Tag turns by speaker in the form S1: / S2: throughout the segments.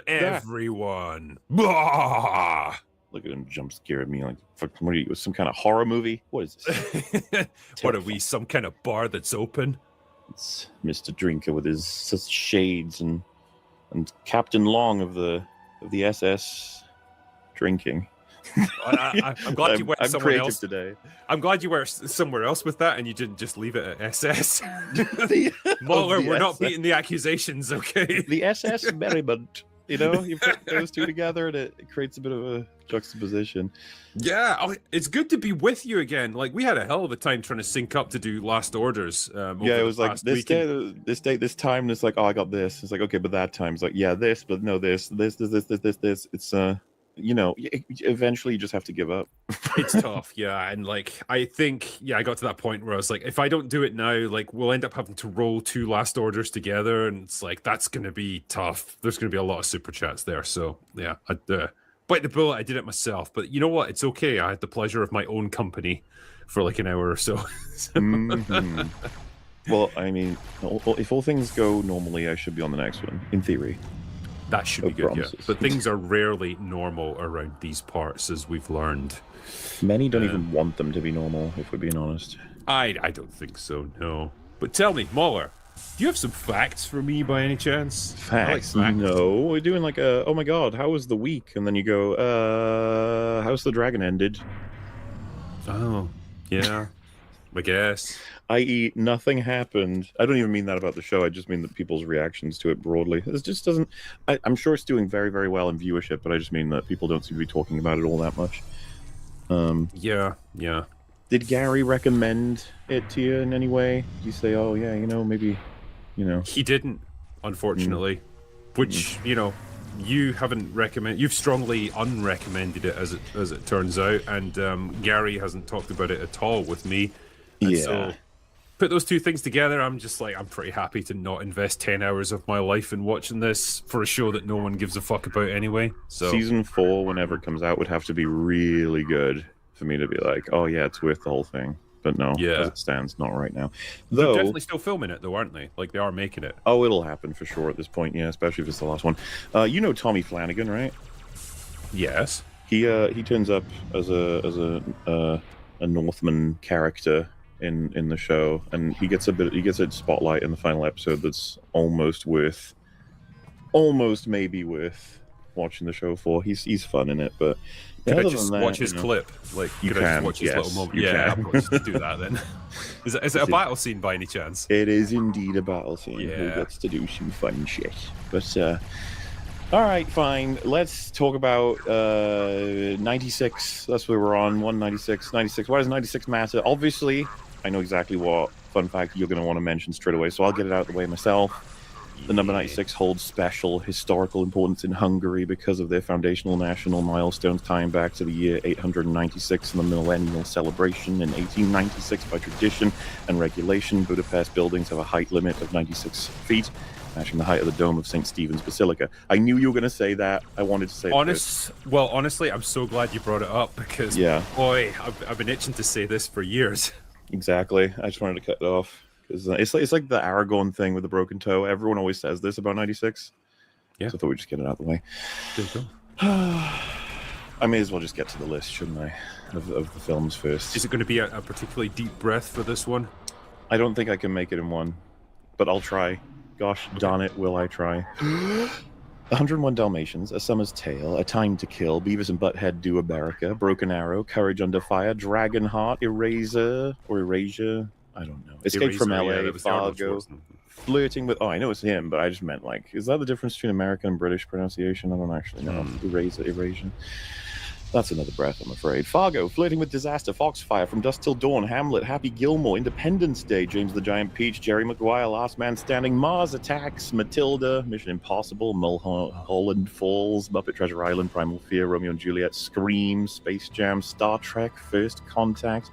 S1: Everyone. Bah!
S2: Look at him jump scare at me like, what are you, some kind of horror movie? What is this?
S1: What are we, some kind of bar that's open?
S2: It's Mr. Drinker with his shades and Captain Long of the SS drinking.
S1: I'm glad you went somewhere else
S2: today.
S1: I'm glad you were somewhere else with that, and you didn't just leave it at SS. Mueller, we're not beating the accusations, okay?
S2: The SS merriment. You know, you put those two together, and it creates a bit of a juxtaposition.
S1: Yeah, it's good to be with you again. Like, we had a hell of a time trying to sync up to do Last Orders.
S2: Yeah, it was like this day, this time. It's like, oh, I got this. It's like, okay, but that time, it's like, yeah, this, but no, this. It's you know, eventually you just have to give up.
S1: It's tough, yeah. And like, I think, I got to that point where I was like, if I don't do it now, like, we'll end up having to roll 2 Last Orders together, and it's like, that's going to be tough. There's going to be a lot of super chats there. So yeah, I'd bite the bullet. I did it myself, but you know what? It's okay. I had the pleasure of my own company for like an hour or so.
S2: Mm-hmm. Well, I mean, if all things go normally, I should be on the next one, in theory.
S1: That should be good, yeah. But things are rarely normal around these parts, as we've learned.
S2: Many don't even want them to be normal, if we're being honest.
S1: I don't think so, no. But tell me, Mueller, do you have some facts for me by any chance?
S2: Facts? No. We're doing like a, oh my god, how was the week? And then you go, how's the dragon ended?
S1: Oh, yeah, I guess.
S2: I.e., nothing happened. I don't even mean that about the show. I just mean that people's reactions to it broadly. It just doesn't... I'm sure it's doing very, very well in viewership, but I just mean that people don't seem to be talking about it all that much.
S1: Yeah.
S2: Did Gary recommend it to you in any way? Did you say, oh, yeah, you know, maybe, you know...
S1: He didn't, unfortunately. Which, you know, you haven't recommended... You've strongly unrecommended it, as it turns out, and Gary hasn't talked about it at all with me. And so... Put those two things together, I'm just like, I'm pretty happy to not invest 10 hours of my life in watching this for a show that no one gives a fuck about anyway. So
S2: Season 4, whenever it comes out, would have to be really good for me to be like, oh yeah, it's worth the whole thing. But no, as it stands, not right now.
S1: They're definitely still filming it, though, aren't they? Like, they are making it.
S2: Oh, it'll happen for sure at this point, yeah, especially if it's the last one. You know Tommy Flanagan, right?
S1: Yes.
S2: He turns up as a Northman character in the show, and he gets a spotlight in the final episode that's almost maybe worth watching the show for. He's fun in it, but
S1: could I just watch his clip? Like, could I just watch his little moment? Yeah, I'll probably just do that then. Is it a battle scene by any chance?
S2: It is indeed a battle scene.
S1: Yeah.
S2: Who gets to do some fun shit. But all right, fine. Let's talk about 96. That's where we're on. 196, 96. Why does 96 matter? Obviously, I know exactly what fun fact you're going to want to mention straight away, so I'll get it out of the way myself. The number 96 holds special historical importance in Hungary because of their foundational national milestones tying back to the year 896 and the millennial celebration in 1896. By tradition and regulation, Budapest buildings have a height limit of 96 feet, matching the height of the dome of St. Stephen's Basilica. I knew you were going to say that. I wanted to say
S1: Well, honestly, I'm so glad you brought it up because, boy, I've been itching to say this for years.
S2: Exactly. I just wanted to cut it off. It's like the Aragorn thing with the broken toe. Everyone always says this about 96.
S1: Yeah.
S2: So I thought we'd just get it out of the way. I may as well just get to the list, shouldn't I? Of the films first.
S1: Is it going to be a particularly deep breath for this one?
S2: I don't think I can make it in one, but I'll try. Gosh darn it, will I try. 101 Dalmatians, A Summer's Tale, A Time to Kill, Beavis and Butthead Do America, Broken Arrow, Courage Under Fire, Dragonheart, Erasure, I don't know. Escape from LA, Fargo, Flirting with... Oh, I know it's him, but I just meant, like, is that the difference between American and British pronunciation? I don't actually know. Erasure. That's another breath, I'm afraid. Fargo, Flirting with Disaster, Foxfire, From Dusk Till Dawn, Hamlet, Happy Gilmore, Independence Day, James the Giant Peach, Jerry Maguire, Last Man Standing, Mars Attacks, Matilda, Mission Impossible, Mulholland Falls, Muppet Treasure Island, Primal Fear, Romeo and Juliet, Scream, Space Jam, Star Trek, First Contact,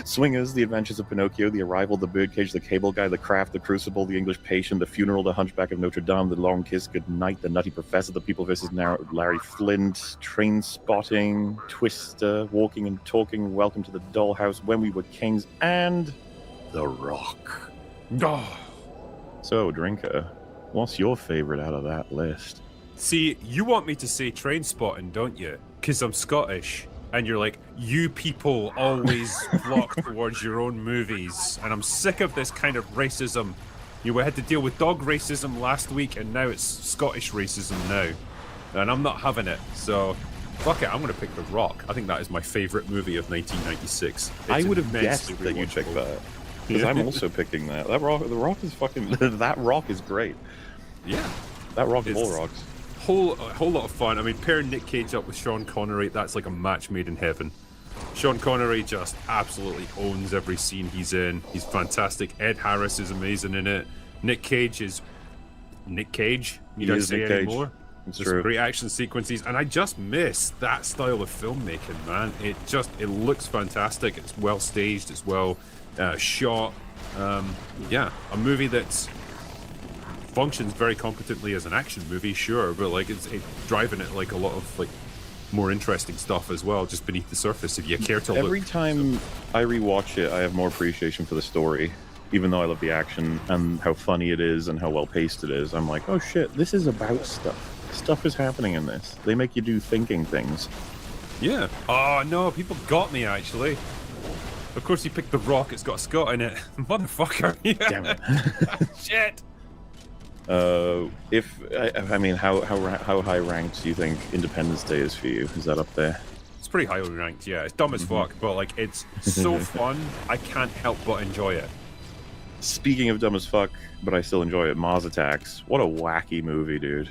S2: Swingers, The Adventures of Pinocchio, The Arrival, The Birdcage, The Cable Guy, The Craft, The Crucible, The English Patient, The Funeral, The Hunchback of Notre Dame, The Long Kiss Goodnight, The Nutty Professor, The People vs. Larry Flint, Train Spotting, Twister, Walking and Talking, Welcome to the Dollhouse, When We Were Kings, and The Rock.
S1: Oh.
S2: So, Drinker, What's your favorite out of that list?
S1: See, you want me to say Train Spotting, don't you? Because I'm Scottish. And you're like, you people always flock towards your own movies. And I'm sick of this kind of racism. We had to deal with dog racism last week, and now it's Scottish racism now. And I'm not having it. So, fuck it, I'm going to pick The Rock. I think that is my favorite movie of 1996.
S2: I would have guessed that you'd pick that. Because I'm also picking that. The Rock is fucking... that Rock is great.
S1: Yeah.
S2: That Rock is all rocks.
S1: A whole lot of fun. I mean, pairing Nick Cage up with Sean Connery, that's like a match made in heaven. Sean Connery just absolutely owns every scene he's in. He's fantastic. Ed Harris is amazing in it. Nick Cage is Nick Cage. You don't say anymore.
S2: It's
S1: There's
S2: true.
S1: great action sequences, and I just miss that style of filmmaking, man. It looks fantastic. It's well staged. It's well shot. Yeah, a movie that's functions very competently as an action movie, sure, but like it's driving it like a lot of like more interesting stuff as well, just beneath the surface. If you care to
S2: Every
S1: look.
S2: time I rewatch it, I have more appreciation for the story, even though I love the action and how funny it is and how well paced it is. I'm like, oh shit, this is about stuff. Stuff is happening in this. They make you do thinking things.
S1: Yeah. Oh no, people got me actually. Of course, you picked The Rock. It's got a Scot in it, motherfucker. Yeah.
S2: Damn it.
S1: Shit.
S2: I mean, how high ranked do you think Independence Day is for you? Is that up there?
S1: It's pretty highly ranked, yeah. It's dumb as fuck, but like it's so fun, I can't help but enjoy it.
S2: Speaking of dumb as fuck, but I still enjoy it, Mars Attacks. What a wacky movie, dude.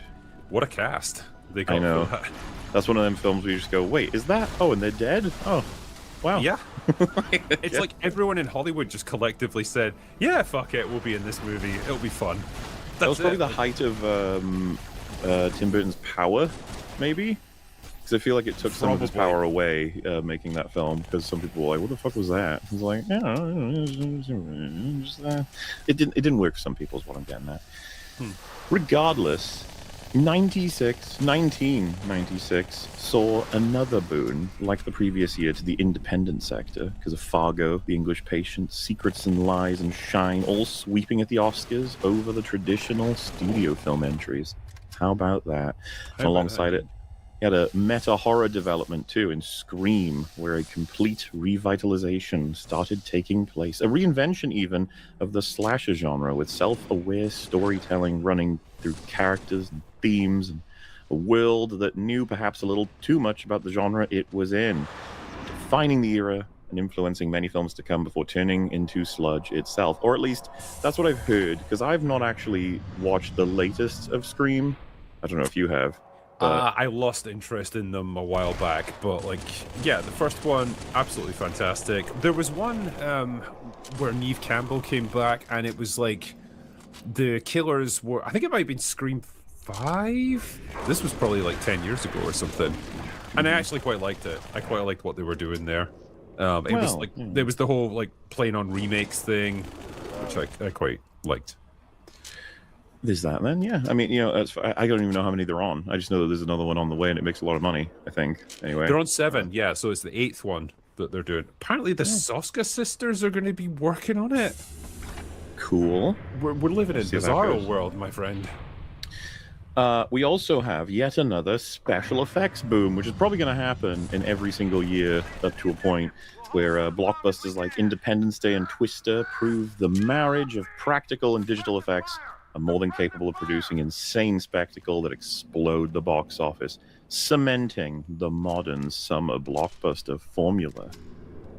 S1: What a cast they got.
S2: I know.
S1: For that.
S2: That's one of them films where you just go, wait, is that? Oh, and they're dead? Oh, wow.
S1: Yeah. It's like everyone in Hollywood just collectively said, yeah, fuck it, we'll be in this movie. It'll be fun.
S2: That was probably
S1: it.
S2: the height of Tim Burton's power, maybe? Because I feel like it took some of his
S1: Probably.
S2: power away making that film, because some people were like, what the fuck was that? He's like, yeah, it didn't work for some people is what I'm getting at. Regardless, 1996 saw another boon, like the previous year, to the independent sector, because of Fargo, The English Patient, Secrets and Lies, and Shine, all sweeping at the Oscars over the traditional studio film entries. How about that? And alongside it, you had a meta-horror development, too, in Scream, where a complete revitalization started taking place. A reinvention, even, of the slasher genre, with self-aware storytelling running through characters and themes, and a world that knew perhaps a little too much about the genre it was in, defining the era and influencing many films to come before turning into sludge itself. Or at least, that's what I've heard, because I've not actually watched the latest of Scream. I don't know if you have.
S1: I lost interest in them a while back, but like, yeah, the first one, absolutely fantastic. There was one where Neve Campbell came back, and it was like the killers were, I think it might have been Scream 5? This was probably like 10 years ago or something. And I actually quite liked it. I quite liked what they were doing there. It was like, there was the whole like playing on remakes thing, which I quite liked.
S2: There's that then, yeah. I mean, you know, I don't even know how many they're on. I just know that there's another one on the way, and it makes a lot of money, I think. Anyway.
S1: They're on 7, yeah, so it's the 8th one that they're doing. Apparently the Soska sisters are going to be working on it.
S2: Cool.
S1: We're living in
S2: See how that
S1: bizarro
S2: goes.
S1: world, my friend.
S2: We also have yet another special effects boom, which is probably going to happen in every single year up to a point where blockbusters like Independence Day and Twister prove the marriage of practical and digital effects are more than capable of producing insane spectacle that explode the box office, cementing the modern summer blockbuster formula.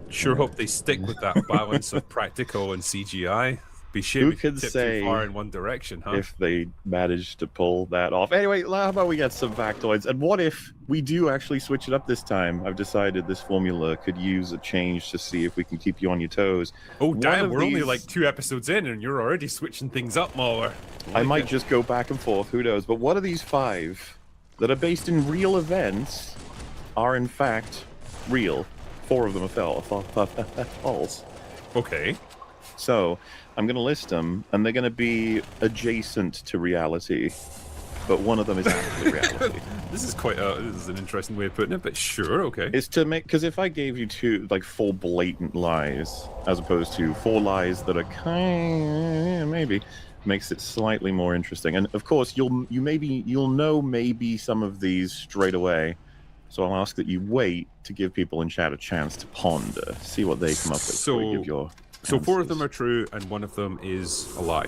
S1: Sure hope they stick with that balance of practical and CGI. Be shame
S2: Who
S1: if you
S2: could
S1: tip
S2: say
S1: too far in one direction, huh?
S2: if they manage to pull that off. Anyway, how about we get some factoids? And what if we do actually switch it up this time? I've decided this formula could use a change to see if we can keep you on your toes.
S1: Oh,
S2: One
S1: damn,
S2: of
S1: we're only
S2: these-
S1: like 2 episodes in and you're already switching things up, Mauler.
S2: I might just go back and forth, who knows? But what are these 5 that are based in real events are in fact real? 4 of them are false.
S1: Okay.
S2: So I'm going to list them, and they're going to be adjacent to reality, but one of them is actually reality.
S1: This is this is an interesting way of putting it, but sure, okay.
S2: It's to make, because if I gave you 4 blatant lies, as opposed to 4 lies that are maybe, makes it slightly more interesting. And of course, you'll know maybe some of these straight away. So I'll ask that you wait to give people in chat a chance to ponder, see what they come up with. Before you give your
S1: so 4 of
S2: answers.
S1: them are true, and 1 of them is a lie.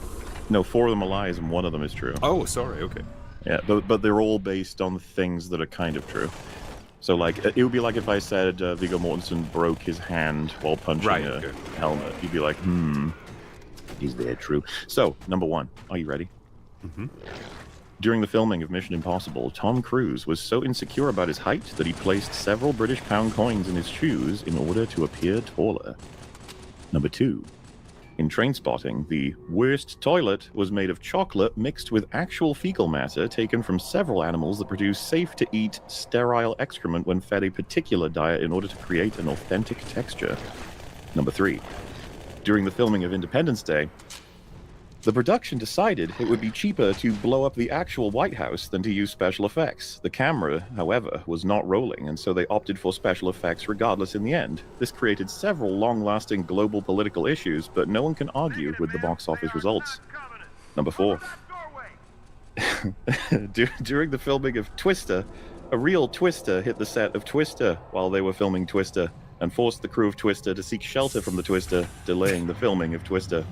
S2: No, 4 of them are lies, and 1 of them is true.
S1: Oh, sorry. Okay.
S2: Yeah, but they're all based on things that are kind of true. So, like, it would be like if I said Viggo Mortensen broke his hand while punching a helmet. You'd be like, is that true? So, number 1, are you ready?
S1: Mm-hmm.
S2: During the filming of Mission Impossible, Tom Cruise was so insecure about his height that he placed several British pound coins in his shoes in order to appear taller. Number 2. In Trainspotting, the worst toilet was made of chocolate mixed with actual fecal matter taken from several animals that produce safe-to-eat, sterile excrement when fed a particular diet in order to create an authentic texture. Number 3. During the filming of Independence Day, the production decided it would be cheaper to blow up the actual White House than to use special effects. The camera, however, was not rolling, and so they opted for special effects regardless in the end. This created several long-lasting global political issues, but no one can argue with the box office results. Number 4. During the filming of Twister, a real Twister hit the set of Twister while they were filming Twister, and forced the crew of Twister to seek shelter from the Twister, delaying the filming of Twister.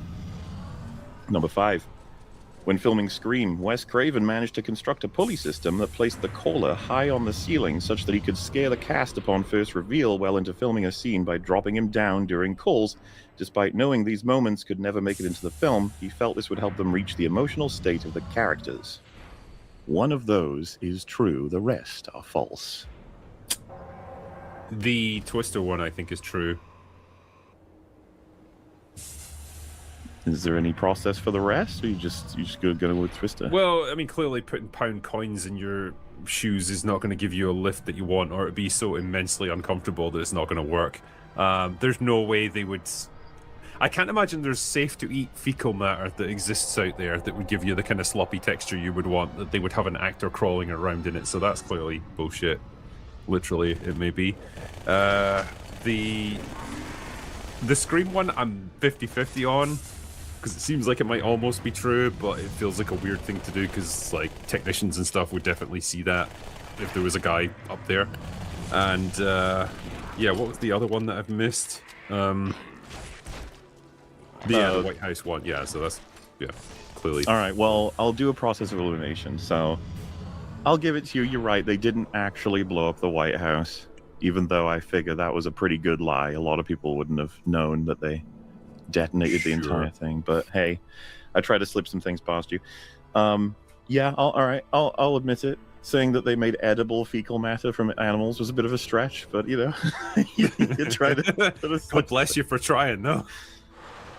S2: Number 5. When filming Scream, Wes Craven managed to construct a pulley system that placed the caller high on the ceiling such that he could scare the cast upon first reveal well into filming a scene by dropping him down during calls. Despite knowing these moments could never make it into the film, he felt this would help them reach the emotional state of the characters. One of those is true, the rest are false.
S1: The Twister one, I think, is true.
S2: Is there any process for the rest, or you just go with Twister?
S1: Well, I mean, clearly putting pound coins in your shoes is not going to give you a lift that you want, or it'd be so immensely uncomfortable that it's not going to work. There's no way they would... I can't imagine there's safe-to-eat fecal matter that exists out there that would give you the kind of sloppy texture you would want, that they would have an actor crawling around in it, so that's clearly bullshit. Literally, it may be. The Scream one, I'm 50-50 on, because it seems like it might almost be true, but it feels like a weird thing to do, because like technicians and stuff would definitely see that if there was a guy up there. And yeah, what was the other one that I've missed? The White House one. Yeah, so that's clearly.
S2: All right, well, I'll do a process of elimination. So I'll give it to you. You're right. They didn't actually blow up the White House, even though I figure that was a pretty good lie. A lot of people wouldn't have known that they detonated the entire thing, but hey, I tried to slip some things past you. Yeah, all right, I'll admit it. Saying that they made edible fecal matter from animals was a bit of a stretch, but you know, you tried to.
S1: God bless you for trying. No.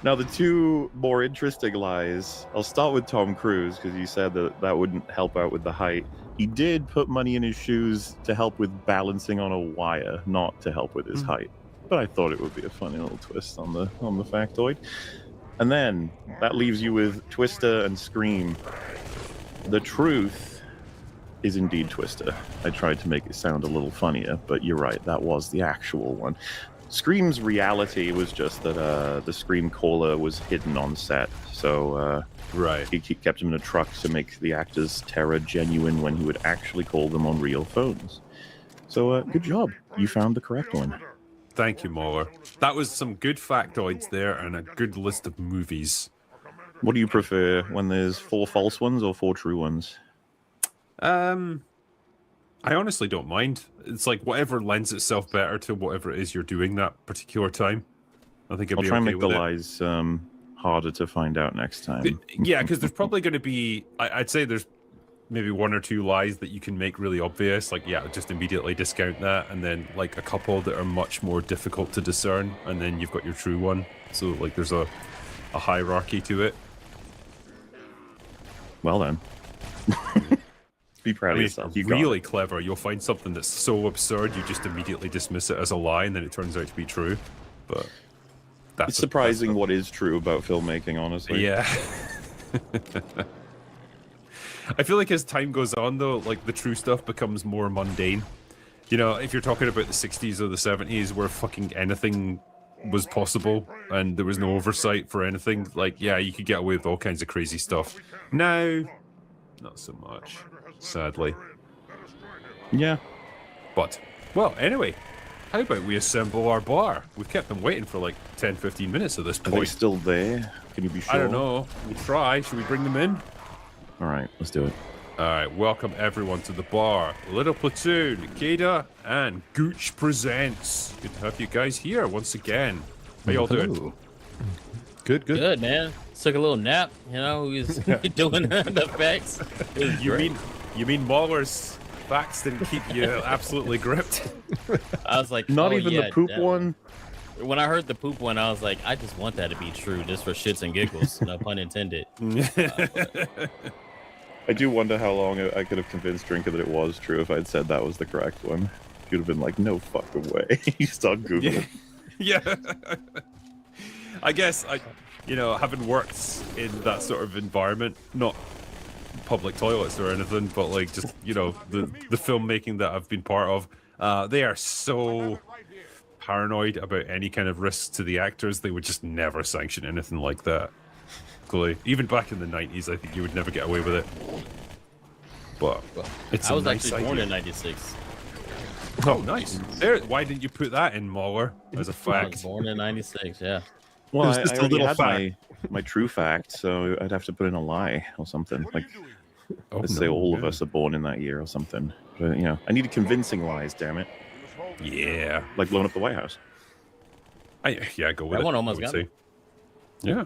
S2: Now the 2 more interesting lies. I'll start with Tom Cruise because you said that wouldn't help out with the height. He did put money in his shoes to help with balancing on a wire, not to help with his height. But I thought it would be a funny little twist on the factoid. And then that leaves you with Twister and Scream. The truth is indeed Twister. I tried to make it sound a little funnier, but you're right, that was the actual one. Scream's reality was just that the Scream caller was hidden on set, so
S1: right.
S2: He kept him in a truck to make the actor's terror genuine when he would actually call them on real phones. So good job, you found the correct one.
S1: Thank you, Mauler. That was some good factoids there and a good list of movies.
S2: What do you prefer, when there's 4 false ones or 4 true ones?
S1: I honestly don't mind. It's like whatever lends itself better to whatever it is you're doing that particular time. I think
S2: I'll try and make the lies harder to find out next time.
S1: Yeah, because there's probably going to be... I'd say there's maybe 1 or 2 lies that you can make really obvious, like just immediately discount that, and then like a couple that are much more difficult to discern, and then you've got your true one. So like there's a hierarchy to it.
S2: Well then. Be proud of yourself.
S1: You really clever. You'll find something that's so absurd you just immediately dismiss it as a lie, and then it turns out to be true. But
S2: it's surprising what is true about filmmaking, honestly.
S1: Yeah. I feel like as time goes on, though, like the true stuff becomes more mundane. You know, if you're talking about the 60s or the 70s, where fucking anything was possible and there was no oversight for anything, like, yeah, you could get away with all kinds of crazy stuff. Now, not so much, sadly.
S2: Yeah.
S1: But, well, anyway, how about we assemble our bar? We've kept them waiting for like 10, 15 minutes at this
S2: Are they
S1: point.
S2: still there? Can you be sure?
S1: I don't know. We'll try. Should we bring them in?
S2: All right, let's do it.
S1: All right, welcome everyone to the bar. Little Platoon, Keda, and Gooch Presents. Good to have you guys here once again. How y'all doing?
S3: Good.
S4: Good, man. Took a little nap, you know, we was doing the facts. It was great.
S1: You mean Mahler's facts didn't keep you absolutely gripped?
S4: I was like,
S2: Not
S4: oh,
S2: even
S4: yeah,
S2: the poop
S4: damn.
S2: one.
S4: When I heard the poop one, I was like, I just want that to be true, just for shits and giggles. No pun intended.
S2: I do wonder how long I could have convinced Drinker that it was true if I'd said that was the correct one. You'd have been like, no fucking way. You start Googling.
S1: Yeah. I guess having worked in that sort of environment, not public toilets or anything, but like just, the filmmaking that I've been part of, they are so paranoid about any kind of risks to the actors. They would just never sanction anything like that. Even back in the 90s, I think you would never get away with it. But it's
S4: I was
S1: nice
S4: actually born
S1: idea.
S4: in '96.
S1: Oh, nice. There. Why didn't you put that in, Mahler, as a
S4: I was
S1: fact?
S4: born in '96. Yeah.
S2: Well,
S3: It was
S2: I
S3: just a
S2: already
S3: little
S2: had
S3: fact.
S2: my true fact, so I'd have to put in a lie or something. Like,
S1: Oh,
S2: let's say
S1: no,
S2: all of
S1: yeah.
S2: us are born in that year or something. But, I needed convincing lies, damn it.
S1: Yeah.
S2: Like blowing up the White House.
S1: Go with
S4: That
S1: it.
S4: one
S1: I
S4: almost
S1: would
S4: got
S1: say.
S4: me.
S1: Yeah.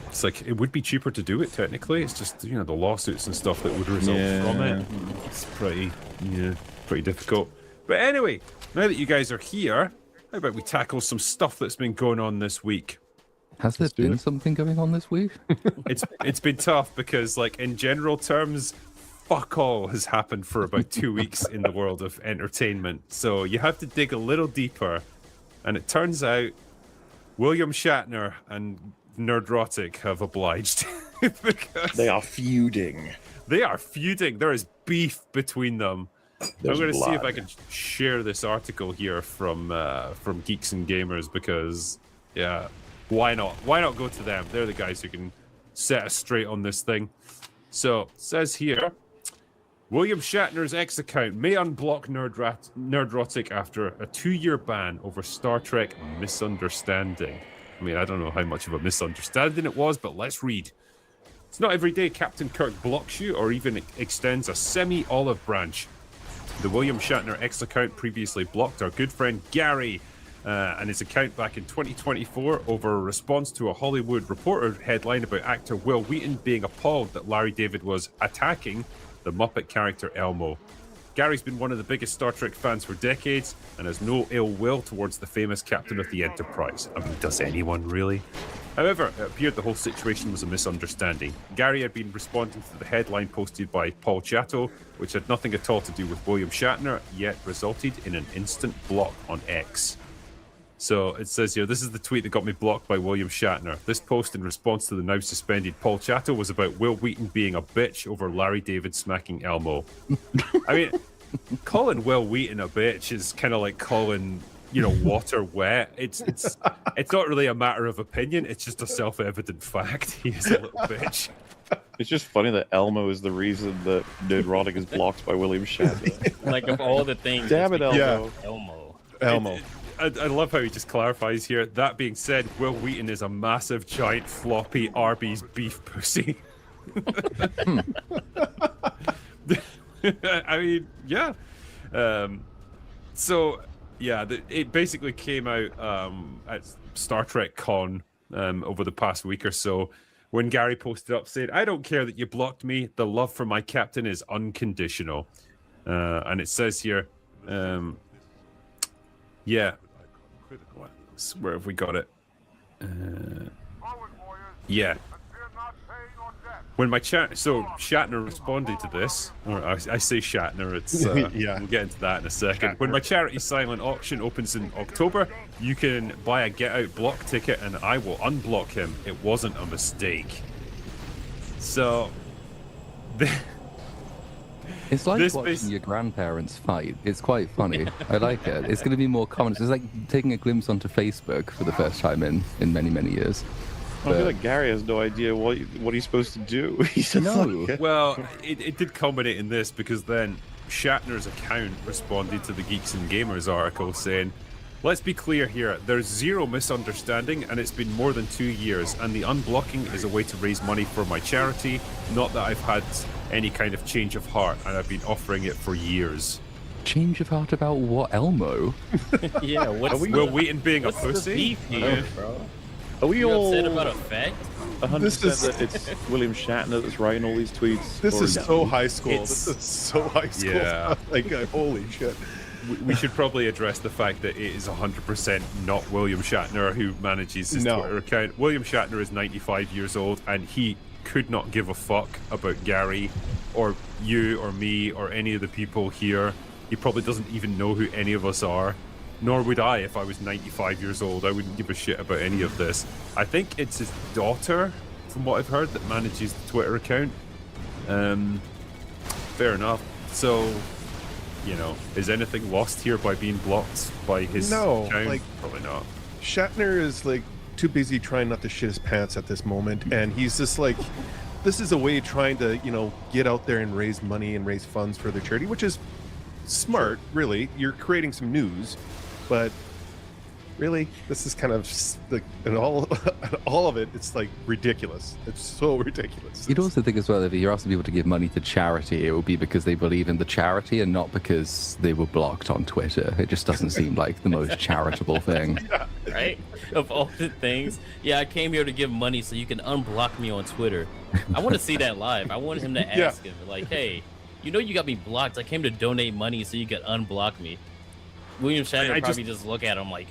S1: It's like, it would be cheaper to do it, technically. It's just, the lawsuits and stuff that would result from it. It's pretty difficult. But anyway, now that you guys are here, how about we tackle some stuff that's been going on this week?
S5: Has there been something going on this week?
S1: It's been tough because, like, in general terms, fuck all has happened for about 2 weeks in the world of entertainment. So you have to dig a little deeper. And it turns out William Shatner and Nerdrotic have obliged. Because
S2: They are feuding.
S1: they are feuding. There is beef between them.
S2: There's
S1: I'm going to see if I
S2: blood.
S1: can share this article here from Geeks and Gamers because, yeah, why not? Why not go to them? They're the guys who can set us straight on this thing. So, it says here, William Shatner's X account may unblock Nerdrotic after a 2-year ban over Star Trek misunderstanding. I mean, I don't know how much of a misunderstanding it was, but let's read. It's not every day Captain Kirk blocks you or even extends a semi-olive branch. The William Shatner X account previously blocked our good friend Gary and his account back in 2024 over a response to a Hollywood Reporter headline about actor Will Wheaton being appalled that Larry David was attacking the Muppet character Elmo. Gary's been one of the biggest Star Trek fans for decades and has no ill will towards the famous captain of the Enterprise. I mean, does anyone really? However, it appeared the whole situation was a misunderstanding. Gary had been responding to the headline posted by Paul Chatto, which had nothing at all to do with William Shatner, yet resulted in an instant block on X. So it says here, this is the tweet that got me blocked by William Shatner. This post in response to the now suspended Paul Chatto was about Will Wheaton being a bitch over Larry David smacking Elmo. I mean, calling Will Wheaton a bitch is kind of like calling, water wet. It's not really a matter of opinion. It's just a self-evident fact. He is a little bitch.
S2: It's just funny that Elmo is the reason that Nerdrotic is blocked by William Shatner.
S4: Like, of all the things.
S2: Damn it,
S4: it's
S2: Elmo.
S4: Elmo.
S3: Elmo.
S1: I love how he just clarifies here. That being said, Will Wheaton is a massive, giant, floppy Arby's beef pussy. I mean, yeah. It basically came out at Star Trek Con over the past week or so when Gary posted up saying, I don't care that you blocked me. The love for my captain is unconditional. And it says here, where have we got it? When my Shatner responded to this, or I say Shatner, it's
S3: Yeah.
S1: we'll get into that in a second. When my charity silent auction opens in October, you can buy a get out block ticket and I will unblock him. It wasn't a mistake. So
S5: It's like
S1: This
S5: watching
S1: bas-
S5: your grandparents fight. It's quite funny. I like it. It's going to be more common. It's like taking a glimpse onto Facebook for the first time in many, many years.
S2: I feel like Gary has no idea what he's supposed to do. He's just
S5: No.
S2: like,
S1: Well, it did culminate in this because then Shatner's account responded to the Geeks and Gamers article saying, "Let's be clear here, there's zero misunderstanding and it's been more than 2 years and the unblocking is a way to raise money for my charity, not that I've had any kind of change of heart and I've been offering it for years."
S5: Change of heart about what, Elmo?
S4: Yeah, what's
S1: Will Wheaton being a
S4: what's the
S1: pussy?
S4: beef here, bro?
S2: are we
S4: You
S2: all
S4: upset about a fact?
S2: 100%
S3: This is-
S2: that it's William Shatner that's writing all these tweets?
S3: This
S2: or
S3: is so high school.
S1: It's-
S3: This is so high school.
S1: Yeah.
S3: Like, holy shit.
S1: We should probably address the fact that it is 100% not William Shatner who manages his
S3: No.
S1: Twitter account. William Shatner is 95 years old and he could not give a fuck about Gary or you or me or any of the people here. He probably doesn't even know who any of us are. Nor would I if I was 95 years old. I wouldn't give a shit about any of this. I think it's his daughter, from what I've heard, that manages the Twitter account. Fair enough. So, you know, is anything lost here by being blocked by his
S3: No,
S1: account?
S3: like-
S1: Probably not.
S3: Shatner is like too busy trying not to shit his pants at this moment, and he's just like, this is a way of trying to, get out there and raise money and raise funds for the charity, which is smart, really. You're creating some news, but really, this is kind of like, and all of it, it's like ridiculous. It's so ridiculous.
S5: You'd also think as well, if you're asking people to give money to charity, it would be because they believe in the charity and not because they were blocked on Twitter. It just doesn't seem like the most charitable thing.
S4: Right? Of all the things. Yeah, I came here to give money so you can unblock me on Twitter. I want to see that live. I want him to
S3: Yeah.
S4: ask him, like, hey, you got me blocked. I came to donate money so you could unblock me. William Shatner
S1: I
S4: probably just look at him like,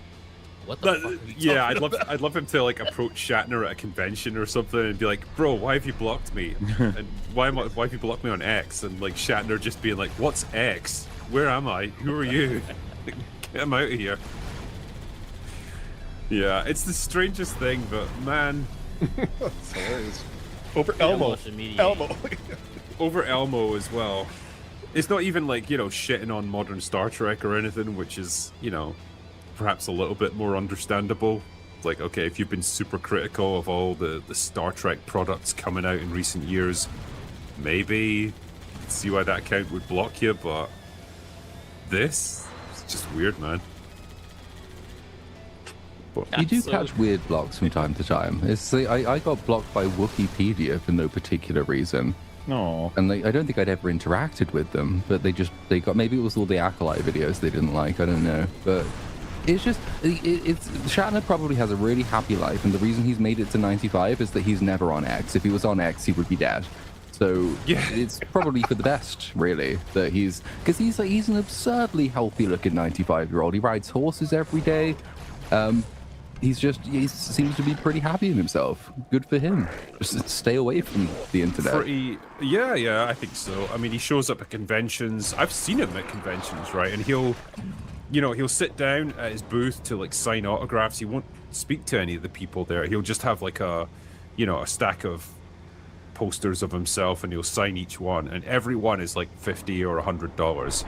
S4: what the fuck are you
S1: Yeah,
S4: talking about?
S1: I'd love him to like approach Shatner at a convention or something and be like, "Bro, why have you blocked me? And why have you blocked me on X?" And like Shatner just being like, "What's X? Where am I? Who are you? Get him out of here." Yeah, it's the strangest thing, but man,
S3: It's hilarious. Over
S4: Yeah,
S3: Elmo.
S4: Russian media.
S3: Elmo.
S1: over Elmo as well. It's not even like, shitting on modern Star Trek or anything, which is, perhaps a little bit more understandable. Like, okay, if you've been super critical of all the Star Trek products coming out in recent years, maybe see why that account would block you, but this is just weird, man.
S5: You do
S4: So-
S5: catch weird blocks from time to time. It's like, I got blocked by Wikipedia for no particular reason.
S2: No.
S5: And I don't think I'd ever interacted with them, but they got, maybe it was all the Acolyte videos they didn't like, I don't know. But it's just, it's Shatner probably has a really happy life, and the reason he's made it to 95 is that he's never on X. If he was on X, he would be dead. So
S1: Yeah.
S5: it's probably for the best, really, that he's an absurdly healthy looking 95-year-old. He rides horses every day. He seems to be pretty happy in himself. Good for him. Just stay away from the internet.
S1: Yeah, I think so. I mean, he shows up at conventions. I've seen him at conventions, right? And he'll sit down at his booth to like sign autographs. He won't speak to any of the people there. He'll just have like a stack of posters of himself, and he'll sign each one, and every one is like $50 or $100,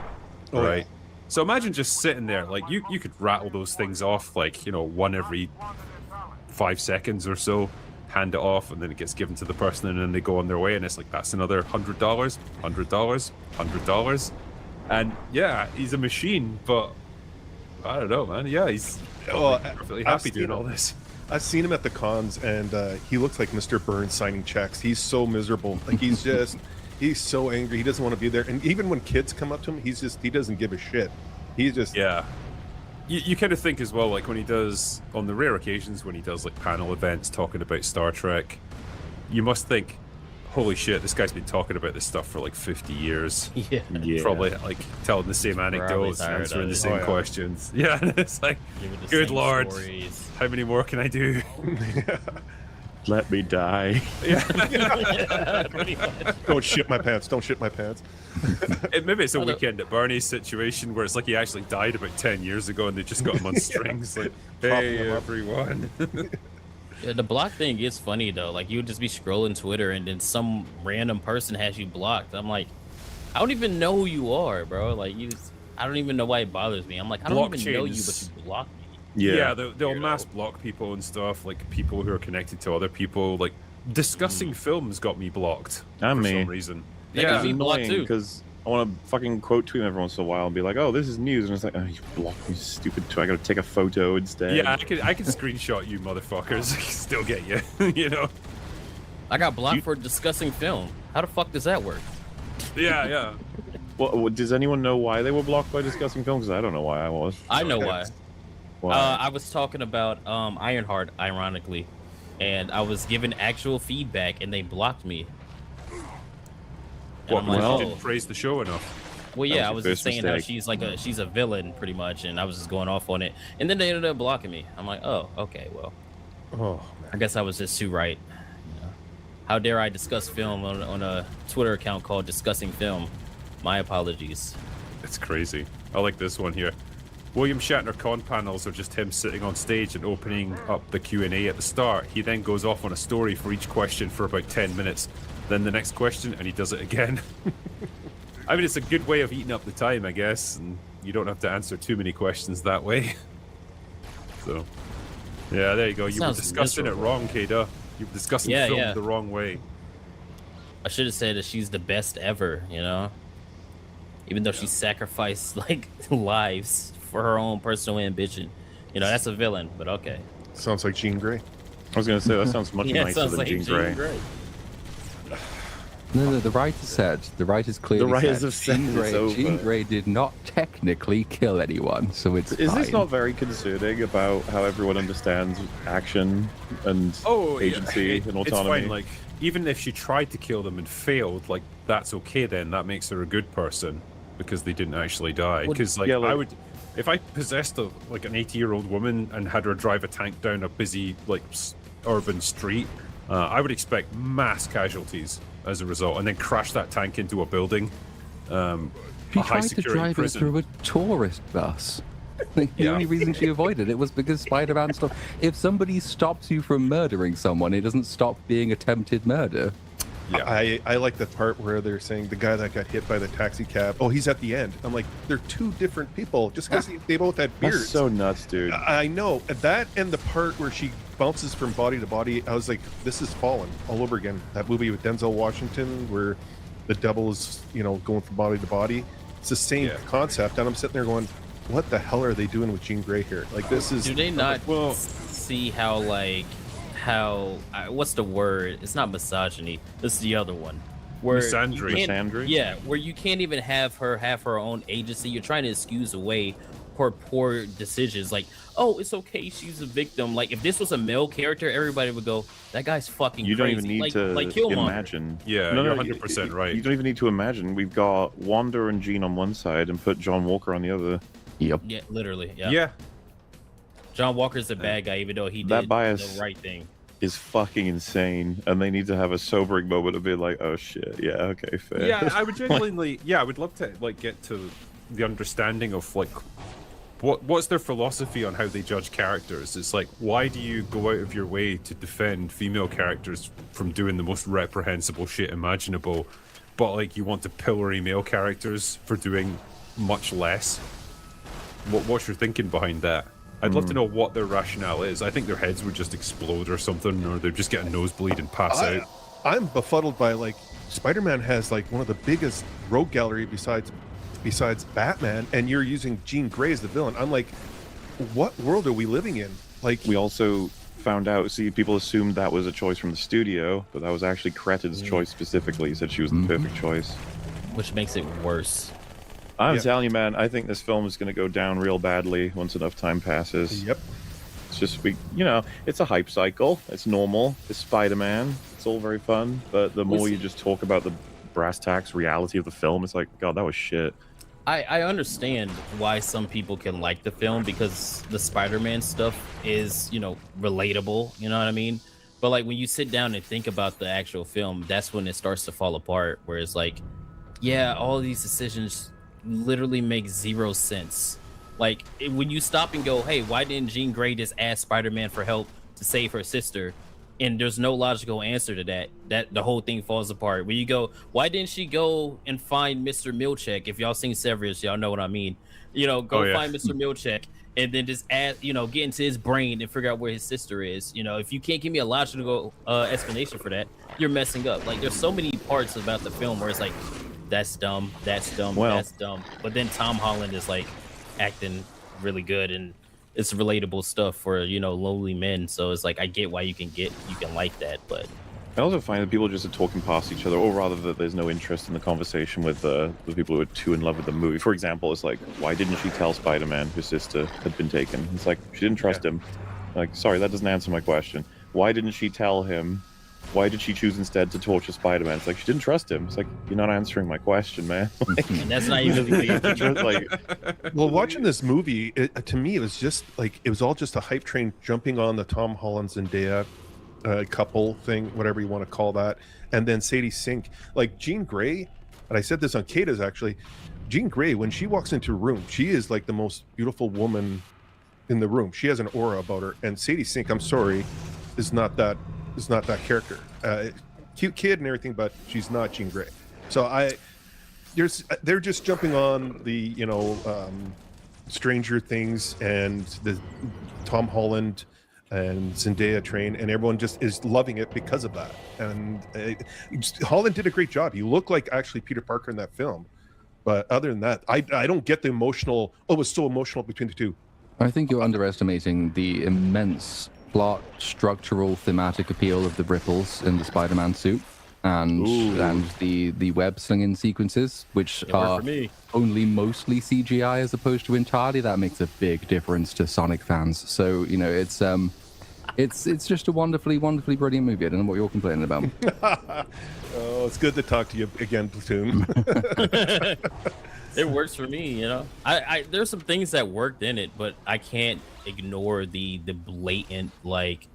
S3: Oh,
S1: right?
S3: yeah.
S1: So imagine just sitting there, like you could rattle those things off, like one every 5 seconds or so, hand it off, and then it gets given to the person, and then they go on their way, and it's like that's another $100, $100, and yeah, he's a machine, but I don't know, man. Yeah, he's
S3: Well,
S1: perfectly
S3: I've
S1: happy doing
S3: seen
S1: all
S3: him.
S1: this.
S3: I've seen him at the cons, and he looks like Mr. Burns signing checks. He's so miserable. Like, he's just, he's so angry. He doesn't want to be there. And even when kids come up to him, he doesn't give a shit. He's just,
S1: Yeah. You kind of think as well, like when he does, on the rare occasions when he does like panel events talking about Star Trek, you must think, holy shit, this guy's been talking about this stuff for like 50 years.
S4: Yeah.
S2: Yeah.
S1: Probably like telling the same anecdotes,
S4: tired
S1: answering
S4: of
S1: the
S4: it.
S1: same
S3: Oh, yeah.
S1: questions. Yeah, and it's like,
S4: Give it the
S1: good
S4: same
S1: lord,
S4: stories.
S1: how many more can I do?
S2: Let me die.
S4: Pretty much.
S3: don't shit my pants. Don't shit my pants.
S1: Maybe it's a
S4: Oh, no.
S1: Weekend at Bernie's situation where it's like he actually died about 10 years ago and they just got him on strings. Like, hey,
S3: him up.
S1: everyone.
S4: Yeah, the block thing is funny though. Like you would just be scrolling Twitter and then some random person has you blocked. I'm like, I don't even know who you are, bro. Like I don't even know why it bothers me. I'm like, I don't even know you,
S1: Blockchains.
S4: but you block me.
S1: Yeah, they'll mass block people and stuff, like people who are connected to other people. Like discussing films got me blocked
S2: And
S1: for
S2: me.
S1: some reason.
S4: That got me blocked
S2: annoying
S4: too.
S2: because I want to fucking quote tweet every once in a while and be like, "Oh, this is news," and it's like, "Oh, you blocked me, stupid twit. I gotta take a photo instead."
S1: Yeah, I could screenshot you, motherfuckers. I can still get you. You know?
S4: I got blocked for discussing film. How the fuck does that work?
S1: Yeah.
S2: Well, does anyone know why they were blocked by discussing films? Because I don't know why I was.
S4: I know why.
S2: Why?
S4: I was talking about Ironheart, ironically, and I was given actual feedback, and they blocked me. And
S1: What?
S4: I'm like,
S1: Well,
S4: oh.
S1: didn't praise the show enough.
S4: Well,
S2: That
S4: yeah, I
S2: was
S4: was
S2: your
S4: just
S2: first
S4: saying how
S2: mistake.
S4: she's a villain pretty much, and I was just going off on it, and then they ended up blocking me. I'm like, oh, okay, well,
S3: Oh,
S4: I guess I was just too right. You know? How dare I discuss film on a Twitter account called Discussing Film? My apologies.
S1: It's crazy. I like this one here. William Shatner con panels are just him sitting on stage and opening up the Q&A at the start. He then goes off on a story for each question for about 10 minutes. Then the next question, and he does it again. I mean, it's a good way of eating up the time, I guess, and you don't have to answer too many questions that way. So, yeah, there you go. You were
S4: Sounds
S1: discussing
S4: miserable.
S1: it wrong, Kada. You were discussing
S4: Yeah,
S1: film
S4: yeah.
S1: the wrong way.
S4: I should have said that she's the best ever, you know? Even though she sacrificed, like, lives for her own personal ambition. You know, that's a villain, but okay.
S3: sounds like Jean Grey.
S2: I was gonna say that sounds much
S4: Yeah, it
S2: nicer
S4: sounds
S2: than
S4: like
S2: Jean Grey.
S5: No, the writers clearly
S2: The writers
S5: said
S2: have said
S5: Jean
S2: it's
S5: Grey,
S2: over.
S5: Jean Grey did not technically kill anyone, so it's
S2: Is
S5: fine.
S2: this not very concerning about how everyone understands action and agency and
S1: It's
S2: autonomy?
S1: fine. Like, even if she tried to kill them and failed, like that's okay. Then that makes her a good person because they didn't actually die.
S4: Well,
S1: Because like,
S2: yeah, like-
S1: I would, if I possessed an 80-year-old woman and had her drive a tank down a busy like urban street, I would expect mass casualties as a result, and then crash that tank into a building.
S5: She
S1: a high
S5: tried to
S1: security
S5: drive
S1: prison.
S5: it through a tourist bus. Like, the
S1: Yeah.
S5: only reason she avoided it was because Spider-Man stopped. If somebody stops you from murdering someone, it doesn't stop being attempted murder.
S1: Yeah.
S3: I like the part where they're saying the guy that got hit by the taxi cab. Oh, he's at the end. I'm like, they're two different people just because they both had beards.
S2: That's so nuts, dude.
S3: I know that, and the part where she bounces from body to body. I was like, this is Fallen all over again. That movie with Denzel Washington where the devil is, going from body to body. It's the same
S1: Yeah.
S3: concept, and I'm sitting there going, what the hell are they doing with Jean Grey here? Like, this is.
S4: Do they not
S1: well-
S4: see how, like, what's the word? It's not misogyny. This is the other one. Where you
S1: Misandry.
S4: can't-
S2: Misandry?
S4: Yeah, where you can't even have her own agency. You're trying to excuse away her poor decisions. Like, oh, it's okay, she's a victim. Like, if this was a male character, everybody would go, that guy's fucking
S2: You don't
S4: crazy.
S2: even need
S4: like,
S2: to
S4: like Killmonger.
S2: imagine.
S1: Yeah, you're 100% right.
S2: You don't even need to imagine. We've got Wanda and Jean on one side and put John Walker on the other.
S5: Yep.
S4: Yeah, literally. Yeah.
S1: Yeah.
S4: John Walker's the bad guy, even though he
S2: That
S4: did
S2: bias-
S4: the right thing.
S2: Is fucking insane, and they need to have a sobering moment of being like, "Oh shit, yeah, okay, fair."
S1: Yeah, I would genuinely. Yeah, I would love to like get to the understanding of like what's their philosophy on how they judge characters. It's like, why do you go out of your way to defend female characters from doing the most reprehensible shit imaginable, but like you want to pillory male characters for doing much less? What's your thinking behind that? I'd love to know what their rationale is. I think their heads would just explode or something, or they'd just get a nosebleed and pass out.
S3: I'm befuddled by, like, Spider-Man has like one of the biggest rogue gallery besides Batman, and you're using Jean Grey as the villain. I'm like, what world are we living in? Like,
S2: We also found out. See, people assumed that was a choice from the studio, but that was actually Cretton's choice specifically. He said she was the perfect choice.
S4: Which makes it worse.
S2: I'm
S3: Yeah.
S2: telling you, man. I think this film is going to go down real badly once enough time passes.
S3: yep.
S2: It's just it's a hype cycle. It's normal. It's Spider-Man. It's all very fun. But the more you just talk about the brass tacks reality of the film, it's like, God, that was shit.
S4: I understand why some people can like the film because the Spider-Man stuff is, relatable, you know what I mean? But like when you sit down and think about the actual film, that's when it starts to fall apart, where it's like, yeah, all these decisions literally make zero sense. Like when you stop and go, hey, why didn't Jean Grey just ask Spider-Man for help to save her sister? and there's no logical answer to that. That the whole thing falls apart. When you go, why didn't she go and find Mr. Milchek? If y'all seen Severus, y'all know what I mean. Go find Mr. Milchek and then just add, get into his brain and figure out where his sister is. If you can't give me a logical explanation for that, you're messing up. Like, there's so many parts about the film where it's like, that's dumb, that's dumb, that's dumb. But then Tom Holland is like acting really good, and it's relatable stuff for lonely men. So it's like, I get why you can like that, but
S2: I also find that people just are talking past each other, or rather that there's no interest in the conversation with the people who are too in love with the movie. For example, it's like, why didn't she tell Spider-Man his sister had been taken? It's like, she didn't trust him. Like, sorry, that doesn't answer my question. Why didn't she tell him? Why did she choose instead to torture Spider-Man? It's like, she didn't trust him. It's like, you're not answering my question, man. Like,
S4: and that's not even
S3: well, watching this movie, to me, it was just like, it was all just a hype train jumping on the Tom Holland Zendaya couple thing, whatever you want to call that, and then Sadie Sink, like Jean Grey, and I said this on Kata's actually. Jean Grey, when she walks into a room, she is like the most beautiful woman in the room. She has an aura about her, and Sadie Sink, I'm sorry, is not that character. Cute kid and everything, but she's not Jean Grey. So they're just jumping on the Stranger Things and the Tom Holland and Zendaya train, and everyone just is loving it because of that. And Holland did a great job. He looked like actually Peter Parker in that film, but other than that, I don't get the emotional. Oh, it was so emotional between the two.
S5: I think you're underestimating the immense plot, structural, thematic appeal of the ripples in the Spider-Man suit, and the web slinging sequences, which are only mostly CGI as opposed to entirely. That makes a big difference to Sonic fans. So it's just a wonderfully brilliant movie. I don't know what you're complaining about.
S3: Oh, it's good to talk to you again, Platoon.
S4: It works for me, I there's some things that worked in it, but I can't ignore the blatant like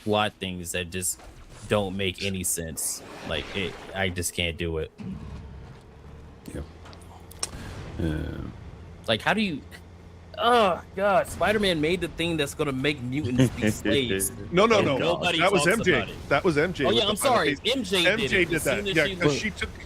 S4: plot things that just don't make any sense. Like, I just can't do it. Like, how do you? Oh God! Spider-Man made the thing that's gonna make mutants be slaves.
S3: No. That was MJ. That was MJ.
S4: Oh yeah, I'm sorry. MJ did
S3: that. Yeah, because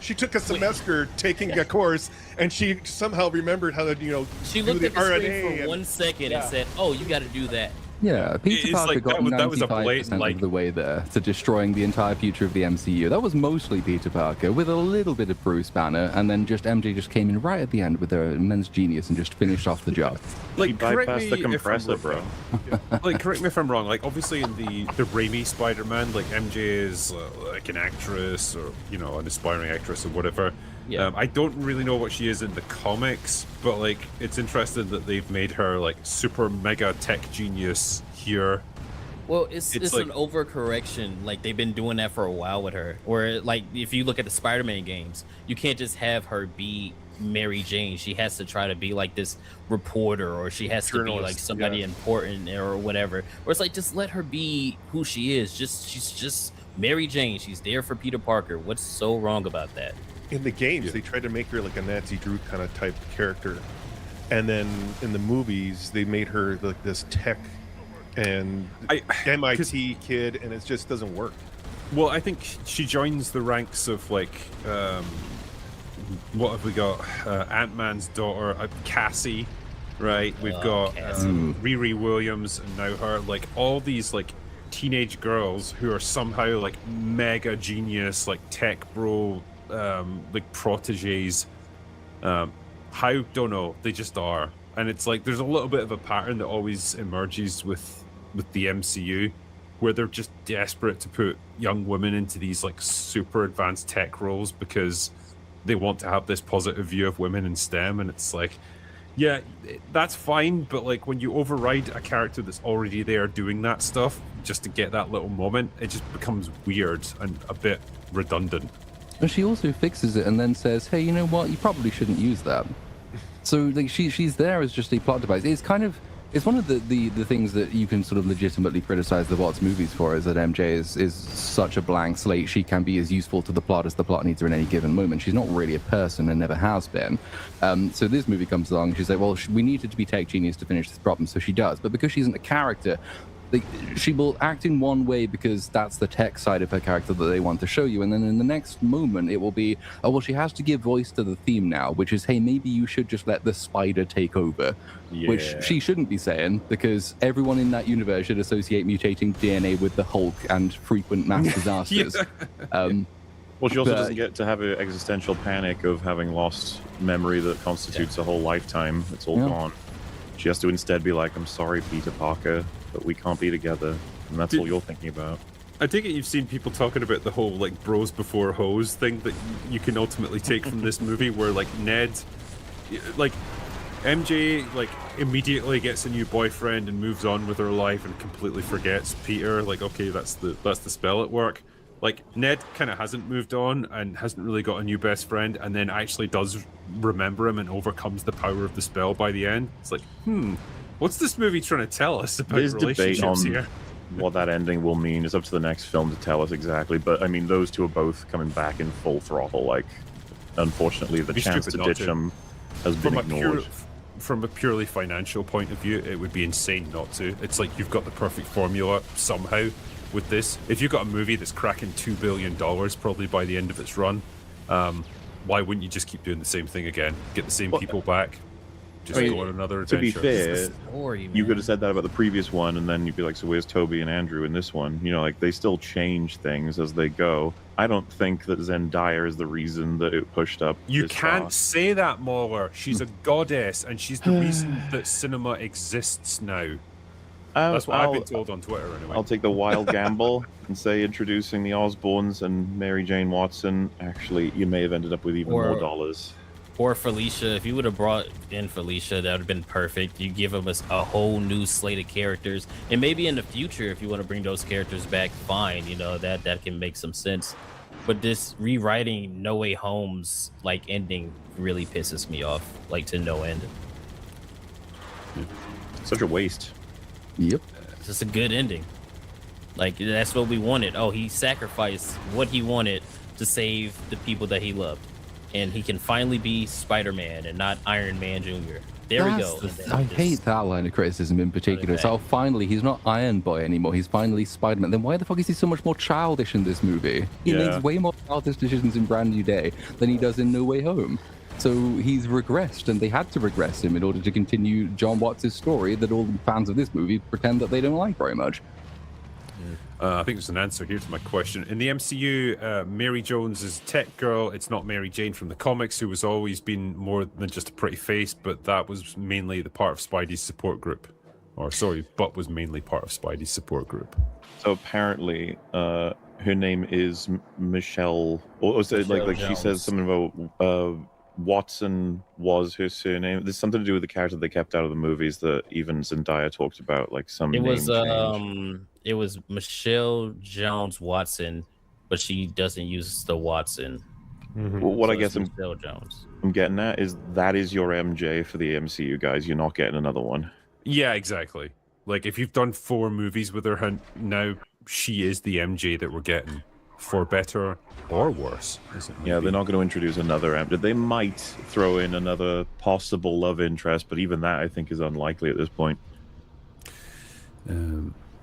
S3: she took a semester taking a course, and she somehow remembered how to
S4: She looked at the screen for 1 second and said, "Oh, you got to do that."
S5: Yeah, Peter Parker
S1: like,
S5: got
S1: that was a
S5: 95%
S1: blatant,
S5: of the way there to destroying the entire future of the MCU. That was mostly Peter Parker with a little bit of Bruce Banner, and then MJ just came in right at the end with her immense genius and just finished off the job.
S2: Like, bypass the compressor, bro.
S1: Like, correct me if I'm wrong. Like, obviously in the Raimi Spider-Man, like MJ is like an actress or an aspiring actress or whatever.
S4: Yeah.
S1: I don't really know what she is in the comics, but like it's interesting that they've made her like super mega tech genius here.
S4: Well, it's
S1: like,
S4: an overcorrection. Like, they've been doing that for a while with her. Or like, if you look at the Spider-Man games, you can't just have her be Mary Jane. She has to try to be like this reporter, or she has to be like somebody important or whatever. Or it's like, just let her be who she is. She's just Mary Jane. She's there for Peter Parker. What's so wrong about that?
S3: In the games, they tried to make her like a Nancy Drew kind of type character, and then in the movies, they made her like this tech and MIT kid, and it just doesn't work.
S1: Well, I think she joins the ranks of like, what have we got? Ant-Man's daughter, Cassie, right? We've got Riri Williams, and now her. Like, all these like teenage girls who are somehow like mega genius, like tech bro, like proteges. How, don't know, they just are. And it's like there's a little bit of a pattern that always emerges with the MCU, where they're just desperate to put young women into these like super advanced tech roles because they want to have this positive view of women in STEM. And it's like, yeah, that's fine, but like when you override a character that's already there doing that stuff just to get that little moment, it just becomes weird and a bit redundant.
S5: And she also fixes it and then says, hey, you know what? You probably shouldn't use that. So like she's there as just a plot device. It's one of the things that you can sort of legitimately criticize the Watts movies for, is that MJ is such a blank slate. She can be as useful to the plot as the plot needs her in any given moment. She's not really a person and never has been. So this movie comes along and she's like, well, we needed to be tech genius to finish this problem, so she does. But because she isn't a character, like, she will act in one way because that's the tech side of her character that they want to show you, and then in the next moment it will be, oh well, she has to give voice to the theme now, which is, hey, maybe you should just let the spider take over. Which she shouldn't be saying, because everyone in that universe should associate mutating DNA with the Hulk and frequent mass disasters.
S2: Well, she also doesn't get to have an existential panic of having lost memory that constitutes a whole lifetime. It's all gone. She has to instead be like, I'm sorry, Peter Parker, but we can't be together. And that's all you're thinking about.
S1: I take it you've seen people talking about the whole, like, bros before hoes thing that you can ultimately take from this movie, where, like, Ned, like, MJ, like, immediately gets a new boyfriend and moves on with her life and completely forgets Peter. Like, okay, that's the spell at work. Like, Ned kind of hasn't moved on and hasn't really got a new best friend, and then actually does remember him and overcomes the power of the spell by the end. It's like, what's this movie trying to tell us about
S2: There's
S1: relationships
S2: debate on
S1: here?
S2: what that ending will mean. It's up to the next film to tell us exactly. But I mean, those two are both coming back in full throttle. Like, unfortunately, the chance to ditch them has been ignored.
S1: From a purely financial point of view, it would be insane not to. It's like you've got the perfect formula somehow with this. If you've got a movie that's cracking $2 billion probably by the end of its run, why wouldn't you just keep doing the same thing again? Get the same people back, just go on another adventure.
S2: To be fair,
S4: Story,
S2: you could have said that about the previous one, and then you'd be like, so where's Toby and Andrew in this one? You know, like, they still change things as they go. I don't think that Zendaya is the reason that it pushed up.
S1: You
S2: this
S1: can't
S2: far.
S1: say that, Mauler. She's a goddess, and she's the reason that cinema exists now. That's what I've been told on Twitter, anyway.
S2: I'll take the wild gamble and say introducing the Osbournes and Mary Jane Watson. Actually, you may have ended up with even more dollars.
S4: Or Felicia. If you would have brought in Felicia, that would have been perfect. You give us a whole new slate of characters, and maybe in the future, if you want to bring those characters back, fine. You know, that can make some sense. But this rewriting No Way Home's like ending really pisses me off, like, to no end.
S2: Such a waste.
S5: Yep.
S4: It's just a good ending. Like, that's what we wanted. Oh, he sacrificed what he wanted to save the people that he loved. And he can finally be Spider-Man and not Iron Man Jr. There we go.
S5: I hate that line of criticism in particular. So finally, he's not Iron Boy anymore. He's finally Spider-Man. Then why the fuck is he so much more childish in this movie? He makes way more childish decisions in Brand New Day than he does in No Way Home. So he's regressed, and they had to regress him in order to continue John Watts' story that all the fans of this movie pretend that they don't like very much.
S1: I think there's an answer here to my question. In the MCU, Mary Jones is Tech Girl. It's not Mary Jane from the comics, who has always been more than just a pretty face, but that was mainly the part of Spidey's support group. But was mainly part of Spidey's support group.
S2: So apparently, her name is Michelle. Or so like she says something about Watson was her surname. There's something to do with the character they kept out of the movies that even Zendaya talked about, like some.
S4: It was Michelle Jones Watson, but she doesn't use the Watson.
S2: Mm-hmm. Well, what
S4: so
S2: I guess
S4: Michelle Jones.
S2: I'm getting at is that is your MJ for the MCU, guys. You're not getting another one.
S1: Yeah, exactly. Like, if you've done 4 movies with her now, she is the MJ that we're getting, for better or worse.
S2: Yeah, they're not going to introduce another MJ. They might throw in another possible love interest, but even that I think is unlikely at this point.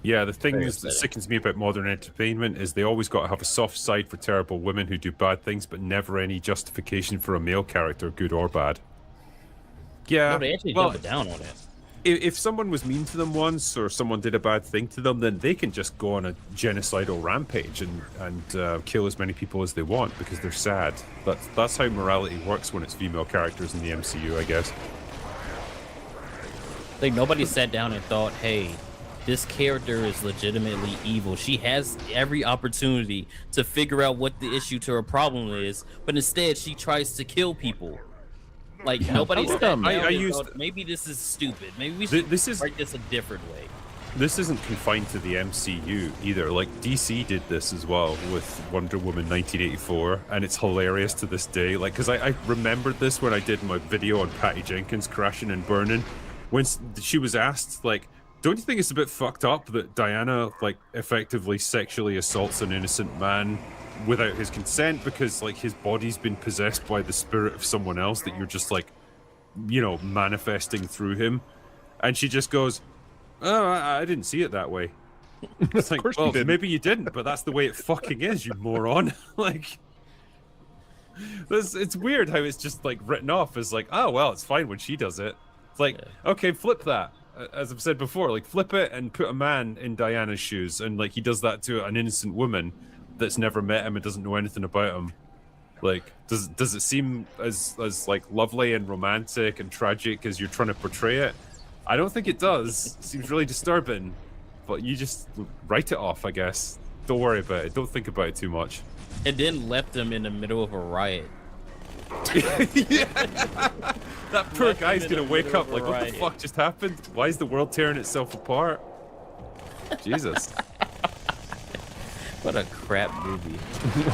S1: Yeah, the thing that sickens me about modern entertainment is they always got to have a soft side for terrible women who do bad things, but never any justification for a male character, good or bad. Yeah,
S4: no, they actually doubled down on it.
S1: If someone was mean to them once, or someone did a bad thing to them, then they can just go on a genocidal rampage and kill as many people as they want because they're sad. That's how morality works when it's female characters in the MCU, I guess.
S4: Like, nobody sat down and thought, hey, this character is legitimately evil. She has every opportunity to figure out what the issue to her problem is, but instead she tries to kill people. Like, nobody sat down and thought, maybe this is stupid. Maybe we should write this a different way.
S1: This isn't confined to the MCU either. Like, DC did this as well with Wonder Woman 1984, and it's hilarious to this day. Like, because I remembered this when I did my video on Patty Jenkins crashing and burning, when she was asked, like, don't you think it's a bit fucked up that Diana, like, effectively sexually assaults an innocent man without his consent because, like, his body's been possessed by the spirit of someone else that you're just, like, you know, manifesting through him? And she just goes, Oh, I didn't see it that way. It's like,
S3: course you
S1: well,
S3: didn't.
S1: maybe you didn't, but that's the way it fucking is, you moron. Like, it's weird how it's just like written off as like, oh well, it's fine when she does it. It's like, okay, flip that. As I've said before, like flip it and put a man in Diana's shoes, and like he does that to an innocent woman that's never met him and doesn't know anything about him. Like, does it seem as like lovely and romantic and tragic as you're trying to portray it? I don't think it does. It seems really disturbing, but you just write it off, I guess. Don't worry about it. Don't think about it too much.
S4: And then left him in the middle of a riot.
S1: That poor
S4: Left him
S1: guy's
S4: in
S1: gonna
S4: the
S1: wake
S4: middle
S1: up
S4: of a
S1: like, what the
S4: riot.
S1: fuck just happened? Why is the world tearing itself apart? Jesus.
S4: What a crap movie.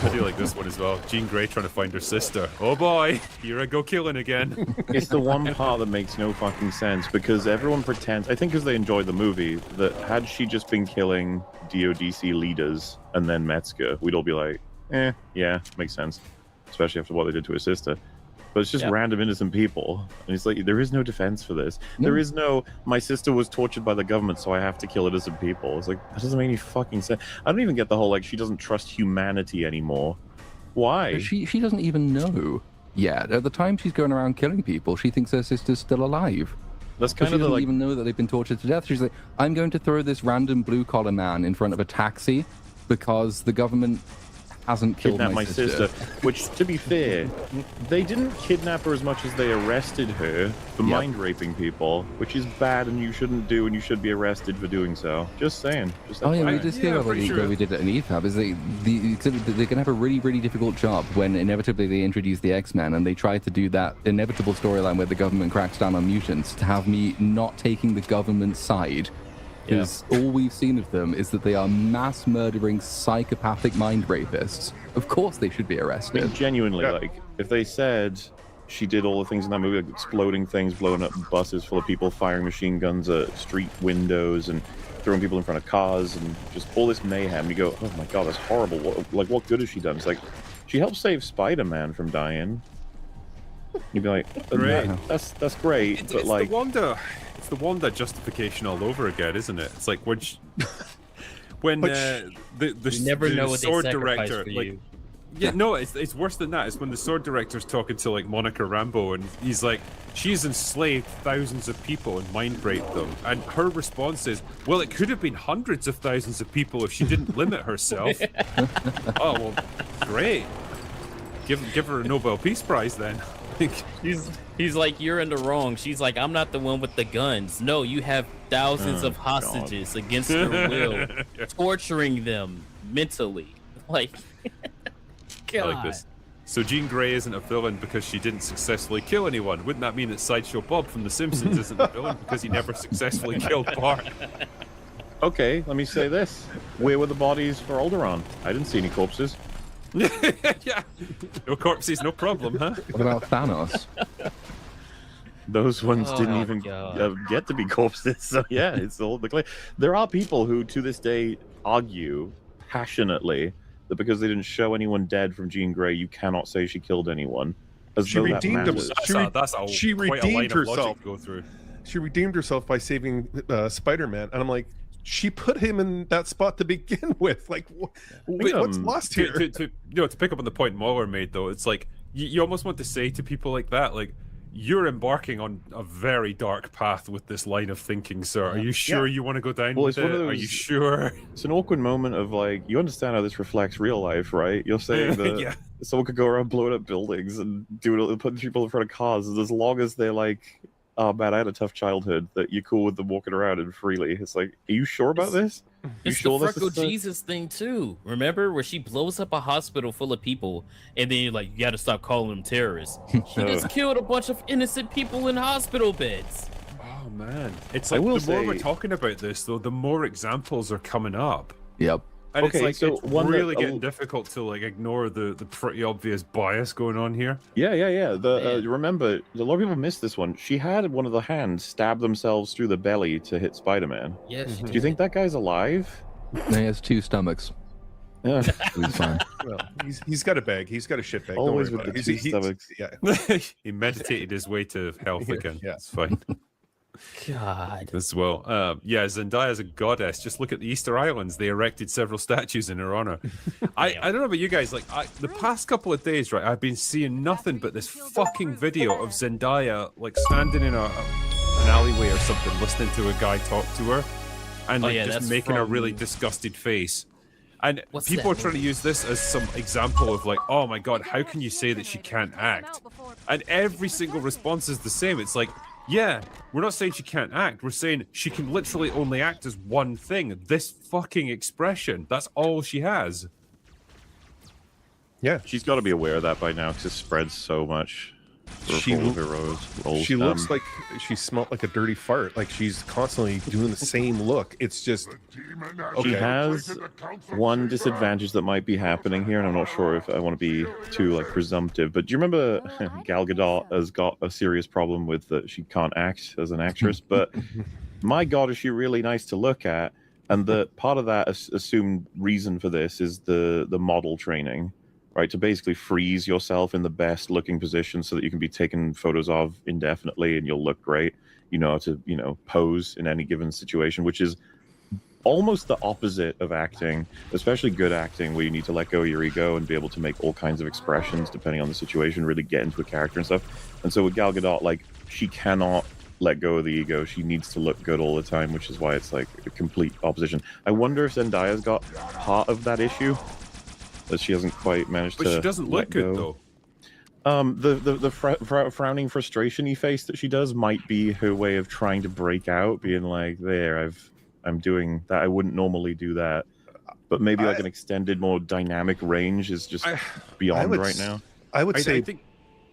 S1: I do like this one as well. Jean Grey trying to find her sister. Oh boy, here I go killing again.
S2: It's the one part that makes no fucking sense because everyone pretends, I think because they enjoyed the movie, that had she just been killing DODC leaders and then Metzger, we'd all be like, yeah, makes sense. Especially after what they did to her sister. But it's just random innocent people. And it's like, there is no defense for this. There is no, my sister was tortured by the government, so I have to kill innocent people. It's like, that doesn't make any fucking sense. I don't even get the whole, like, she doesn't trust humanity anymore. Why?
S5: She doesn't even know yet. At the time she's going around killing people, she thinks her sister's still alive.
S2: That's
S5: But
S2: kind
S5: she
S2: of the,
S5: doesn't
S2: like,
S5: even know that they've been tortured to death. She's like, I'm going to throw this random blue-collar man in front of a taxi because the government hasn't killed
S2: kidnap
S5: my sister.
S2: Which, to be fair, they didn't kidnap her as much as they arrested her for mind raping people, which is bad and you shouldn't do, and you should be arrested for doing so. Just saying. Just
S5: Oh yeah, we
S1: I-
S5: just
S1: yeah,
S5: hear
S1: pretty
S5: where
S1: sure.
S5: we did it in EFAB is they're gonna have a really, really difficult job when inevitably they introduce the X-Men and they try to do that inevitable storyline where the government cracks down on mutants to have me not taking the government's side. Because all we've seen of them is that they are mass murdering psychopathic mind rapists. Of course they should be
S2: I
S5: arrested.
S2: mean, genuinely,
S3: Yeah.
S2: like, if they said she did all the things in that movie, like exploding things, blowing up buses full of people, firing machine guns at street windows, and throwing people in front of cars, and just all this mayhem, you go, oh my god, that's horrible. What good has she done? It's like, she helped save Spider-Man from dying. You'd be like,
S1: Great.
S2: that's great, but
S1: It's
S2: like,
S1: the Wanda justification all over again, isn't it? It's like when the
S4: You never
S1: the
S4: know what they
S1: sword
S4: sacrifice
S1: director,
S4: for
S1: like,
S4: you.
S1: yeah, no, it's worse than that. It's when the sword director's talking to like Monica Rambeau, and he's like, she's enslaved thousands of people and mind raped them, and her response is, well, it could have been hundreds of thousands of people if she didn't limit herself. Oh well, great. Give her a Nobel Peace Prize then.
S4: He's like, you're in the wrong. She's like, I'm not the one with the guns. No, you have thousands of hostages against their will, torturing them mentally. Like,
S1: I like this. So Jean Grey isn't a villain because she didn't successfully kill anyone. Wouldn't that mean that Sideshow Bob from The Simpsons isn't a villain because he never successfully killed Bart?
S2: okay, let me say this. Where were the bodies for Alderaan? I didn't see any corpses.
S1: Yeah. No corpses, no problem, huh?
S5: What about Thanos?
S2: Those ones
S4: Oh
S2: didn't
S4: my
S2: even
S4: God.
S2: get to be corpses. So yeah, it's all the clay. There are people who, to this day, argue passionately that because they didn't show anyone dead from Jean Grey, you cannot say she killed anyone. As
S3: She
S2: though that
S3: redeemed
S2: matters.
S3: himself. She
S1: quite a line
S3: redeemed
S1: of logic
S3: herself.
S1: to go through.
S3: She redeemed herself by saving Spider-Man, and I'm like, she put him in that spot to begin with. Like, what's lost here?
S1: To pick up on the point Mueller made, though, it's like you almost want to say to people like that, like, you're embarking on a very dark path with this line of thinking, sir. Are you sure you want to go down
S2: Well,
S1: with
S2: it's
S1: it?
S2: one of
S1: Are you
S2: those-
S1: sure?
S2: It's an awkward moment of like, you understand how this reflects real life, right? You're saying that
S1: Yeah.
S2: someone could go around blowing up buildings and putting people in front of cars, and as long as they're like, oh man, I had a tough childhood, that you're cool with them walking around and freely. It's like, are you sure about this? You
S4: It's
S2: sure
S4: the
S2: this
S4: Freckle
S2: is the-
S4: Jesus thing too. Remember where she blows up a hospital full of people, and then you're like, you got to stop calling them terrorists. She just killed a bunch of innocent people in hospital beds.
S1: Oh man, it's
S2: I
S1: like
S2: will
S1: the more we're
S2: say-
S1: talking about this, though, the more examples are coming up.
S5: Yep.
S1: And
S2: Okay,
S1: it's
S2: so
S1: like it's
S2: one that-
S1: really getting difficult to like ignore the pretty obvious bias going on here.
S2: Yeah.
S4: Man.
S2: Remember, a lot of people missed this one. She had one of the hands stab themselves through the belly to hit Spider-Man.
S4: Yes.
S2: Do you think that guy's alive?
S5: No, he has 2 stomachs.
S2: Yeah.
S5: He's fine.
S3: Well, he's got a bag. He's got a shit bag.
S2: Always
S3: Don't worry
S2: with
S3: about
S2: the
S3: it.
S2: two stomachs.
S3: Yeah.
S1: He meditated his way to health again.
S3: Yeah.
S1: It's fine.
S4: God.
S1: as well. Yeah, Zendaya's a goddess. Just look at the Easter Islands. They erected several statues in her honor. I don't know about you guys. Like, the past couple of days, right, I've been seeing nothing but this fucking video of Zendaya, like, standing in an alleyway or something, listening to a guy talk to her, and like, just making a really disgusted face. And people are trying to use this as some example of like, oh my god, how can you say that she can't act? And every single response is the same. It's like, yeah, we're not saying she can't act. We're saying she can literally only act as one thing. This fucking expression. That's all she has.
S3: Yeah,
S2: She's got to be aware of that by now because it spreads so much.
S3: She looks like she smelled like a dirty fart. Like she's constantly doing the same look. It's just
S2: She has one disadvantage that might be happening here, and I'm not sure if I want to be too like presumptive. But do you remember Gal Gadot has got a serious problem with that she can't act as an actress? But my God, is she really nice to look at? And the part of that assumed reason for this is the model training. Right, to basically freeze yourself in the best looking position so that you can be taken photos of indefinitely and you'll look great. You know, to, pose in any given situation, which is almost the opposite of acting, especially good acting, where you need to let go of your ego and be able to make all kinds of expressions depending on the situation, really get into a character and stuff. And so with Gal Gadot, like, she cannot let go of the ego. She needs to look good all the time, which is why it's like a complete opposition. I wonder if Zendaya's got part of that issue. That she hasn't quite managed to.
S1: But she doesn't look good though.
S2: The frowning frustration-y face that she does might be her way of trying to break out, being like, "There, I'm doing that. I wouldn't normally do that." But maybe like an extended, more dynamic range is just beyond right now.
S3: I would say.
S1: I think.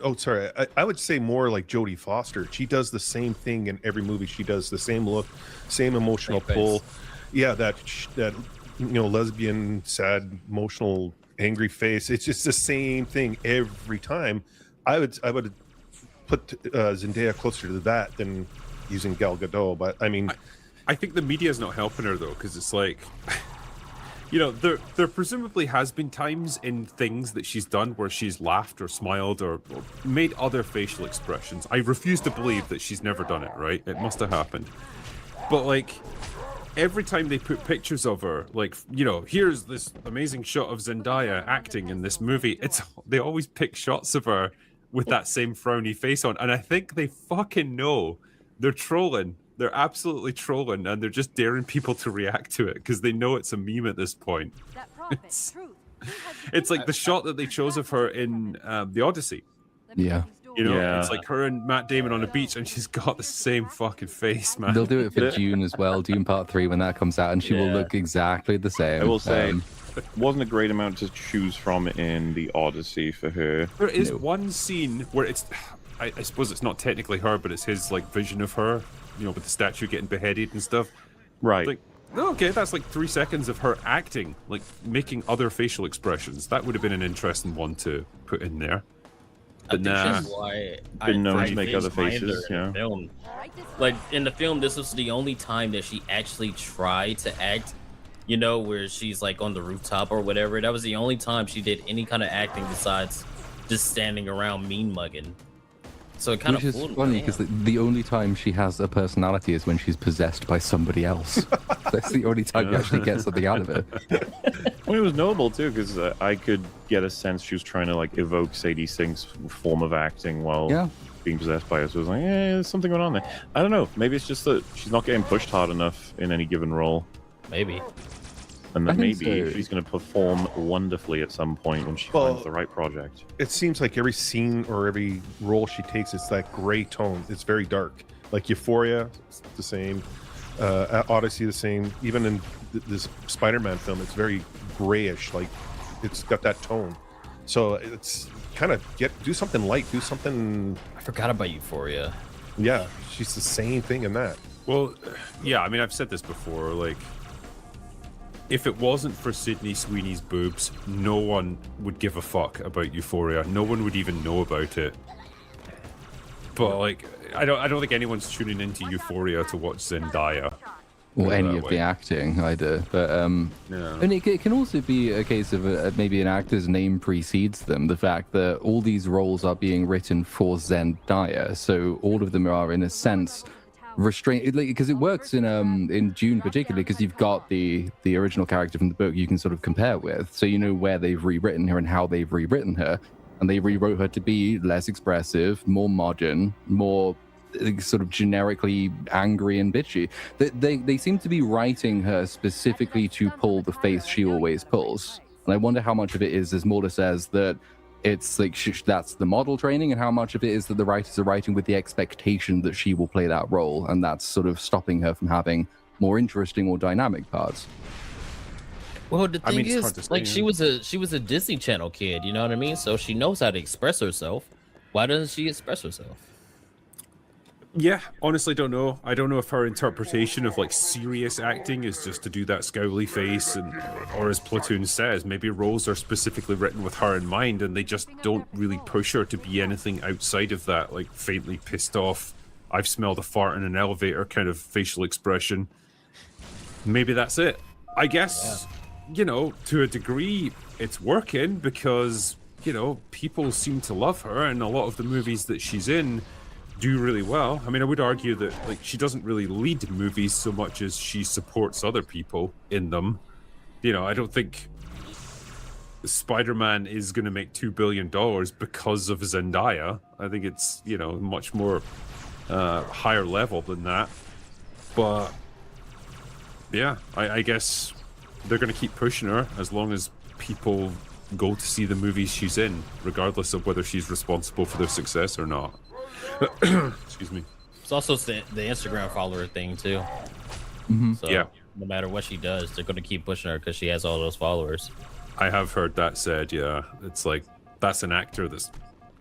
S3: Oh, sorry. I would say more like Jodie Foster. She does the same thing in every movie. She does the same look, same emotional pull. Yeah, that lesbian, sad, emotional, angry face. It's just the same thing every time. I would put Zendaya closer to that than using Gal Gadot. But I mean,
S1: I think the media's not helping her though, because it's like, there presumably has been times in things that she's done where she's laughed or smiled or made other facial expressions. I refuse to believe that she's never done it. Right? It must have happened. But like, every time they put pictures of her, like, here's this amazing shot of Zendaya acting in this movie, they always pick shots of her with that same frowny face on. And I think they fucking know they're trolling. They're absolutely trolling, and they're just daring people to react to it because they know it's a meme at this point. It's like the shot that they chose of her in The Odyssey.
S5: Yeah.
S1: It's like her and Matt Damon on a beach, and she's got the same fucking face, man.
S5: They'll do it for Dune as well, Dune Part 3, when that comes out, and she will look exactly the same.
S2: I will say, wasn't a great amount to choose from in The Odyssey for her.
S1: There is one scene where it's, I suppose it's not technically her, but it's his like vision of her, with the statue getting beheaded and stuff.
S2: Right.
S1: Like, okay, that's like 3 seconds of her acting, like making other facial expressions. That would have been an interesting one to put in there.
S4: I think that's why
S2: been known to make other faces.
S4: Yeah. Like in the film, this was the only time that she actually tried to act. Where she's like on the rooftop or whatever. That was the only time she did any kind of acting besides just standing around mean mugging. So it kind of
S5: is funny because the only time she has a personality is when she's possessed by somebody else. That's the only time you actually get something out of it.
S2: Well, it was notable too because I could get a sense she was trying to like evoke Sadie Sink's form of acting while being possessed by her. So it was like, there's something going on there. I don't know. Maybe it's just that she's not getting pushed hard enough in any given role.
S4: Maybe.
S2: And that maybe she's going to perform wonderfully at some point when she finds the right project.
S3: It seems like every scene or every role she takes, it's that gray tone. It's very dark. Like Euphoria, it's the same. Odyssey, the same. Even in this Spider-Man film, it's very grayish. Like it's got that tone. So it's kind of do something light. Do something.
S4: I forgot about Euphoria.
S3: Yeah, she's the same thing in that.
S1: Well, yeah. I mean, I've said this before. Like, if it wasn't for Sydney Sweeney's boobs, no one would give a fuck about Euphoria. No one would even know about it. But like, I don't think anyone's tuning into Euphoria to watch Zendaya.
S5: Or any of the acting either. But and it can also be a case of maybe an actor's name precedes them. The fact that all these roles are being written for Zendaya, so all of them are in a sense restraint, because it works in June particularly, because you've got the original character from the book you can sort of compare with, so you know where they've rewritten her and how they've rewritten her, and they rewrote her to be less expressive, more modern, more sort of generically angry and bitchy. They seem to be writing her specifically to pull the face she always pulls, and I wonder how much of it is, as Morta says, that it's like that's the model training, and how much of it is that the writers are writing with the expectation that she will play that role, and that's sort of stopping her from having more interesting or dynamic parts.
S4: Well, the thing
S1: it's hard to
S4: is,
S1: say,
S4: like, she was a Disney Channel kid, you know what I mean? So she knows how to express herself. Why doesn't she express herself?
S1: Yeah, honestly, don't know. I don't know if her interpretation of like serious acting is just to do that scowly face, or as Platoon says, maybe roles are specifically written with her in mind, and they just don't really push her to be anything outside of that, like faintly pissed off, I've smelled a fart in an elevator kind of facial expression. Maybe that's it. I guess, to a degree, it's working because, people seem to love her, and a lot of the movies that she's in do really well. I mean, I would argue that like she doesn't really lead movies so much as she supports other people in them. I don't think Spider-Man is going to make $2 billion because of Zendaya. I think it's much more higher level than that. But yeah, I guess they're going to keep pushing her as long as people go to see the movies she's in, regardless of whether she's responsible for their success or not. Excuse me.
S4: It's also the Instagram follower thing too.
S5: Mm-hmm.
S4: So
S1: Yeah.
S4: no matter what she does, they're going to keep pushing her because she has all those followers.
S1: I have heard that said, yeah. It's like, that's an actor that's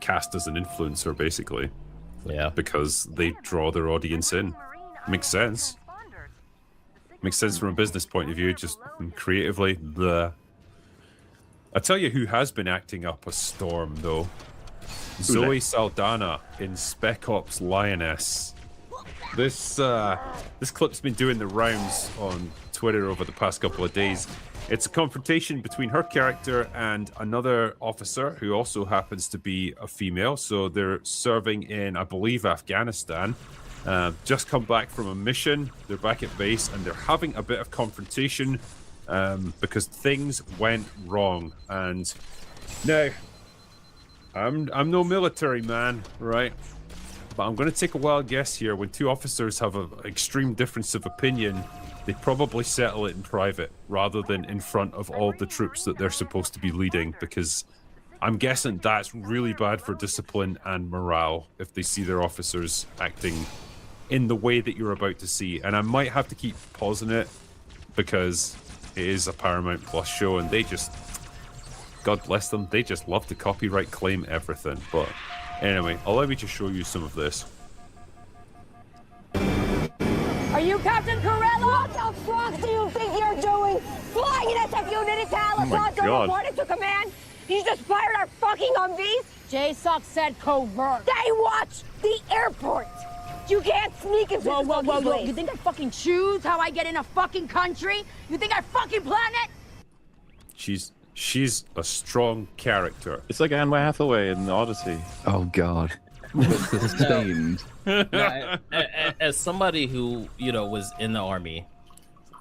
S1: cast as an influencer, basically.
S4: Yeah.
S1: Because they draw their audience in. Makes sense. Makes sense from a business point of view, just creatively. I tell you who has been acting up a storm, though. Zoe Saldana in Spec Ops Lioness. This clip's been doing the rounds on Twitter over the past couple of days. It's a confrontation between her character and another officer who also happens to be a female. So they're serving in, I believe, Afghanistan. Just come back from a mission. They're back at base and they're having a bit of confrontation because things went wrong. And now, I'm no military man, right? But I'm going to take a wild guess here. When two officers have an extreme difference of opinion, they probably settle it in private rather than in front of all the troops that they're supposed to be leading, because I'm guessing that's really bad for discipline and morale if they see their officers acting in the way that you're about to see. And I might have to keep pausing it because it is a Paramount Plus show and they just, God bless them, they just love to copyright claim everything. But anyway, allow me to show you some of this.
S6: Are you Captain Corella? What the fuck do you think you're doing? Flying an SF-Unit Alice
S2: God.
S6: reported to command? He's just fired our fucking Humvees? J-Sock said covert. They watch the airport. You can't sneak into this fucking place. You think I fucking choose how I get in a fucking country? You think I fucking plan it?
S1: She's a strong character.
S2: It's like Anne Hathaway in the Odyssey.
S5: Oh God. Sustained.
S4: Now, as somebody who was in the army,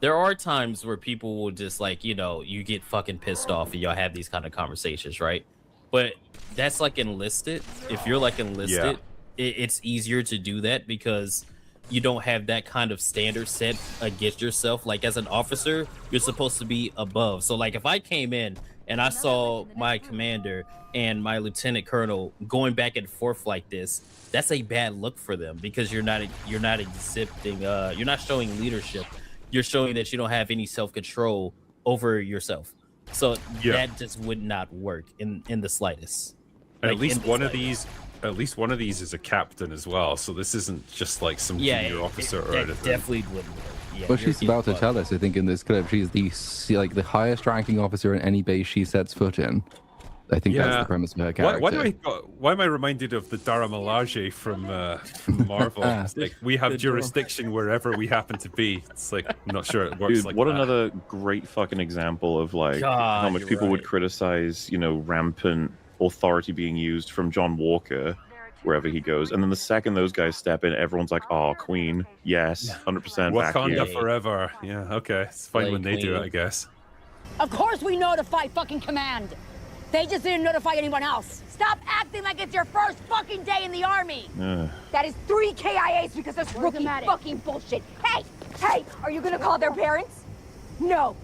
S4: there are times where people will just you get fucking pissed off and y'all have these kind of conversations, right? But that's like enlisted. If you're like enlisted, it's easier to do that because you don't have that kind of standard set against yourself. Like as an officer, you're supposed to be above. So like if I came in and I saw my commander and my lieutenant colonel going back and forth like this, that's a bad look for them because you're not accepting, you're not showing leadership. You're showing that you don't have any self-control over yourself. So that just would not work in the slightest.
S1: And
S4: Like,
S1: at least
S4: in the
S1: one of
S4: slightest.
S1: these, at least one of these is a captain as well. So this isn't just like some junior officer or
S4: that
S1: anything.
S4: definitely wouldn't work. Yeah,
S5: Well,
S4: you're
S5: she's about to
S4: fucked.
S5: tell us, I think, in this clip, she's the highest ranking officer in any base she sets foot in. I think that's the premise of her character.
S1: Why am I reminded of the Dara Milaje from Marvel? It's like we have jurisdiction wherever we happen to be. It's like I'm not sure it works
S2: Dude,
S1: like
S2: what
S1: that.
S2: another great fucking example of like
S4: God,
S2: how much
S4: you're
S2: people would
S4: right.
S2: criticize, rampant authority being used from John Walker. wherever he goes. And then the second those guys step in, everyone's like, "Oh, Queen, yes, 100% back
S1: Wakanda
S2: you."
S1: forever. Yeah, okay. It's fine
S4: Play
S1: when they do it,
S4: Queen.
S1: I guess.
S6: Of course we notify fucking command. They just didn't notify anyone else. Stop acting like it's your first fucking day in the army. That is 3 KIAs because of this rookie fucking bullshit. Hey, are you gonna call their parents? No,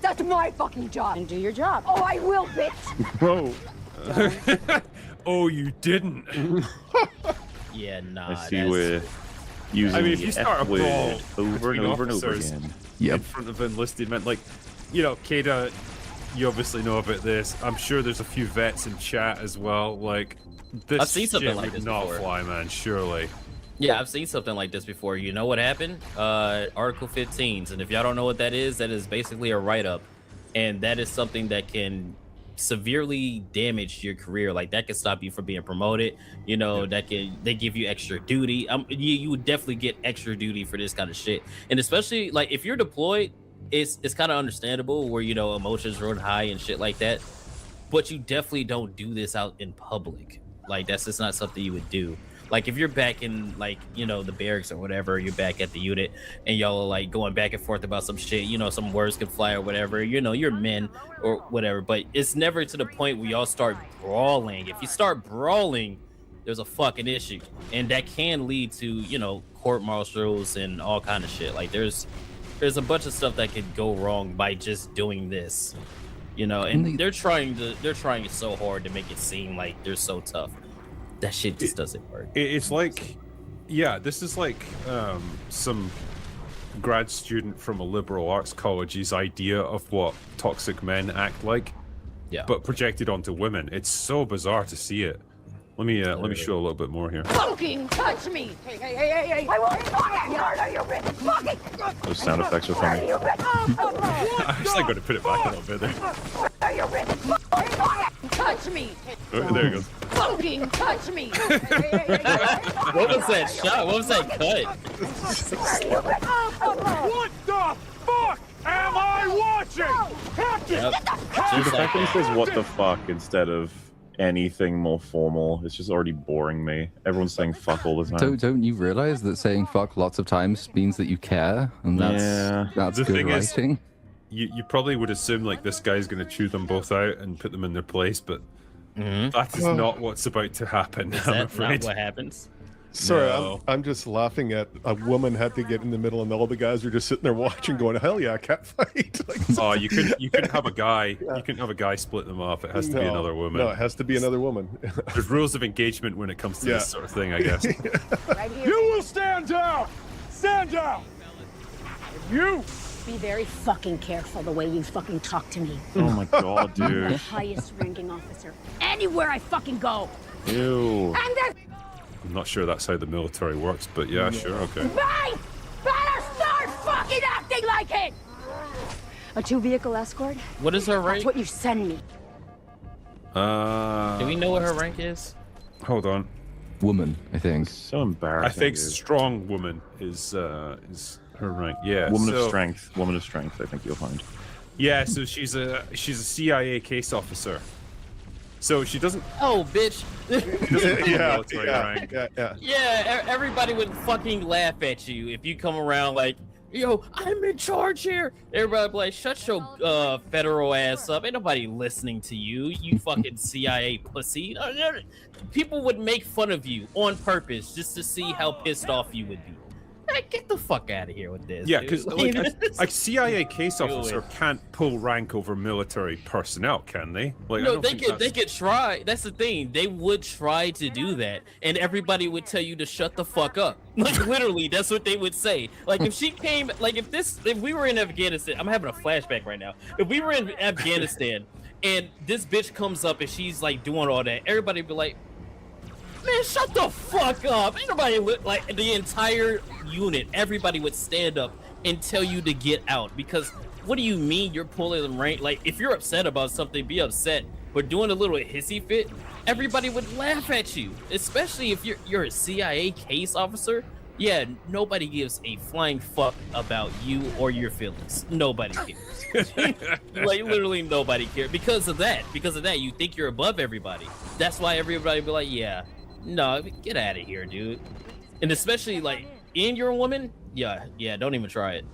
S6: that's my fucking job. And do your job. Oh, I will, bitch.
S2: Whoa.
S1: Oh, you didn't.
S4: Yeah, nah.
S2: I see we're using
S1: I mean, if you
S2: the
S1: start a
S2: F word
S1: brawl
S2: over and
S1: between
S2: over and over
S1: officers
S2: again.
S5: Yep.
S1: in front of enlisted men, like, you know, Kada, you obviously know about this. I'm sure there's a few vets in chat as well. Like, this
S4: I've seen something
S1: shit
S4: like
S1: would
S4: this
S1: not
S4: before.
S1: fly, man. Surely.
S4: Yeah, I've seen something like this before. You know what happened? Article 15s, and if y'all don't know what that is basically a write-up, and that is something that can severely damage your career. Like that can stop you from being promoted. You know, they give you extra duty. You would definitely get extra duty for this kind of shit, and especially like if you're deployed, it's kind of understandable where you know emotions run high and shit like that, but you definitely don't do this out in public. Like that's just not something you would do. Like if you're back in like, you know, the barracks or whatever, you're back at the unit and y'all are like going back and forth about some shit, you know, some words can fly or whatever, you know, you're men or whatever, but it's never to the point where y'all start brawling. If you start brawling, there's a fucking issue, and that can lead to, you know, court martials and all kind of shit. Like there's a bunch of stuff that could go wrong by just doing this, you know, and they're trying so hard to make it seem like they're so tough. That shit just doesn't work.
S1: It's like, yeah, this is like some grad student from a liberal arts college's idea of what toxic men act like,
S4: Yeah.
S1: but projected onto women. It's so bizarre to see it. Let me show a little bit more here.
S6: Fucking touch me! Hey! I won't murder you, bitch! Fucking
S2: Those sound effects are funny.
S6: you, bitch!
S1: I'm actually going to put it back a little bit there.
S6: You, bitch! Touch me!
S1: Oh, there it goes.
S6: Fucking touch me!
S4: What was that shot? What was that cut?
S1: What the fuck am I watching?
S4: Yep.
S2: The fact that he says "what the fuck" instead of anything more formal, it's just already boring me. Everyone's saying "fuck" all the time.
S5: Don't you realize that saying fuck lots of times means that you care, and that's
S1: The
S5: good
S1: thing is-
S5: writing.
S1: You probably would assume like this guy's going to chew them both out and put them in their place, but that is not what's about to happen.
S4: Is
S1: I'm
S4: that
S1: afraid.
S4: not what happens?
S3: Sorry,
S1: No.
S3: I'm just laughing at a woman had to get in the middle, and all the guys were just sitting there watching, going, "Hell yeah, cat fight!" Like,
S1: Oh, you couldn't have a guy. You couldn't have a guy split them up. It has to be another woman.
S3: No, it has to be another woman.
S1: There's rules of engagement when it comes to
S3: Yeah.
S1: this sort of thing, I guess.
S6: Right here.
S7: You will stand down! Stand down! You!
S6: Be very fucking careful the way you fucking talk to me.
S2: Oh my god,
S6: The
S2: dude.
S6: highest ranking officer anywhere I fucking go.
S2: Ew.
S6: And this
S1: I'm not sure that's how the military works, but yeah, sure, okay.
S6: guy better start fucking acting like it! A 2-vehicle escort?
S4: What is her
S6: That's
S4: rank?
S6: what you send me.
S4: Do we know what her rank is?
S1: Hold on.
S5: Woman, I think.
S2: So embarrassing.
S1: I think
S2: dude.
S1: strong woman is her rank. Yeah.
S2: Woman
S1: so,
S2: of strength. Woman of strength. I think you'll find.
S1: Yeah, so she's a CIA case officer. So she doesn't.
S4: Oh, bitch.
S1: Military rank.
S4: Yeah, everybody would fucking laugh at you if you come around like, yo, I'm in charge here. Everybody be like, shut your federal ass up. Ain't nobody listening to you, you fucking CIA pussy. People would make fun of you on purpose just to see how pissed off you would be. Like, get the fuck out of here with this.
S1: Yeah,
S4: dude.
S1: because like, a CIA case
S4: Do
S1: officer
S4: it.
S1: can't pull rank over military personnel, can they? Like, I
S4: No,
S1: don't
S4: they
S1: think
S4: could.
S1: that's-
S4: They could try. That's the thing. They would try to do that, and everybody would tell you to shut the fuck up. Like literally, that's what they would say. Like if she came, like if we were in Afghanistan, I'm having a flashback right now. If we were in Afghanistan, and this bitch comes up and she's like doing all that, everybody would be like, man, shut the fuck up. Ain't nobody like the entire unit, everybody would stand up and tell you to get out, because what do you mean you're pulling the rank? Like if you're upset about something, be upset, but doing a little hissy fit, everybody would laugh at you, especially if you're a CIA case officer. Yeah, nobody gives a flying fuck about you or your feelings. Nobody cares. Like literally nobody cares because of that. You think you're above everybody. That's why everybody be like, yeah, No, get out of here, dude. And especially like, and you're a woman. Yeah, don't even try it.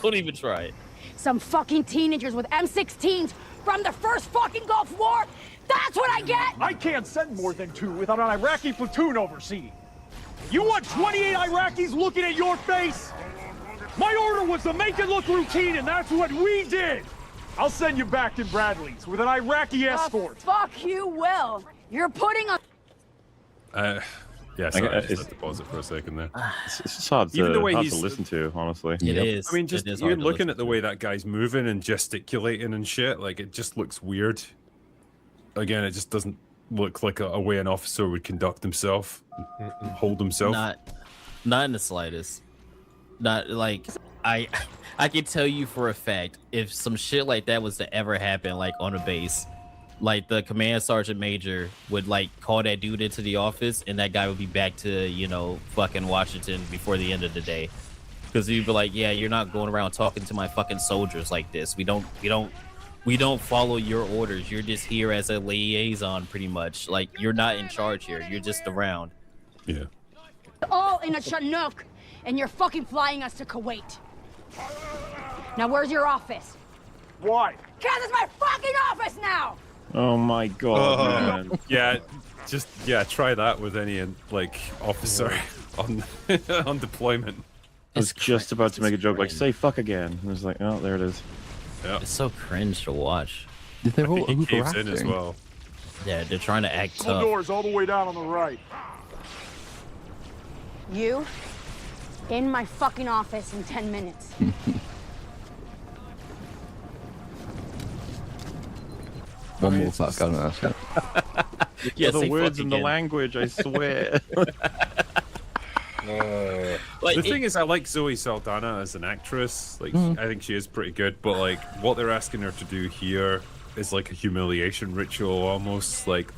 S4: Don't even try it.
S6: Some fucking teenagers with M16s from the first fucking Gulf War. That's what I get.
S7: I can't send more than 2 without an Iraqi platoon overseeing. You want 28 Iraqis looking at your face? My order was to make it look routine, and that's what we did. I'll send you back in Bradley's with an Iraqi escort.
S6: Fuck you, Will. You're putting a...
S1: Yeah, sorry, I just had to pause it for a second there.
S2: It's just hard
S1: Even the way
S2: hard
S1: he's-
S2: to listen to, honestly.
S4: It is.
S1: I mean, just
S4: It is
S1: you're
S4: hard to
S1: looking
S4: listen
S1: at the
S4: to.
S1: way that guy's moving and gesticulating and shit. Like, it just looks weird. Again, it just doesn't look like a way an officer would conduct himself, hold himself.
S4: Not in the slightest. Not like I can tell you for a fact, if some shit like that was to ever happen, like on a base, like the command sergeant major would like call that dude into the office, and that guy would be back to fucking Washington before the end of the day, because he'd be like, yeah, you're not going around talking to my fucking soldiers like this. We don't follow your orders. You're just here as a liaison, pretty much. Like, you're not in charge here. You're just around.
S1: Yeah.
S6: all in a Chinook, and you're fucking flying us to Kuwait. Now, where's your office?
S7: Why?
S6: Cause it's my fucking office now!
S2: Oh my god, man.
S1: Yeah, try that with any like officer on on deployment.
S2: I was just about to make a joke like, say fuck again. And it was like, oh, there it is.
S1: Yeah,
S4: It's so cringe to watch.
S5: They're all
S1: he caves in as
S5: overacting.
S1: well.
S4: Yeah, they're trying to act
S7: Double
S4: tough.
S7: doors all the way down on the right.
S6: You in my fucking office in 10 minutes.
S5: One more fuck, I don't know.
S4: Yeah,
S2: the
S4: say
S2: words
S4: fuck
S2: in the
S4: again.
S2: language, I swear.
S4: Like,
S1: The thing is, I like Zoe Saldana as an actress. Like, I think she is pretty good. But like, what they're asking her to do here is like a humiliation ritual almost. Like,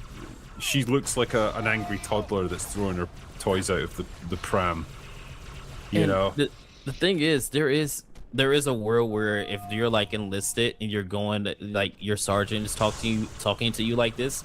S1: she looks like an angry toddler that's throwing her toys out of the pram. You
S4: and
S1: know?
S4: the thing is, there is a world where if you're like enlisted and you're going to, like, your sergeant is talking to you like this,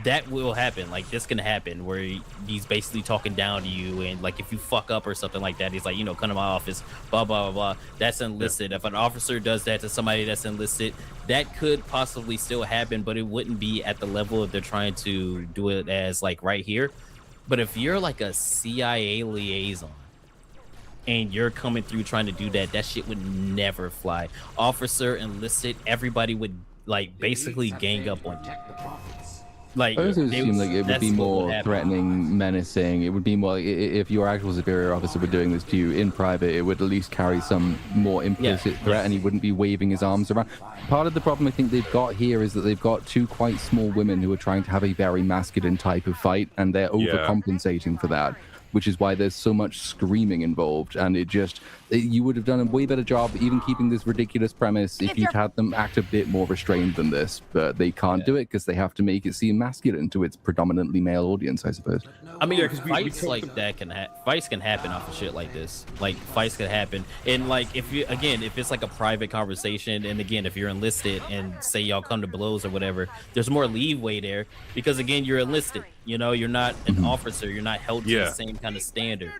S4: that will happen. Like, this can happen where he's basically talking down to you, and like if you fuck up or something like that, he's like, come to my office, blah blah blah blah. That's enlisted. If an officer does that to somebody that's enlisted, that could possibly still happen, but it wouldn't be at the level if they're trying to do it as like right here. But if you're like a CIA liaison and you're coming through trying to do that, that shit would never fly. Officer, enlisted, everybody would like basically gang up on you. Like,
S5: I also
S4: they
S5: assume like it would
S4: that's
S5: be
S4: what
S5: more
S4: happen.
S5: threatening, menacing. It would be more like if your actual superior officer were doing this to you in private, it would at least carry some more implicit threat, and he wouldn't be waving his arms around. Part of the problem I think they've got here is that they've got two quite small women who are trying to have a very masculine type of fight, and they're overcompensating for that, which is why there's so much screaming involved. And you would have done a way better job even keeping this ridiculous premise if you'd had them act a bit more restrained than this, but they can't do it because they have to make it seem masculine to its predominantly male audience, I suppose.
S4: I mean,
S1: Yeah, 'cause we
S4: fights
S1: talked
S4: like that fights can happen off of shit like this. Like, fights can happen, and like if it's like a private conversation, and again, if you're enlisted and say y'all come to blows or whatever, there's more leeway there because again, you're enlisted. You're not an officer. You're not held to the same kind of standard.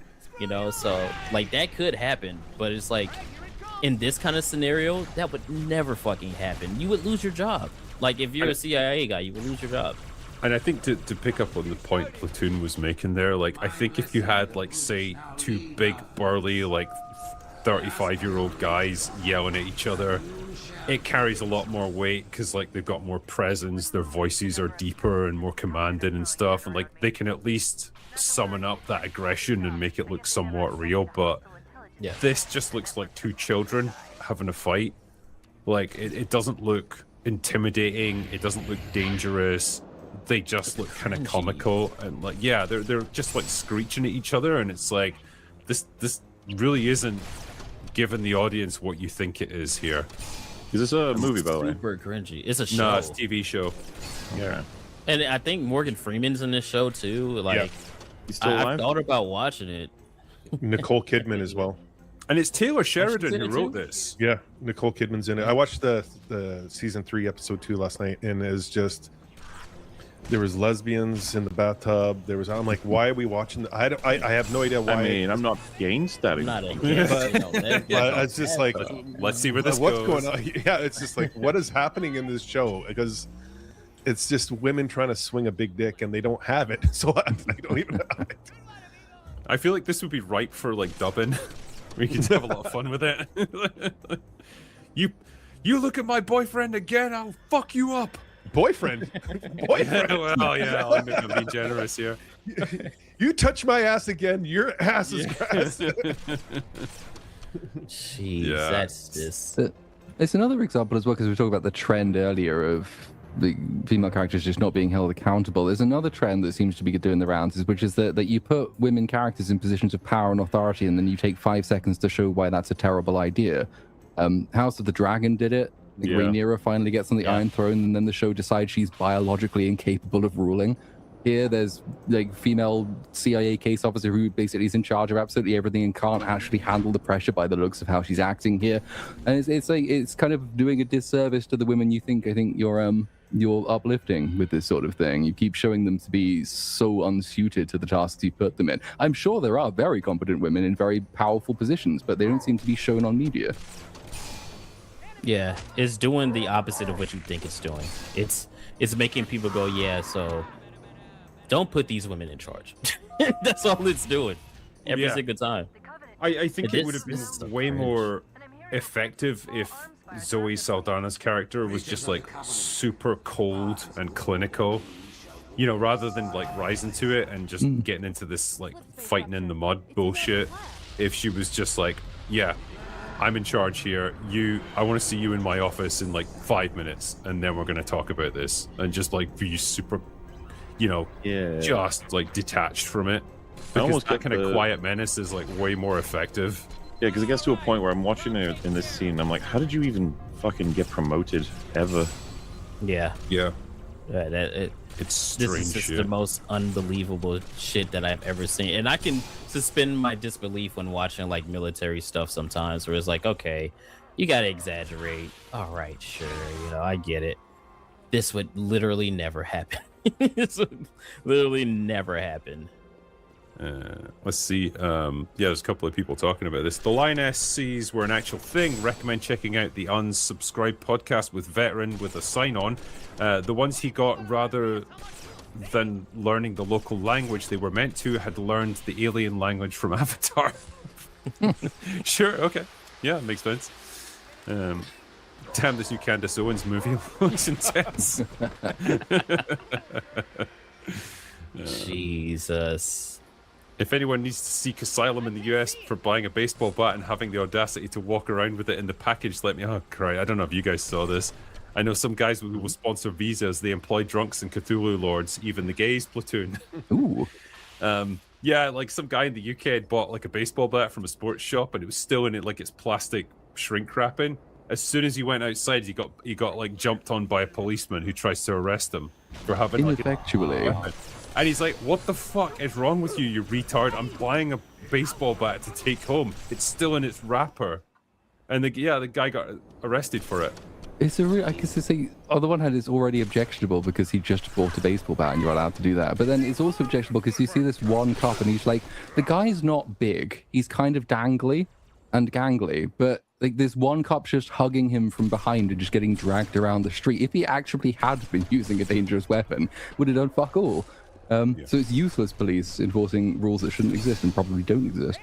S4: So like that could happen, but it's like in this kind of scenario, that would never fucking happen. You would lose your job. Like if you're a CIA guy, you would lose your job.
S1: And I think to pick up on the point Platoon was making there, like, I think if you had, like, say, two big, burly, like, 35-year-old guys yelling at each other, it carries a lot more weight because, like, they've got more presence, their voices are deeper and more commanding and stuff, and, like, they can at least summon up that aggression and make it look somewhat real, but this just looks like two children having a fight. Like, it doesn't look intimidating, it doesn't look dangerous. They just look kind of comical, and like, they're just like screeching at each other, and it's like, this really isn't giving the audience what you think it is here.
S2: Is this a movie, by the way?
S4: Super cringy. It's a show.
S1: No, it's a TV show.
S2: Yeah.
S4: And I think Morgan Freeman's in this show too. Like,
S2: He's still
S4: I
S2: alive?
S4: thought about watching it.
S3: Nicole Kidman as well.
S1: And it's Taylor Sheridan
S4: in
S1: who
S4: it
S1: wrote
S4: too?
S1: this.
S3: Yeah, Nicole Kidman's in it. I watched the season 3 episode 2 last night, and it's just There was lesbians in the bathtub. I'm like, why are we watching? I have no idea why.
S2: I mean, I'm not against that.
S4: I'm not against
S3: but it's just like,
S1: let's see where this
S3: what's
S1: goes.
S3: going on. Yeah, it's just like, what is happening in this show? Because it's just women trying to swing a big dick and they don't have it. So I don't even have it.
S1: I feel like this would be ripe for like dubbing. We could have a lot of fun with it. You look at my boyfriend again, I'll fuck you up.
S3: Boyfriend.
S1: Well, yeah, I'm being generous here.
S3: You touch my ass again, your ass is grass.
S4: Jeez,
S1: Yeah.
S4: that's just.
S5: It's another example as well, because we talked about the trend earlier of the female characters just not being held accountable. There's another trend that seems to be doing the rounds, which is that you put women characters in positions of power and authority, and then you take 5 seconds to show why that's a terrible idea. House of the Dragon did it. Like,
S2: Yeah.
S5: Rhaenyra finally gets on the Iron Throne, and then the show decides she's biologically incapable of ruling. Here, there's like female CIA case officer who basically is in charge of absolutely everything and can't actually handle the pressure by the looks of how she's acting here. And it's kind of doing a disservice to the women I think you're uplifting with this sort of thing. You keep showing them to be so unsuited to the tasks you put them in. I'm sure there are very competent women in very powerful positions, but they don't seem to be shown on media.
S4: Yeah, it's doing the opposite of what you think it's doing. It's making people go, yeah, so don't put these women in charge. That's all it's doing every
S1: Yeah.
S4: single time.
S1: I think
S4: This-
S1: it would have
S4: this is
S1: been
S4: so
S1: way
S4: cringe.
S1: more effective if Zoe Saldana's character was just like super cold and clinical, you know, rather than like rising to it and just getting into this like fighting in the mud bullshit. If she was just like, yeah, I'm in charge here. I want to see you in my office in like 5 minutes, and then we're going to talk about this, and just like be super, you know,
S2: Yeah.
S1: just like detached from it. Because
S2: almost
S1: that
S2: get
S1: kind of
S2: the-
S1: quiet menace is like way more effective.
S2: Yeah, because it gets to a point where I'm watching it in this scene. I'm like, how did you even fucking get promoted ever?
S4: Yeah,
S1: Yeah,
S4: this
S1: it's strange
S4: is just
S1: shit.
S4: the most unbelievable shit that I've ever seen. And I can suspend my disbelief when watching like military stuff sometimes, where it's like, okay, you gotta exaggerate. All right, sure, you know, I get it. This would literally never happen. This would literally never happen.
S1: Let's see. There's a couple of people talking about this. The Lionesses were an actual thing. Recommend checking out the Unsubscribed podcast with Veteran with a sign-on. The ones he got, rather than learning the local language they were meant to, had learned the alien language from Avatar. Sure, okay. Yeah, makes sense. Damn, this new Candace Owens movie looks intense.
S4: Jesus.
S1: If anyone needs to seek asylum in the US for buying a baseball bat and having the audacity to walk around with it in the package, let me... Oh, Christ. I don't know if you guys saw this. I know some guys who will sponsor visas. They employ drunks and Cthulhu lords, even the gays platoon.
S5: Ooh.
S1: Yeah, like some guy in the UK had bought like a baseball bat from a sports shop, and it was still in it like its plastic shrink wrapping. As soon as he went outside, he got like jumped on by a policeman who tries to arrest him for having like
S5: Ineffectually.
S1: and he's like, "What the fuck is wrong with you, you retard? I'm buying a baseball bat to take home. It's still in its wrapper." And the guy got arrested for it.
S5: It's I guess it's on the one hand, it's already objectionable because he just bought a baseball bat and you're allowed to do that. But then it's also objectionable because you see this one cop and he's like, the guy's not big. He's kind of dangly and gangly, but like this one cop's just hugging him from behind and just getting dragged around the street. If he actually had been using a dangerous weapon, would have done fuck all. So it's useless police enforcing rules that shouldn't exist and probably don't exist.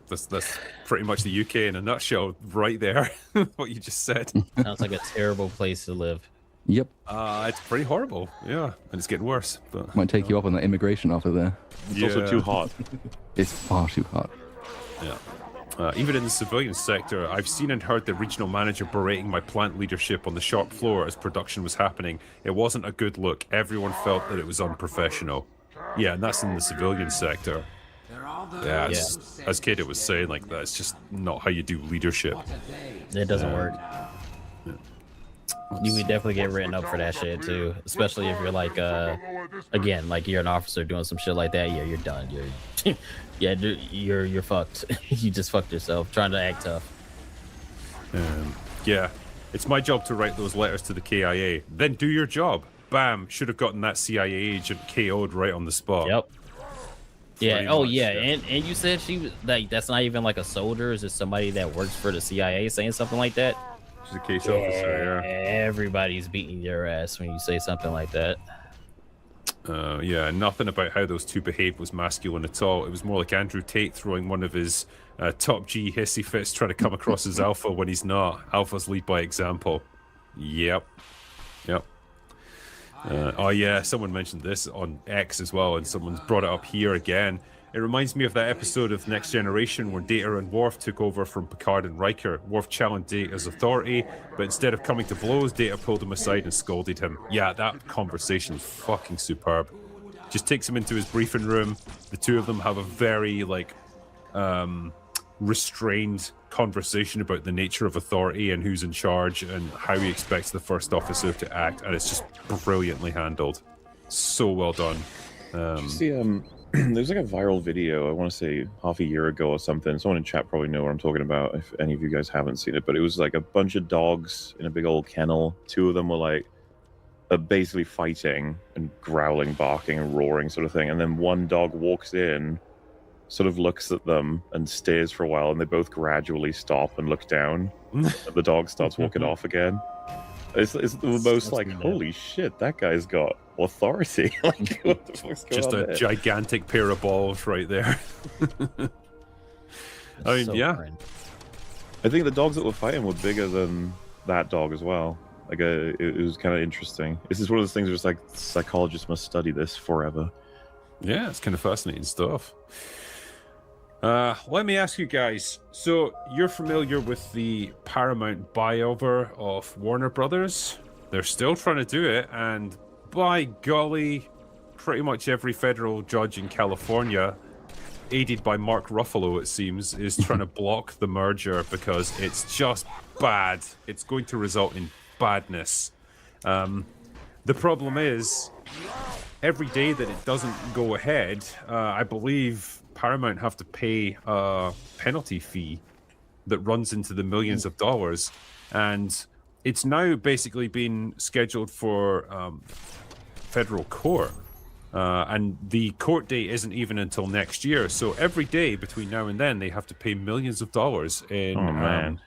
S1: That's pretty much the UK in a nutshell, right there. What you just said.
S4: Sounds like a terrible place to live.
S5: Yep.
S1: It's pretty horrible. Yeah, and it's getting worse. But
S5: Might take you up on that immigration offer there.
S2: It's also too hot.
S5: It's far too hot.
S1: Yeah. Even in the civilian sector, I've seen and heard the regional manager berating my plant leadership on the shop floor as production was happening. It wasn't a good look. Everyone felt that it was unprofessional. Yeah, and that's in the civilian sector. Yeah, as Kato was saying, like that's just not how you do leadership.
S4: It doesn't work. You would definitely get written up for that shit too, especially if you're like, again, like you're an officer doing some shit like that. Yeah, you're done. You're fucked. You just fucked yourself trying to act tough.
S1: Yeah, it's my job to write those letters to the KIA. Then do your job. bam, should have gotten that CIA agent KO'd right on the spot.
S4: Yep. Yeah.
S1: Pretty
S4: Oh
S1: much,
S4: yeah.
S1: yeah.
S4: And you said she was like, that's not even like a soldier. Is it somebody that works for the CIA saying something like that?
S1: She's a case officer, yeah.
S4: Everybody's beating your ass when you say something like that.
S1: Yeah, nothing about how those two behaved was masculine at all. It was more like Andrew Tate throwing one of his top G hissy fits trying to come across as alpha when he's not. Alphas lead by example. Yep. Oh yeah, someone mentioned this on X as well, and someone's brought it up here again. It reminds me of that episode of Next Generation where Data and Worf took over from Picard and Riker. Worf challenged Data's authority, but instead of coming to blows, Data pulled him aside and scolded him. Yeah, that conversation's fucking superb. Just takes him into his briefing room. The two of them have a very, restrained conversation about the nature of authority and who's in charge and how he expects the first officer to act, and it's just brilliantly handled. So well done.
S2: There's like a viral video, I want to say half a year ago or something. Someone in chat probably know what I'm talking about if any of you guys haven't seen it, but it was like a bunch of dogs in a big old kennel. Two of them were like basically fighting and growling, barking and roaring sort of thing, and then one dog walks in, sort of looks at them and stares for a while, and they both gradually stop and look down. And the dog starts walking off again. It's the most like, holy shit, that guy's got authority. Like, what the fuck's going
S1: Just
S2: on
S1: a
S2: there?
S1: gigantic pair of balls right there. I mean, yeah.
S2: I think the dogs that were fighting were bigger than that dog as well. Like, it was kind of interesting. This is one of those things where it's like, psychologists must study this forever.
S1: Yeah, it's kind of fascinating stuff. Let me ask you guys. So you're familiar with the Paramount buyover of Warner Brothers? They're still trying to do it, and by golly, pretty much every federal judge in California, aided by Mark Ruffalo, it seems, is trying to block the merger because it's just bad. It's going to result in badness. The problem is, every day that it doesn't go ahead, I believe Paramount have to pay a penalty fee that runs into the millions of dollars, and it's now basically been scheduled for federal court, and the court date isn't even until next year. So every day between now and then, they have to pay millions of dollars in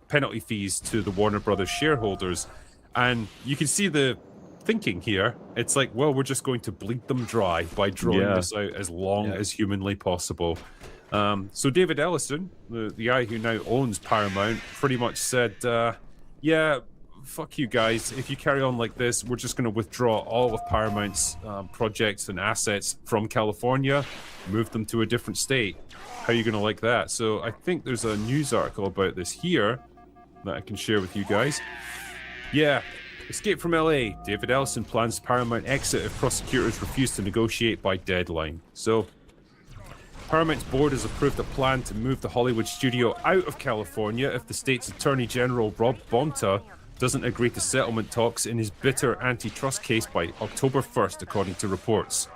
S1: penalty fees to the Warner Brothers shareholders, and you can see the thinking here. It's like, well, we're just going to bleed them dry by drawing this out as long as humanly possible. So David Ellison, the guy who now owns Paramount, pretty much said, yeah, fuck you guys. If you carry on like this, we're just going to withdraw all of Paramount's projects and assets from California, move them to a different state. How are you going to like that? So I think there's a news article about this here that I can share with you guys. Yeah. Escape from LA. David Ellison plans Paramount exit if prosecutors refuse to negotiate by deadline. So, Paramount's board has approved a plan to move the Hollywood studio out of California if the state's Attorney General Rob Bonta doesn't agree to settlement talks in his bitter antitrust case by October 1st, according to reports.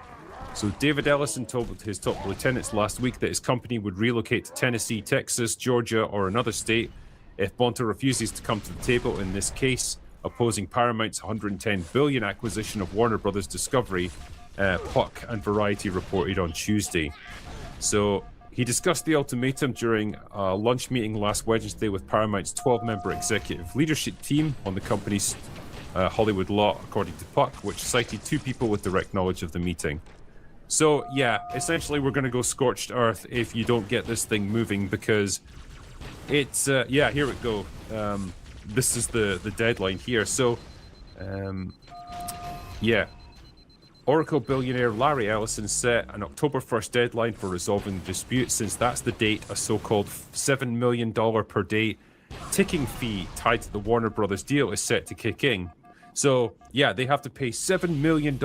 S1: So, David Ellison told his top lieutenants last week that his company would relocate to Tennessee, Texas, Georgia, or another state if Bonta refuses to come to the table in this case, opposing Paramount's $110 billion acquisition of Warner Brothers Discovery, Puck and Variety reported on Tuesday. So he discussed the ultimatum during a lunch meeting last Wednesday with Paramount's 12-member executive leadership team on the company's Hollywood lot, according to Puck, which cited two people with direct knowledge of the meeting. So yeah, essentially we're going to go scorched earth if you don't get this thing moving, because it's yeah, here we go. This is the deadline here. So, yeah. Oracle billionaire Larry Ellison set an October 1st deadline for resolving the dispute, since that's the date a so-called $7 million per day ticking fee tied to the Warner Brothers deal is set to kick in. So, yeah, they have to pay $7 million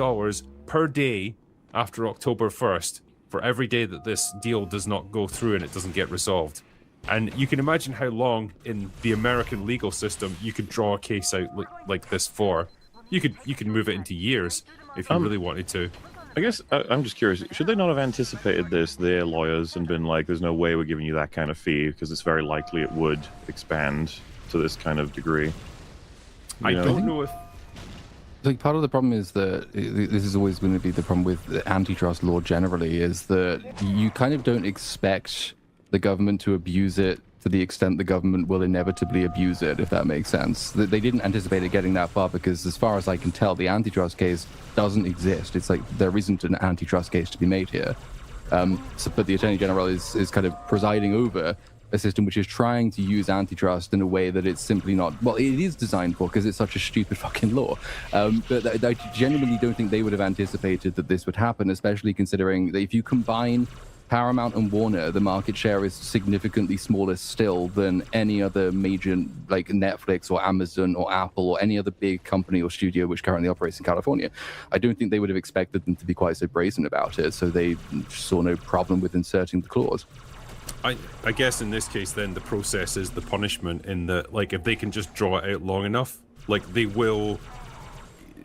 S1: per day after October 1st for every day that this deal does not go through and it doesn't get resolved. And you can imagine how long in the American legal system you could draw a case out like this for. You could move it into years if you really wanted to.
S2: I guess I'm just curious. Should they not have anticipated this, their lawyers, and been like, "There's no way we're giving you that kind of fee because it's very likely it would expand to this kind of degree."
S1: I don't know if.
S5: Like, part of the problem is that this is always going to be the problem with antitrust law generally, is that you kind of don't expect the government to abuse it to the extent the government will inevitably abuse it, if that makes sense. They didn't anticipate it getting that far because, as far as I can tell, the antitrust case doesn't exist. It's like there isn't an antitrust case to be made here. But the Attorney General is kind of presiding over a system which is trying to use antitrust in a way that it's simply not, well, it is designed for because it's such a stupid fucking law. But I genuinely don't think they would have anticipated that this would happen, especially considering that if you combine Paramount and Warner, the market share is significantly smaller still than any other major, like Netflix or Amazon or Apple or any other big company or studio which currently operates in California. I don't think they would have expected them to be quite so brazen about it, so they saw no problem with inserting the clause.
S1: I guess in this case, then, the process is the punishment in that, like, if they can just draw it out long enough, like, they will,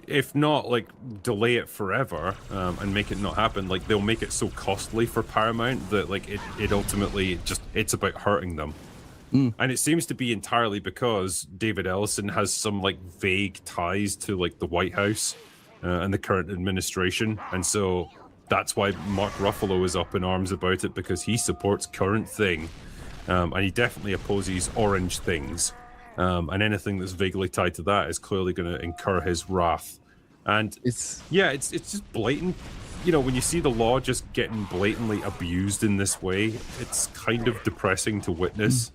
S1: if not, like, delay it forever and make it not happen, like, they'll make it so costly for Paramount that, like, it ultimately just, it's about hurting them. And it seems to be entirely because David Ellison has some, like, vague ties to, like, the White House and the current administration. And so that's why Mark Ruffalo is up in arms about it, because he supports current thing. And he definitely opposes orange things. And anything that's vaguely tied to that is clearly going to incur his wrath. And it's just blatant. You know, when you see the law just getting blatantly abused in this way, it's kind of depressing to witness.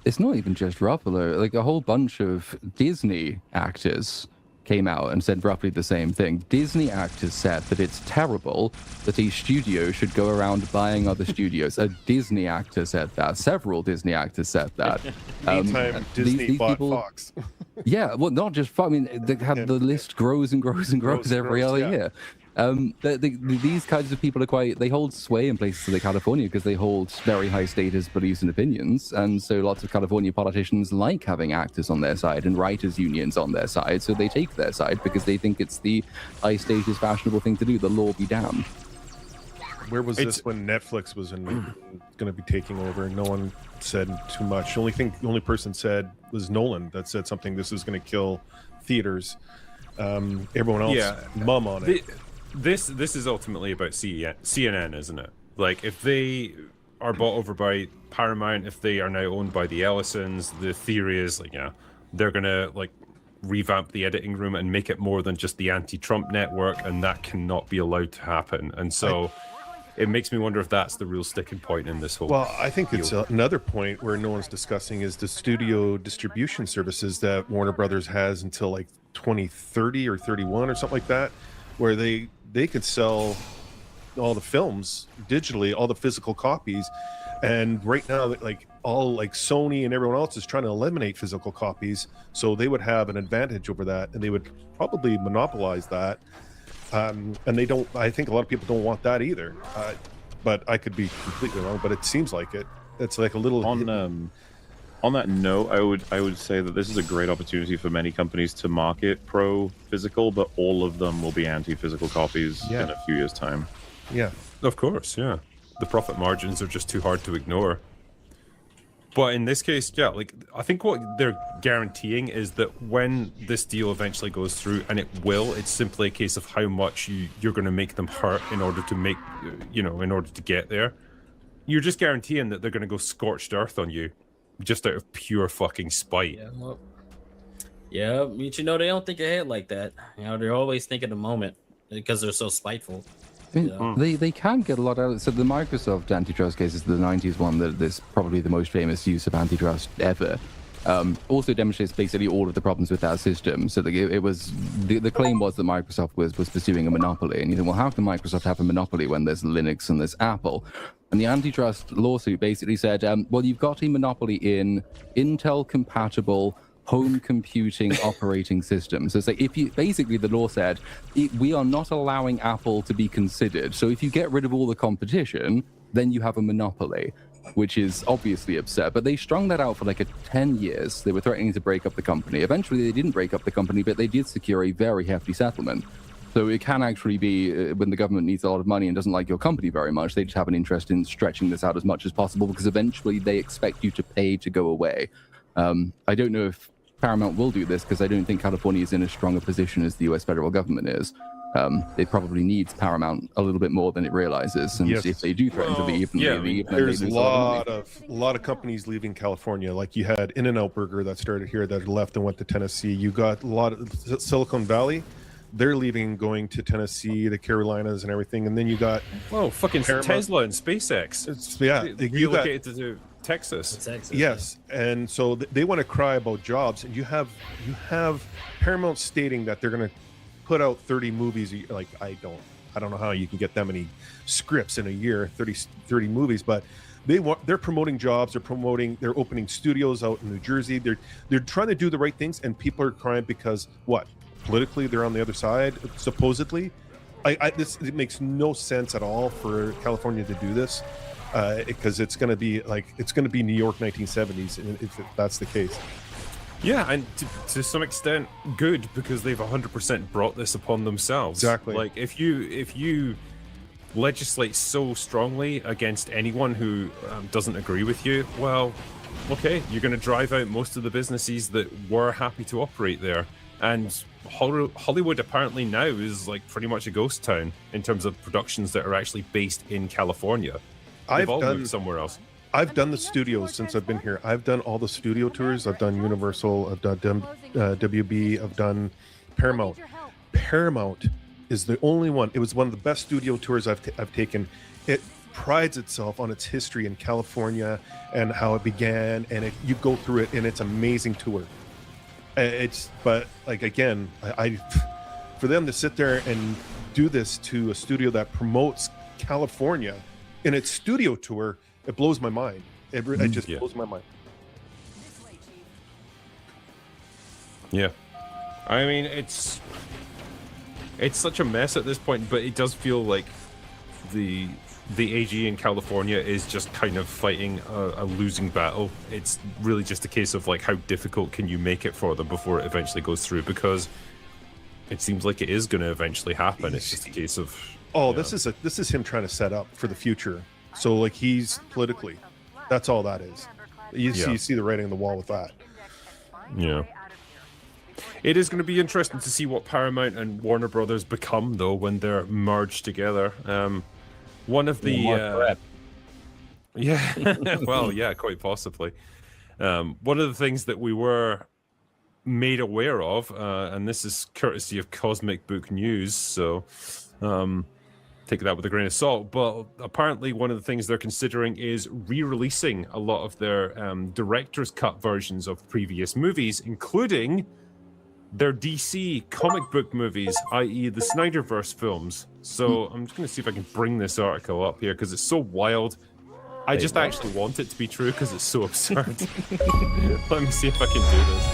S5: It's not even just Ruffalo. Like, a whole bunch of Disney actors came out and said roughly the same thing. Disney actors said that it's terrible that a studio should go around buying other studios. A Disney actor said that. Several Disney actors said that.
S3: Anytime Disney bought Fox.
S5: Yeah, well, not just Fox. I mean, the list grows and grows and grows every other year. These kinds of people they hold sway in places like California because they hold very high status beliefs and opinions, and so lots of California politicians like having actors on their side and writers unions on their side, so they take their side because they think it's the high status fashionable thing to do. The law be damned.
S3: Where was this when Netflix was going to be taking over? No one said too much. The only person said was Nolan, that said something. This is going to kill theaters. Everyone else mum on it.
S1: This is ultimately about CNN, isn't it? Like, if they are bought over by Paramount, if they are now owned by the Ellisons, the theory is, like, they're gonna, like, revamp the editing room and make it more than just the anti-Trump network, and that cannot be allowed to happen. And so it makes me wonder if that's the real sticking point in this whole
S3: Well, I think
S1: deal.
S3: it's another point where no one's discussing is the studio distribution services that Warner Brothers has until like 2030 or 31 or something like that, where they could sell all the films digitally, all the physical copies. And right now, like Sony and everyone else is trying to eliminate physical copies, so they would have an advantage over that, and they would probably monopolize that. And they don't. I think a lot of people don't want that either. But I could be completely wrong. But it seems like it. It's like a little.
S2: On that note, I would say that this is a great opportunity for many companies to market pro-physical, but all of them will be anti-physical copies in a few years' time.
S3: Yeah,
S1: of course, yeah. The profit margins are just too hard to ignore. But in this case, like, I think what they're guaranteeing is that when this deal eventually goes through, and it will, it's simply a case of how much you're going to make them hurt in order to make, in order to get there. You're just guaranteeing that they're going to go scorched earth on you, just out of pure fucking spite.
S4: Yeah, but they don't think ahead like that. They're always thinking the moment because they're so spiteful.
S5: They can get a lot out of it. So the Microsoft antitrust case is the 90s one that is probably the most famous use of antitrust ever. Also demonstrates basically all of the problems with that system. So it was the claim was that Microsoft was pursuing a monopoly, and you think, well, how can Microsoft have a monopoly when there's Linux and there's Apple? And the antitrust lawsuit basically said, well, you've got a monopoly in Intel compatible home computing operating systems. So it's like, basically the law said, we are not allowing Apple to be considered. So if you get rid of all the competition, then you have a monopoly, which is obviously absurd. But they strung that out for like 10 years. They were threatening to break up the company. Eventually, they didn't break up the company, but they did secure a very hefty settlement. So it can actually be when the government needs a lot of money and doesn't like your company very much, they just have an interest in stretching this out as much as possible because eventually they expect you to pay to go away. I don't know if Paramount will do this because I don't think California is in as strong a position as the US federal government is. It probably needs Paramount a little bit more than it realizes, and
S3: Yes.
S5: if they do threaten to leave, then they leave. Then
S3: There's
S5: they
S3: a
S5: lose lot
S3: lot of companies leaving California. Like you had In-N-Out Burger that started here that left and went to Tennessee. You got a lot of Silicon Valley. They're leaving, going to Tennessee, the Carolinas, and everything. And then you got
S1: fucking
S3: Paramount.
S1: Tesla and SpaceX.
S3: They
S1: relocated to Texas.
S3: Yes, and so they want to cry about jobs, and you have Paramount stating that they're going to put out 30 movies. Like I don't know how you can get that many scripts in a year, 30 movies, but they're promoting jobs. They're opening studios out in New Jersey. They're trying to do the right things, and people are crying because what? Politically, they're on the other side, supposedly. It makes no sense at all for California to do this, because it's going to be New York 1970s, if that's the case.
S1: Yeah, and to some extent, good, because they've 100% brought this upon themselves.
S3: Exactly.
S1: Like if you legislate so strongly against anyone who doesn't agree with you, well, okay, you're going to drive out most of the businesses that were happy to operate there. And Hollywood apparently now is like pretty much a ghost town in terms of productions that are actually based in California. They've all moved somewhere else.
S3: I've done the studios since I've been here. I've done all the studio tours. I've done Universal. I've done WB. I've done Paramount. Paramount is the only one. It was one of the best studio tours I've taken. It prides itself on its history in California and how it began. And you go through it, and it's an amazing tour. But like again, I for them to sit there and do this to a studio that promotes California in its studio tour, it blows my mind. It just blows my mind.
S1: Yeah, I mean it's such a mess at this point, but it does feel like the AG in California is just kind of fighting a losing battle. It's really just a case of like how difficult can you make it for them before it eventually goes through, because it seems like it is going to eventually happen. It's just a case of
S3: this is him trying to set up for the future. So like he's politically, that's all that is. You see the writing on the wall with that.
S1: Yeah. It is going to be interesting to see what Paramount and Warner Brothers become, though, when they're merged together. One of the well, yeah, quite possibly. One of the things that we were made aware of, and this is courtesy of Cosmic Book News, so take that with a grain of salt, but apparently one of the things they're considering is re-releasing a lot of their director's cut versions of previous movies, including their DC comic book movies, i.e. the Snyderverse films. So I'm just going to see if I can bring this article up here, because it's so wild. I just actually want it to be true because it's so absurd. Let me see if I can do this.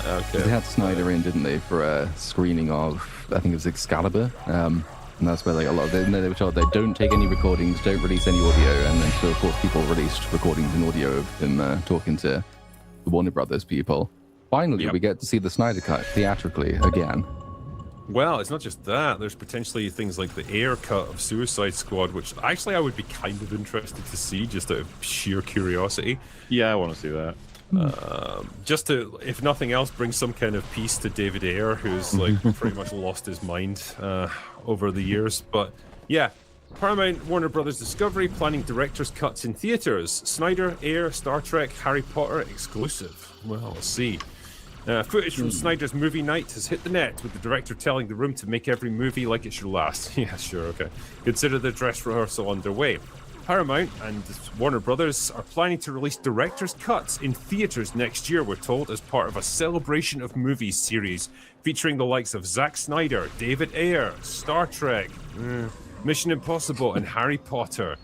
S1: Okay.
S5: They had Snyder in, didn't they, for a screening of, I think it was Excalibur. And that's where like a lot of they were told they don't take any recordings, don't release any audio, and then so of course people released recordings and audio of him talking to the Warner Brothers people. Finally, we get to see the Snyder Cut theatrically again.
S1: Well, it's not just that. There's potentially things like the Air cut of Suicide Squad, which actually I would be kind of interested to see, just out of sheer curiosity.
S2: Yeah, I want to see that.
S1: Just to, if nothing else, bring some kind of peace to David Ayer, who's like pretty much lost his mind over the years. But yeah, Paramount, Warner Brothers Discovery planning director's cuts in theaters. Snyder, Ayer, Star Trek, Harry Potter exclusive. Well, let's see. Footage from Snyder's movie night has hit the net, with the director telling the room to make every movie like it's your last. Yeah, sure, okay. Consider the dress rehearsal underway. Paramount and Warner Brothers are planning to release director's cuts in theaters next year, we're told, as part of a Celebration of Movies series featuring the likes of Zack Snyder, David Ayer, Star Trek, Mission Impossible, and Harry Potter.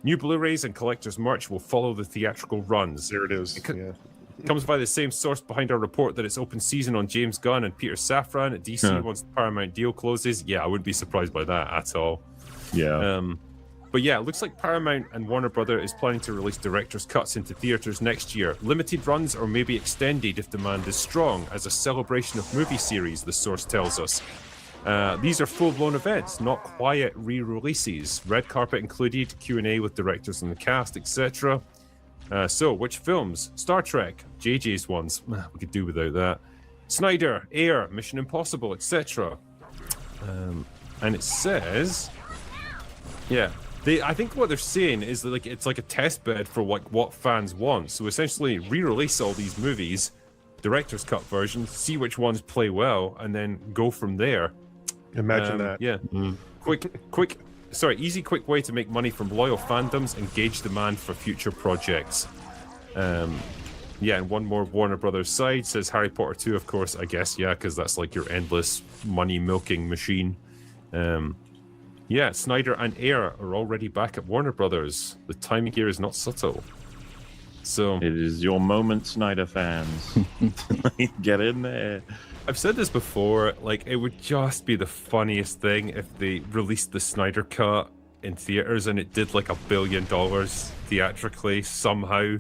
S1: New Blu-rays and collector's merch will follow the theatrical runs.
S3: There it is.
S1: Comes by the same source behind our report that it's open season on James Gunn and Peter Safran at DC once the Paramount deal closes. Yeah, I wouldn't be surprised by that at all.
S2: Yeah.
S1: But yeah, it looks like Paramount and Warner Brothers is planning to release director's cuts into theaters next year. Limited runs or maybe extended if demand is strong, as a celebration of movie series, the source tells us. These are full-blown events, not quiet re-releases. Red carpet included, Q&A with directors and the cast, etc. So, which films? Star Trek, JJ's ones. We could do without that. Snyder, Air, Mission Impossible, etc. And it says, yeah, I think what they're saying is that, like, it's like a test bed for what fans want. So essentially, re-release all these movies, director's cut versions, see which ones play well, and then go from there.
S3: Imagine that.
S1: Yeah. Easy, quick way to make money from loyal fandoms and gauge demand for future projects. Yeah, and one more Warner Brothers side says Harry Potter 2, of course, I guess, yeah, because that's like your endless money-milking machine. Yeah, Snyder and Ayer are already back at Warner Brothers. The timing here is not subtle. So
S2: It is your moment, Snyder fans. Get in there.
S1: I've said this before, like, it would just be the funniest thing if they released the Snyder Cut in theaters and it did like $1 billion theatrically somehow,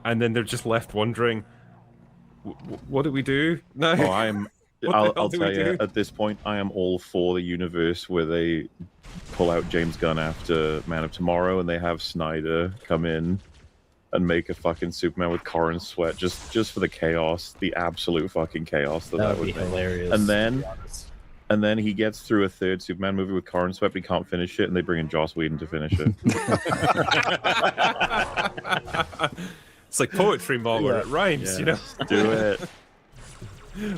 S1: and then they're just left wondering, what do we do now?
S2: Oh, I'll tell you, at this point, I am all for the universe where they pull out James Gunn after Man of Tomorrow and they have Snyder come in and make a fucking Superman with Corin Sweat just for the chaos, the absolute fucking chaos that would
S4: be hilarious.
S2: And then he gets through a third Superman movie with Corin Sweat, but he can't finish it, and they bring in Joss Whedon to finish it.
S1: It's like poetry, Mahler. It rhymes, you know.
S2: Do it.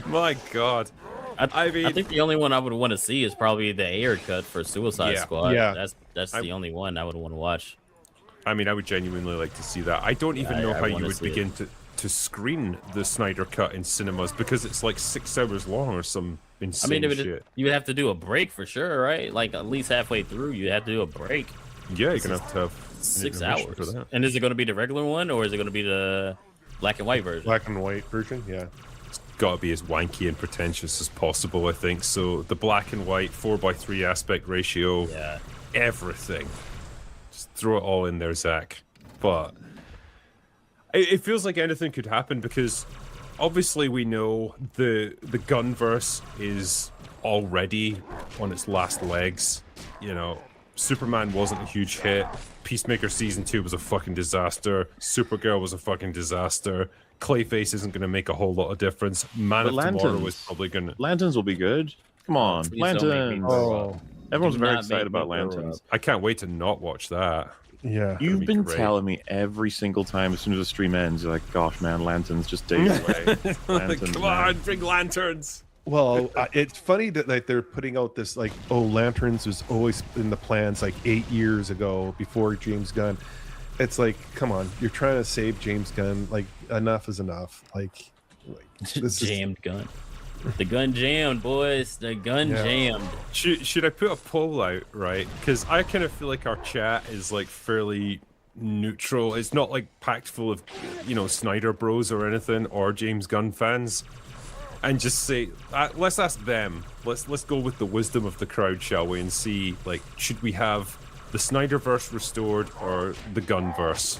S1: My God.
S4: I think the only one I would want to see is probably the Ayer cut for Suicide Squad.
S3: Yeah.
S4: That's the only one I would want to watch.
S1: I mean, I would genuinely like to see that. I don't even know how you would begin to screen the Snyder Cut in cinemas, because it's like 6 hours long or some insane shit.
S4: You would have to do a break for sure, right? Like at least halfway through, you have to do a break.
S1: Yeah, you're gonna have to have
S4: 6 hours for that. And is it going to be the regular one, or is it going to be the black and white version?
S3: Black and white version, yeah.
S1: It's got to be as wanky and pretentious as possible, I think. So the black and white 4:3 aspect ratio, everything. Just throw it all in there, Zach. But it feels like anything could happen, because obviously we know the Gunverse is already on its last legs. You know, Superman wasn't a huge hit. Peacemaker Season 2 was a fucking disaster. Supergirl was a fucking disaster. Clayface isn't going to make a whole lot of difference. Man of Tomorrow is probably going to...
S2: Lanterns will be good. Come on, Lanterns. Everyone's very excited about Lanterns.
S1: I can't wait to not watch that.
S3: Yeah.
S2: You've been telling me every single time as soon as the stream ends, you're like, gosh, man, Lanterns just days away. Lanterns,
S1: come on, bring Lanterns.
S3: Well, it's funny that like they're putting out this like, oh, Lanterns was always in the plans like 8 years ago before James Gunn. It's like, come on, you're trying to save James Gunn. Like, enough is enough. Like
S4: this jammed gun. The gun jammed, boys. The gun jammed.
S1: Should I put a poll out, right? Because I kind of feel like our chat is like fairly neutral. It's not like packed full of, you know, Snyder bros or anything, or James Gunn fans. And just say, let's ask them. Let's go with the wisdom of the crowd, shall we? And see, like, should we have the Snyderverse restored or the Gunverse?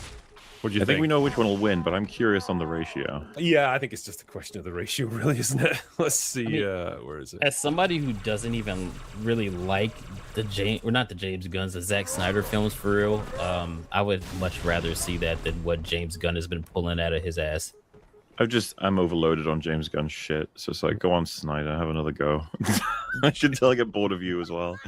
S1: What do you think?
S2: I think we know which one will win, but I'm curious on the ratio.
S1: Yeah, I think it's just a question of the ratio, really, isn't it? Let's see. Where is it?
S4: As somebody who doesn't even really like the James Gunn's, the Zack Snyder films for real, I would much rather see that than what James Gunn has been pulling out of his ass.
S2: I'm overloaded on James Gunn shit. So it's like, go on, Snyder, have another go. I should tell I get bored of you as well.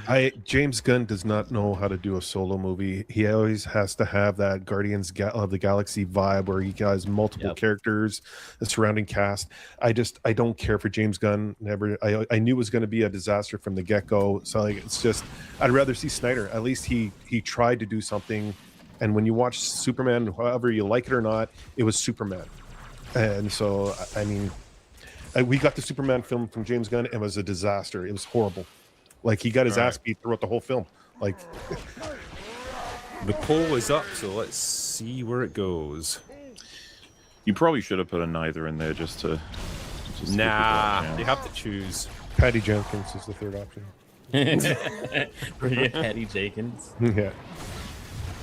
S3: James Gunn does not know how to do a solo movie. He always has to have that Guardians of the Galaxy vibe where he has multiple characters, the surrounding cast. I don't care for James Gunn. I knew it was going to be a disaster from the get-go. So like, it's just, I'd rather see Snyder. At least he tried to do something. And when you watch Superman, however you like it or not, it was Superman. And so, I mean, we got the Superman film from James Gunn. It was a disaster. It was horrible. Like, he got his ass beat throughout the whole film. Like,
S1: the poll is up, so let's see where it goes.
S2: You probably should have put a neither in there just to
S1: nah, you have to choose.
S3: Patty Jenkins is the third option.
S4: Patty Jenkins.
S3: Yeah.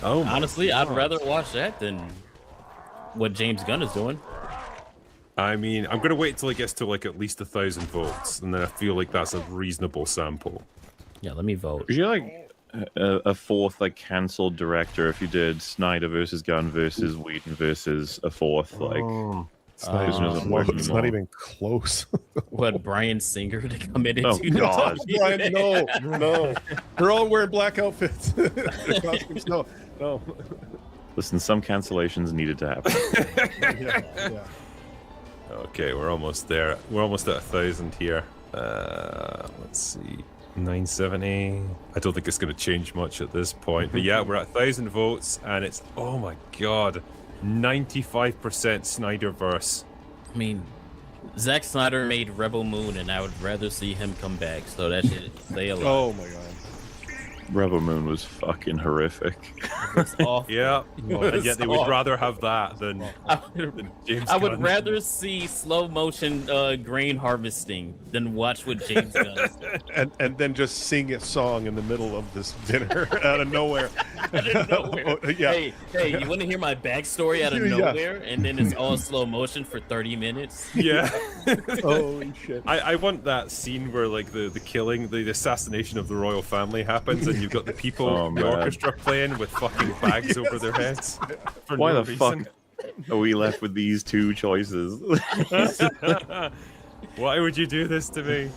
S4: Oh, honestly, I'd rather watch that than what James Gunn is doing.
S1: I mean, I'm going to wait until it gets to like at least 1,000 votes, and then I feel like that's a reasonable sample.
S4: Yeah, let me vote.
S2: You're like, a fourth like cancelled director if you did Snyder versus Gunn versus Whedon versus a fourth like.
S3: Snyder's
S2: doesn't
S3: not,
S2: work
S3: it's not
S2: anymore.
S3: even close.
S4: What, Brian Singer to come in and
S2: Oh,
S4: do
S2: God.
S4: that?
S3: Brian, no. They're all wearing black outfits. Their costumes, no.
S2: Listen, some cancellations needed to happen.
S3: Yeah.
S1: Okay, we're almost there. We're almost at 1,000 here. Let's see. 970. I don't think it's going to change much at this point. But yeah, we're at 1,000 votes, and it's, oh my god, 95% Snyderverse.
S4: I mean, Zack Snyder made Rebel Moon, and I would rather see him come back. So that should say a lot.
S3: Oh my god.
S2: Rebel Moon was fucking horrific.
S4: It's awful.
S1: Yeah, and yet they would
S4: awful.
S1: rather have that than James
S4: I would
S1: Gunn.
S4: rather see slow motion grain harvesting than watch what James Gunn is doing.
S3: And then just sing a song in the middle of this dinner out of nowhere.
S4: Out of nowhere.
S3: Yeah.
S4: Hey, you want to hear my backstory out of
S3: Yeah.
S4: nowhere? And then it's all slow motion for 30 minutes?
S1: Yeah.
S3: Holy shit.
S1: I want that scene where like the killing, the assassination of the royal family happens, and you've got the people,
S2: Oh,
S1: the
S2: man.
S1: orchestra playing with fucking bags over their heads. For
S2: Why
S1: no
S2: the
S1: reason.
S2: fuck are we left with these two choices?
S1: Why would you do this to me?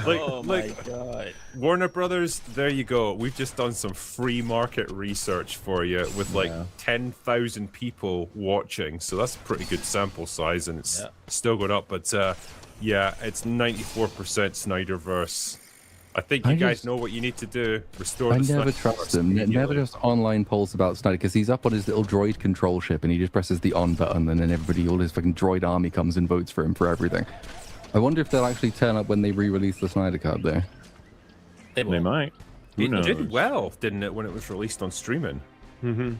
S1: Like,
S4: Oh my god.
S1: Warner Brothers, there you go. We've just done some free market research for you with like
S2: Yeah.
S1: 10,000 people watching. So that's a pretty good sample size, and it's
S4: Yeah.
S1: still going up. But yeah, it's 94% Snyderverse. I think you
S5: I
S1: guys
S5: just-
S1: know what you need to do. Restore
S5: I
S1: the
S5: never
S1: Snyderverse
S5: trust him. Never
S1: immediately.
S5: just online polls about Snyder because he's up on his little droid control ship and he just presses the on button and then everybody, all his fucking droid army comes and votes for him for everything. I wonder if they'll actually turn up when they re-release the Snyder Cut there.
S4: They
S2: They
S4: won't.
S2: might. Who
S1: It
S2: knows?
S1: did well, didn't it, when it was released on streaming?
S3: Mm-hmm.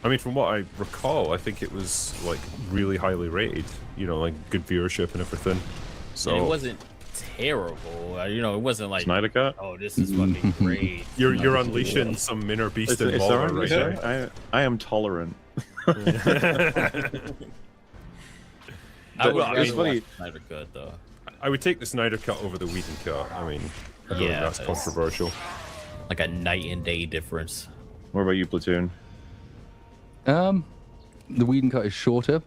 S1: I mean, from what I recall, I think it was like really highly rated. You know, like good viewership and everything. So
S4: And it wasn't terrible. It wasn't like,
S2: Snyder Cut?
S4: oh, this is fucking great.
S1: you're unleashing some inner beast in
S2: It's
S1: Waller
S2: alright.
S1: right now.
S2: I am tolerant.
S4: I would
S2: Well,
S4: rather
S2: it's funny-
S4: watch Snyder Cut, though.
S1: I would take the Snyder Cut over the Whedon Cut. I mean, I don't think
S4: Yeah,
S1: that's
S4: it's-
S1: controversial.
S4: Like a night and day difference.
S2: What about you, Platoon?
S5: The Whedon Cut is shorter,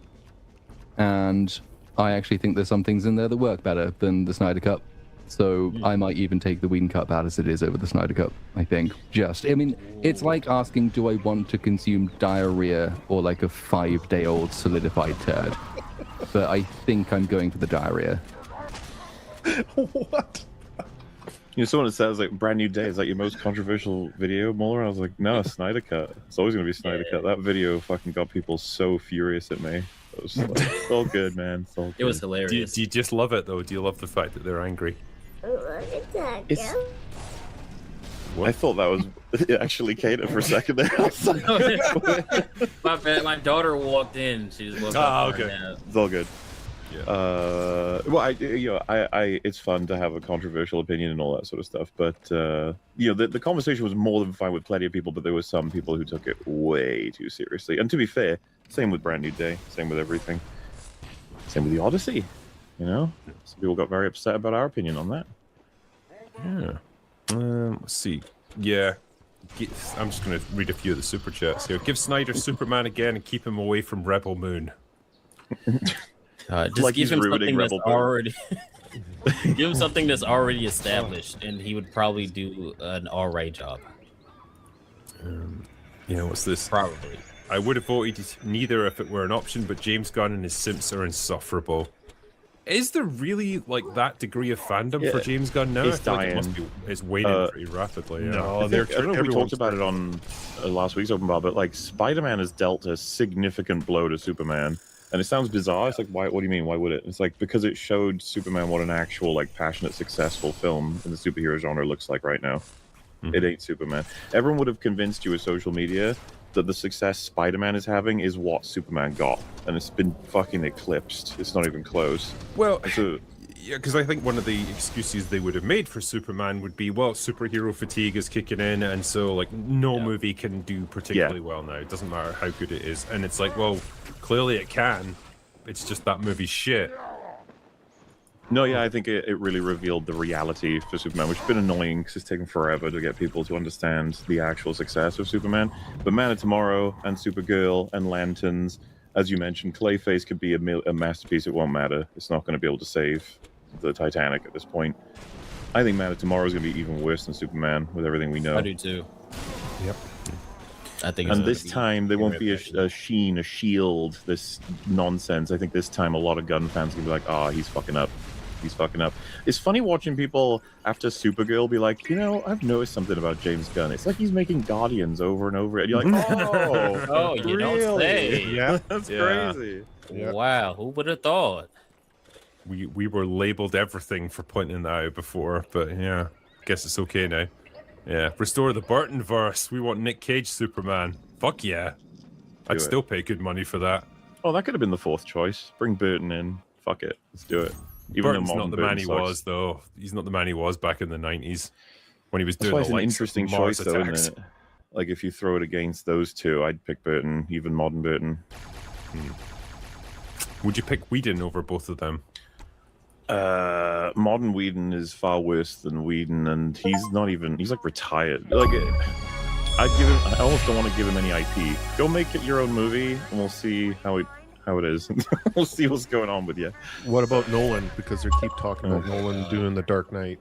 S5: and I actually think there's some things in there that work better than the Snyder Cut. So I might even take the Whedon Cut bad as it is over the Snyder Cut. I think I mean, it's like asking, do I want to consume diarrhea or like a 5-day-old solidified turd? But I think I'm going for the diarrhea.
S3: What?
S2: You know, someone that says like "Brand New Day" is like your most controversial video, Mueller. I was like, no, Snyder Cut. It's always gonna be Snyder Cut. That video fucking got people so furious at me. It was like, it's all good, man. It's all good.
S4: It was
S1: Do
S4: hilarious.
S1: you just love it though? Do you love the fact that they're angry?
S2: It's- I thought that was actually Kata for a second there. I was like,
S4: My daughter walked in. She was woke
S1: Ah,
S4: up.
S1: okay.
S2: it's all good.
S1: Yeah.
S2: Well, I it's fun to have a controversial opinion and all that sort of stuff. But the conversation was more than fine with plenty of people, but there were some people who took it way too seriously. And to be fair, same with Brand New Day, same with everything, same with the Odyssey. Some people got very upset about our opinion on that.
S1: Yeah. Let's see. Yeah. I'm just going to read a few of the super chats here. Give Snyder Superman again and keep him away from Rebel Moon.
S4: Just
S2: Like
S4: give
S2: he's
S4: him
S2: ruining
S4: something that's
S2: Rebel Moon.
S4: already. Give him something that's already established, and he would probably do an all right job.
S1: What's this?
S4: Probably.
S1: I would have voted neither if it were an option, but James Gunn and his simps are insufferable. Is there really like that degree of fandom for
S2: Yeah,
S1: James Gunn now?
S2: it's
S1: I feel like it must
S2: dying.
S1: be, it's waning pretty rapidly. Yeah.
S3: No,
S2: I don't know if we
S3: everyone's
S2: talked about it on last week's Open Bar, but like Spider-Man has dealt a significant blow to Superman, and it sounds bizarre. It's like, why? What do you mean? Why would it? It's like because it showed Superman what an actual like passionate, successful film in the superhero genre looks like right now. It ain't Superman. Everyone would have convinced you with social media that the success Spider-Man is having is what Superman got, and it's been fucking eclipsed. It's not even close.
S1: Well,
S2: So
S1: yeah, because I think one of the excuses they would have made for Superman would be, well, superhero fatigue is kicking in, and so like no movie can do particularly well now. It doesn't matter how good it is, and it's like, well, clearly it can. It's just that movie's shit.
S2: No, yeah, I think it really revealed the reality for Superman, which has been annoying because it's taken forever to get people to understand the actual success of Superman. But Man of Tomorrow and Supergirl and Lanterns, as you mentioned, Clayface could be a masterpiece. It won't matter. It's not going to be able to save the Titanic at this point. I think Man of Tomorrow is going to be even worse than Superman with everything we know.
S4: I do too.
S3: Yep.
S4: I think.
S2: And this time there won't be a sheen, a shield, this nonsense. I think this time a lot of Gunn fans can be like, "Ah, he's fucking up. He's fucking up." It's funny watching people after Supergirl be like, I've noticed something about James Gunn. It's like he's making Guardians over and over. And you're like, oh,
S4: Oh, you don't
S2: really?
S4: say.
S3: Yeah.
S2: That's
S1: Yeah.
S2: crazy.
S3: Yeah.
S4: Wow, who would have thought?
S1: We were labeled everything for pointing that out before, but yeah, guess it's okay now. Yeah, restore the Burton verse. We want Nick Cage Superman. Fuck yeah. I'd
S2: Do it.
S1: still pay good money for that.
S2: Oh, that could have been the fourth choice. Bring Burton in. Fuck it. Let's do it. Even
S1: Burton's
S2: though
S1: not
S2: modern
S1: the
S2: Burton
S1: man he
S2: sucks.
S1: was, though. He's not the man he was back in the 90s when he was
S2: That's
S1: doing
S2: why
S1: the
S2: it's an
S1: likes of
S2: interesting
S1: Mars
S2: choice, though,
S1: Attacks.
S2: isn't it? Like, if you throw it against those two, I'd pick Burton, even modern Burton.
S1: Would you pick Whedon over both of them?
S2: Modern Whedon is far worse than Whedon, and he's like retired. Like, I almost don't want to give him any IP. Go make it your own movie, and we'll see how it is. We'll see what's going on with you.
S3: What about Nolan? Because they keep talking about Nolan doing The Dark Knight.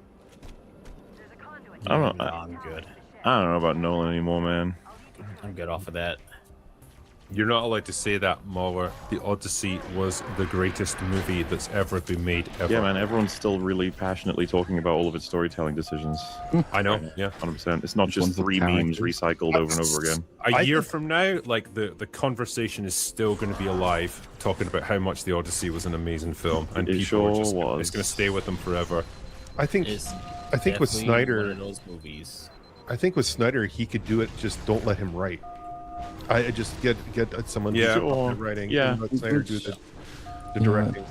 S2: I don't know.
S4: I'm good.
S2: I don't know about Nolan anymore, man.
S4: I'm good off of that.
S1: You're not allowed to say that, Mahler. The Odyssey was the greatest movie that's ever been made, ever.
S2: Yeah, man, everyone's still really passionately talking about all of its storytelling decisions.
S1: I know, yeah.
S2: 100%. It's not
S5: Which
S2: just
S5: one's the
S2: 3 memes
S5: characters?
S2: recycled over and over again.
S1: A year from now, like, the conversation is still going to be alive, talking about how much The Odyssey was an amazing film. And
S2: It
S1: people
S2: sure
S1: are just,
S2: was.
S1: it's going to stay with them forever.
S3: I think
S4: It's
S3: with
S4: definitely one
S3: Snyder,
S4: of those movies.
S3: I think with Snyder he could do it. Just don't let him write. I just get someone
S1: Yeah.
S3: to do the writing.
S2: Yeah.
S3: And let Snyder do the directing.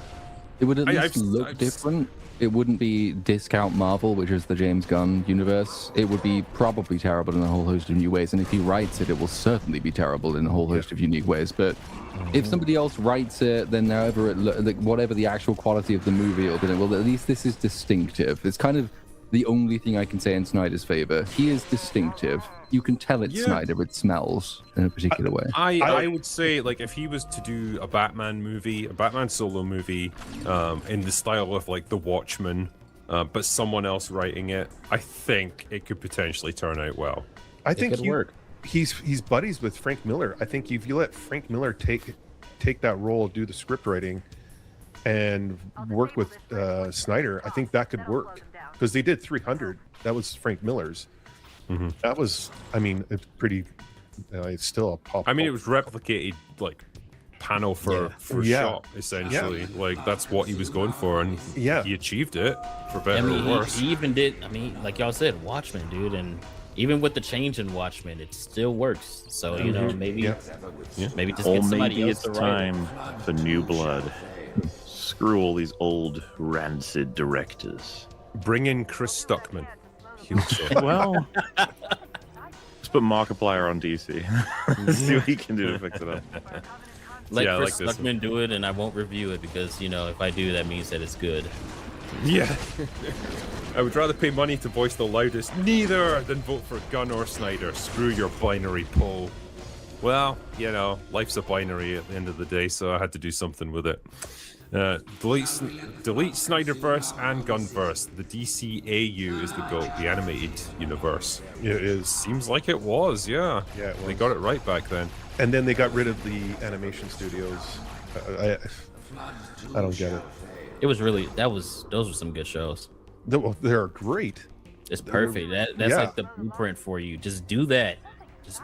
S5: It would at
S1: I've-
S5: least look
S1: I've-
S5: different. It wouldn't be discount Marvel, which is the James Gunn universe. It would be probably terrible in a whole host of new ways. And if he writes it, it will certainly be terrible in a whole host of unique ways. But if somebody else writes it, then however whatever the actual quality of the movie will be, well, at least this is distinctive. It's kind of the only thing I can say in Snyder's favor. He is distinctive. You can tell it's
S1: Yeah.
S5: Snyder. It smells in a particular way.
S1: I would say, like, if he was to do a Batman movie, a Batman solo movie, in the style of, like, The Watchmen, but someone else writing it, I think it could potentially turn out well.
S3: I think
S4: could work.
S3: He's buddies with Frank Miller. I think if you let Frank Miller take that role, do the script writing, and work with Snyder, I think that could work. Because they did 300. That was Frank Miller's.
S1: Mm-hmm.
S3: That was, I mean, it's pretty. It's still a pop.
S1: I mean, it was replicated, like, panel for shot, essentially. Like, that's what he was going for, and he achieved it, for
S4: I
S1: better
S4: mean,
S1: or worse.
S4: he even did. I mean, like y'all said, Watchmen, dude, and even with the change in Watchmen, it still works. So you know, maybe just
S2: Or
S4: get somebody
S2: maybe
S4: else
S2: it's
S4: to write it.
S2: time for new blood. Screw all these old, rancid directors.
S1: Bring in Chris Stuckman. He'll say.
S2: Well, let's put Markiplier on DC. See what he can do to fix it up.
S4: Let
S1: Yeah, I
S4: Chris
S1: like this
S4: Stuckman do it, and I won't review it because you know if I do, that means that it's good.
S1: Yeah. I would rather pay money to voice the loudest neither than vote for Gunn or Snyder. Screw your binary poll. Well, you know, life's a binary at the end of the day, so I had to do something with it. Delete Snyderverse and Gunverse. The DCAU is the GOAT, the animated universe.
S3: It is.
S1: Seems like it was, yeah.
S3: Yeah, it
S1: They
S3: was.
S1: got it right back then.
S3: And then they got rid of the animation studios. I don't get it.
S4: It was really those were some good shows.
S3: They're great.
S4: It's perfect. That's like the blueprint for you. Just do that.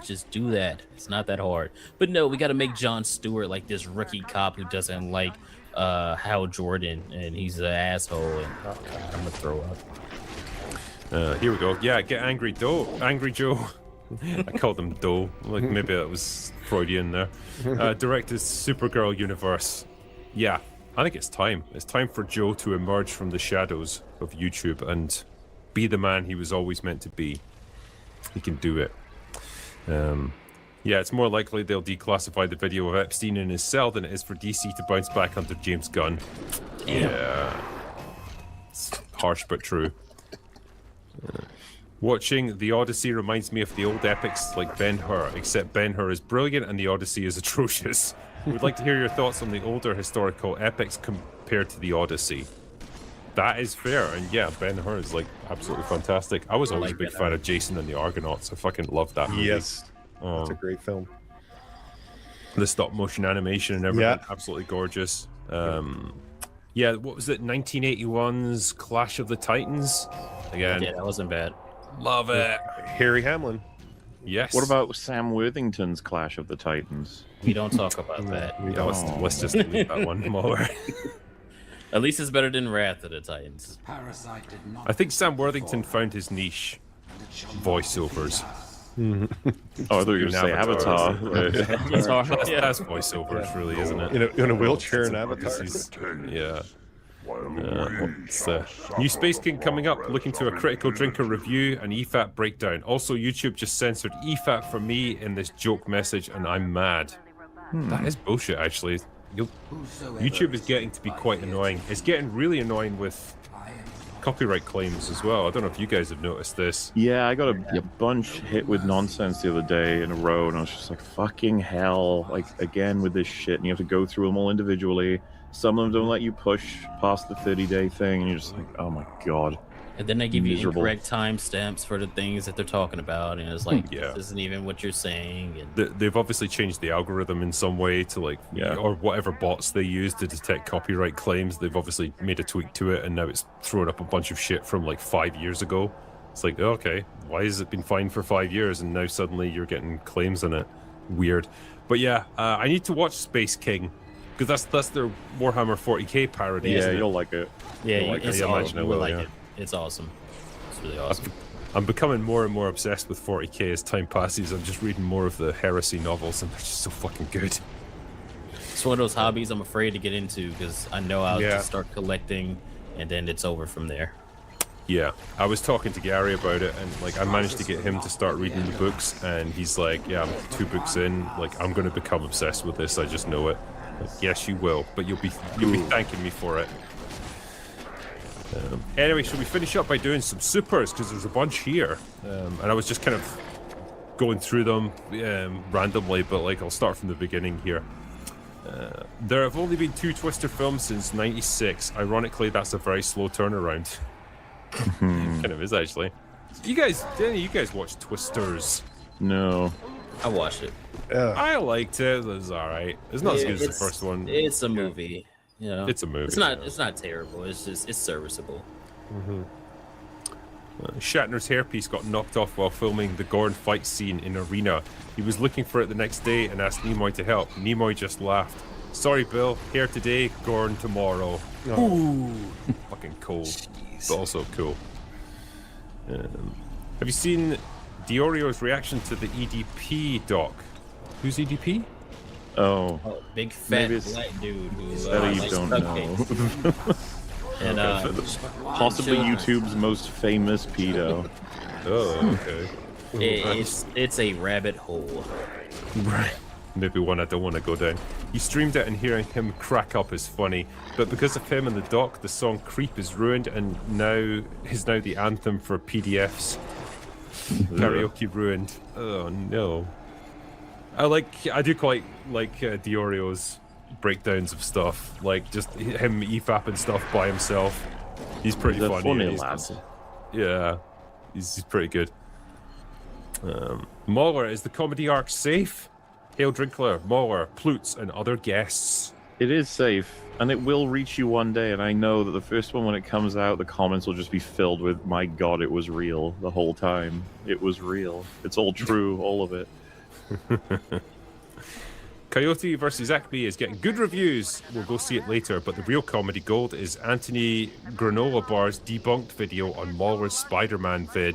S4: Just do that. It's not that hard. But no, we got to make Jon Stewart like this rookie cop who doesn't like Hal Jordan, and he's an asshole. And oh God, I'm gonna throw up.
S1: Here we go. Yeah, get Angry Joe. I called him Doe. Like, maybe that was Freudian there. Directed Supergirl universe. Yeah, I think it's time. It's time for Joe to emerge from the shadows of YouTube and be the man he was always meant to be. He can do it. Yeah, it's more likely they'll declassify the video of Epstein in his cell than it is for DC to bounce back under James Gunn. Yeah. Harsh but true. Watching The Odyssey reminds me of the old epics like Ben-Hur, except Ben-Hur is brilliant and The Odyssey is atrocious. We'd like to hear your thoughts on the older historical epics compared to The Odyssey. That is fair, and yeah, Ben-Hur is like absolutely fantastic. I was always a big fan of Jason and the Argonauts. I fucking loved that movie.
S3: Yes, it's a great film.
S1: The stop motion animation and everything, absolutely gorgeous. Yeah, what was it? 1981's Clash of the Titans. Again,
S4: Yeah, that wasn't bad.
S1: love it.
S3: Harry Hamlin.
S1: Yes.
S2: What about Sam Worthington's Clash of the Titans?
S4: We don't talk about that.
S1: Yeah, let's just leave that one more.
S4: At least it's better than Wrath of the Titans.
S1: I think Sam Worthington found his niche. Voiceovers.
S2: Oh, I thought you were going to say Avatar.
S1: That's voiceovers, really, isn't it?
S3: In a wheelchair in Avatar.
S1: Yeah. It's new Space King coming up. Looking to a critical drinker review and EFAT breakdown. Also, YouTube just censored EFAT for me in this joke message, and I'm mad. That is bullshit, actually. YouTube is getting to be quite annoying. It's getting really annoying with copyright claims as well. I don't know if you guys have noticed this.
S2: Yeah, I got a bunch hit with nonsense the other day in a row, and I was just like, fucking hell. Like, again with this shit, and you have to go through them all individually. Some of them don't let you push past the 30-day thing, and you're just like, oh my god.
S4: And then they give you
S2: Miserable.
S4: incorrect timestamps for the things that they're talking about, and it's like, this isn't even what you're saying. And
S1: They've obviously changed the algorithm in some way to like, or whatever bots they use to detect copyright claims. They've obviously made a tweak to it, and now it's throwing up a bunch of shit from like 5 years ago. It's like, okay, why has it been fine for 5 years, and now suddenly you're getting claims on it? Weird. But yeah, I need to watch Space King, because that's their Warhammer 40k parody.
S2: Yeah,
S1: isn't it?
S2: you'll like it.
S4: yeah,
S1: I imagine I will,
S4: like
S1: yeah.
S4: it. It's awesome. It's really awesome.
S1: I'm becoming more and more obsessed with 40k as time passes. I'm just reading more of the heresy novels, and they're just so fucking good.
S4: It's one of those hobbies I'm afraid to get into because I know I'll just start collecting, and then it's over from there.
S1: Yeah, I was talking to Gary about it, and like I managed to get him to start reading the books, and he's like, "Yeah, I'm 2 books in. Like I'm going to become obsessed with this. I just know it." Like, yes, you will, but you'll be thanking me for it. Anyway, should we finish up by doing some supers, because there's a bunch here, and I was just kind of going through them randomly, but like I'll start from the beginning here. There have only been 2 Twister films since '96. Ironically, that's a very slow turnaround. Kind of is, actually. You guys watch Twisters?
S2: No.
S4: I watched it.
S1: I liked it. It was all right. It's not as good as the first one.
S4: It's a movie. You know,
S1: It's a movie.
S4: It's not terrible. It's serviceable.
S1: Shatner's hairpiece got knocked off while filming the Gorn fight scene in Arena. He was looking for it the next day and asked Nimoy to help. Nimoy just laughed. Sorry, Bill. Hair today, Gorn tomorrow. Ooh, fucking cold, but also cool. Have you seen Diorio's reaction to the EDP doc? Who's EDP?
S2: Oh.
S4: Big fat
S2: Maybe it's
S4: black dude who
S2: that you
S4: likes
S2: don't
S4: cupcakes.
S2: know.
S4: And
S2: Possibly
S4: children.
S2: YouTube's most famous pedo.
S1: Oh, okay.
S4: It's a rabbit hole.
S1: Right. Maybe one I don't want to go down. He streamed it, and hearing him crack up is funny. But because of him and the doc, the song "Creep" is ruined, and now is now the anthem for PDFs. Karaoke ruined. Oh no. I do quite like Diorio's breakdowns of stuff, like just him EFAPing stuff by himself. He's pretty
S2: He's a
S1: funny.
S2: funny
S1: He's-
S2: lad.
S1: Yeah, he's pretty good. Mauler, is the comedy arc safe? Hail Drinkler, Mauler, Plutz, and other guests.
S2: It is safe, and it will reach you one day, and I know that the first one, when it comes out, the comments will just be filled with, my god, it was real the whole time. It was real. It's all true, all of it.
S1: Coyote versus Acme is getting good reviews. We'll go see it later, but the real comedy gold is Anthony Granola Bar's debunked video on Mauler's Spider-Man vid.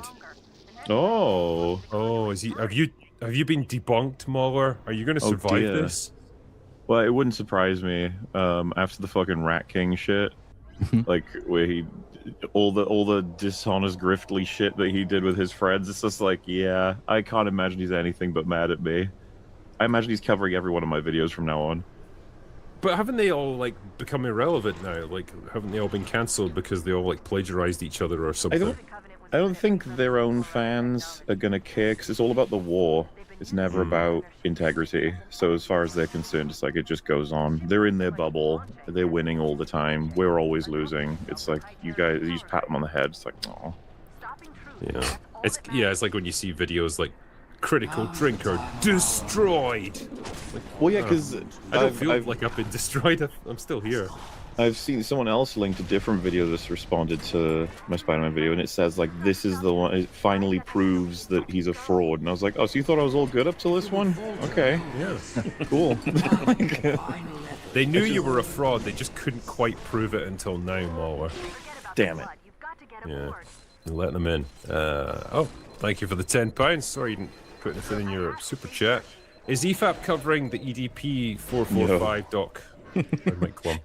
S2: Oh.
S1: Oh, is he? Have you been debunked, Mauler? Are you going to survive
S2: dear.
S1: this?
S2: Well, it wouldn't surprise me after the fucking Rat King shit. Like, where he... all the dishonest, griftly shit that he did with his friends. It's just like, yeah, I can't imagine he's anything but mad at me. I imagine he's covering every one of my videos from now on.
S1: But haven't they all like become irrelevant now? Like, haven't they all been cancelled because they all like plagiarized each other or something?
S2: I don't think their own fans are gonna care because it's all about the war. It's never about integrity. So as far as they're concerned, it's like it just goes on. They're in their bubble. They're winning all the time. We're always losing. It's like you guys, you just pat them on the head. It's like, oh.
S1: Yeah, it's like when you see videos like critical drinker destroyed. Like,
S2: Well, yeah, because
S1: I don't feel like I've been destroyed. I'm still here.
S2: I've seen someone else linked a different video that's responded to my Spider-Man video, and it says like, "This is the one. It finally proves that he's a fraud." And I was like, "Oh, so you thought I was all good up till this one? Okay,
S1: Yeah.
S2: cool."
S1: They knew you were a fraud. They just couldn't quite prove it until now, Mauler.
S2: Damn it.
S1: Yeah, you're letting them in. Oh, thank you for the £10. Sorry you didn't put anything in your super chat. Is EFAP covering the EDP 445 doc?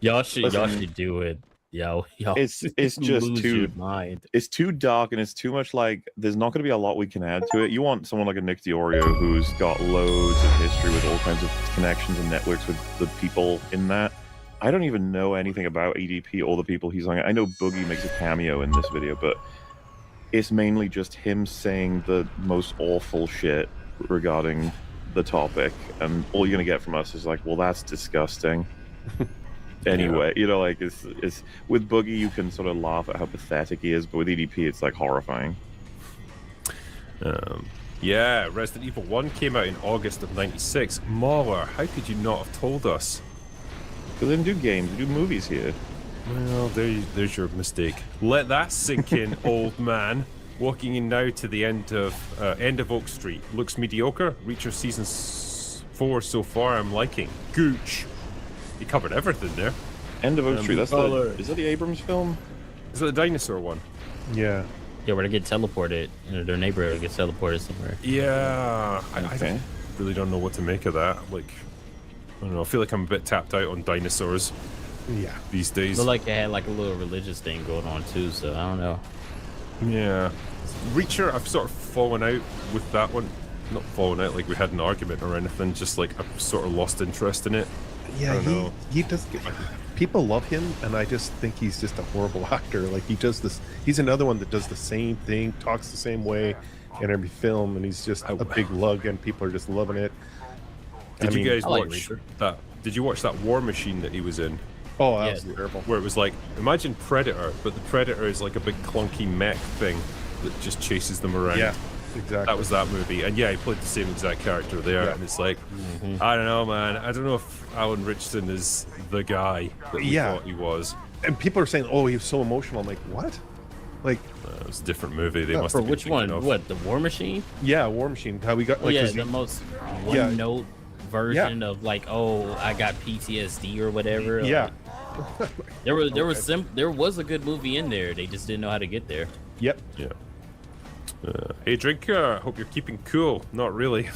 S4: Y'all should do it. Y'all
S2: It's just
S4: lose
S2: too
S4: your mind.
S2: It's too dark, and it's too much like there's not going to be a lot we can add to it. You want someone like a Nick Diorio who's got loads of history with all kinds of connections and networks with the people in that. I don't even know anything about EDP or the people he's on. I know Boogie makes a cameo in this video, but it's mainly just him saying the most awful shit regarding the topic, and all you're going to get from us is like, well, that's disgusting. Anyway, you know, like it's with Boogie you can sort of laugh at how pathetic he is, but with EDP it's like horrifying.
S1: Yeah, Resident Evil 1 came out in August of '96. Mauler, how could you not have told us?
S2: Because they don't do games, they do movies here.
S1: Well, there's your mistake. Let that sink in, old man. Walking in now to the end of Oak Street. Looks mediocre. Reacher season 4 so far. I'm liking. Gooch. You covered everything there.
S2: End of Oak Street. That's is that the Abrams film?
S1: Is that the dinosaur one?
S3: Yeah.
S4: Yeah, where they get teleported. You know, their neighborhood gets teleported somewhere.
S1: Yeah.
S2: Okay.
S1: I really don't know what to make of that. Like, I don't know. I feel like I'm a bit tapped out on dinosaurs
S3: Yeah.
S1: these days.
S4: Looked like it had like a little religious thing going on too. So I don't know.
S1: Yeah. Reacher, I've sort of fallen out with that one. Not fallen out like we had an argument or anything. Just like I've sort of lost interest in it.
S3: Yeah,
S1: know.
S3: he does. People love him, and I just think he's just a horrible actor. Like he does this. He's another one that does the same thing, talks the same way in every film, and he's just a big lug, and people are just loving it.
S1: Did you guys
S4: I like
S1: watch
S4: Reaper.
S1: that? Did you watch that War Machine that he was in?
S3: Oh, that
S4: Yeah.
S3: was terrible.
S1: Where it was like, imagine Predator, but the Predator is like a big clunky mech thing that just chases them around.
S3: Yeah, exactly.
S1: That was that movie. And yeah, he played the same exact character there.
S3: Yeah.
S1: And it's like, I don't know, man. I don't know if Alan Richardson is the guy that we thought he was.
S3: And people are saying, "Oh, he was so emotional." I'm like, "What?" Like,
S1: It was a different movie. They
S3: Yeah,
S1: must
S4: For
S1: have been
S4: which one?
S1: thinking of.
S4: What, the War Machine?
S3: yeah, War Machine. How we got like
S4: yeah,
S3: 'cause
S4: the
S3: he-
S4: most
S3: Yeah.
S4: one-note version of like, oh, I got PTSD or whatever.
S3: yeah,
S4: Like, there was a good movie in there. They just didn't know how to get there.
S3: yep.
S1: Yeah. Hey, drinker. Hope you're keeping cool. Not really.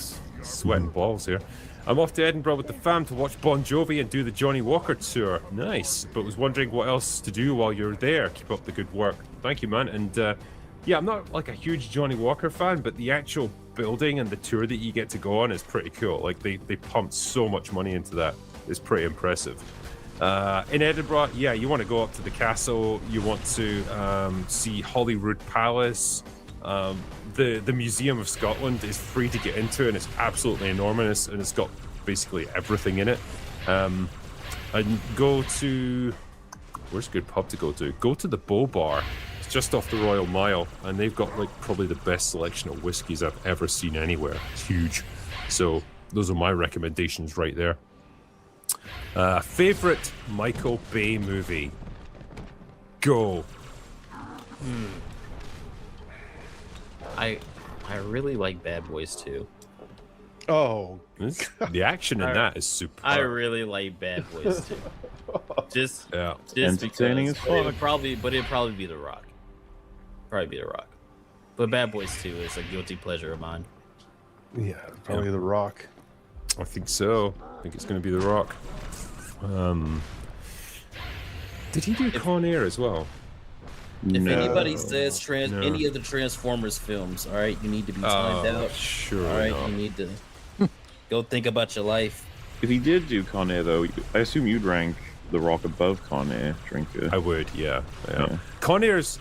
S1: Sweating balls here. I'm off to Edinburgh with the fam to watch Bon Jovi and do the Johnny Walker tour. Nice. But was wondering what else to do while you're there. Keep up the good work. Thank you, man. And yeah, I'm not like a huge Johnny Walker fan, but the actual building and the tour that you get to go on is pretty cool. Like they pumped so much money into that. It's pretty impressive. In Edinburgh, yeah, you want to go up to the castle. You want to see Holyrood Palace. The Museum of Scotland is free to get into, and it's absolutely enormous, and it's got basically everything in it. And go to where's a good pub to go to? Go to the Bow Bar. It's just off the Royal Mile, and they've got like probably the best selection of whiskies I've ever seen anywhere. It's huge. So those are my recommendations right there. Favorite Michael Bay movie? Go.
S4: I really like Bad Boys too.
S3: Oh,
S1: The action in that is super.
S4: I really like Bad Boys too. Just
S1: Yeah.
S2: Entertaining
S4: because,
S2: as
S4: but it'd
S2: fuck.
S4: probably be The Rock. Probably be The Rock. But Bad Boys 2 is a guilty pleasure of mine.
S3: yeah, probably The Rock.
S1: I think so. I think it's going to be The Rock. Did he do Con Air as well?
S4: If
S2: No.
S4: anybody says
S1: No.
S4: any of the Transformers films, all right, you need to be timed out.
S1: Sure.
S4: All right,
S1: not.
S4: you need to go think about your life.
S2: If he did do Con Air, though, I assume you'd rank The Rock above Con Air, Drinker.
S1: I would, yeah.
S2: Yeah.
S1: Con Air's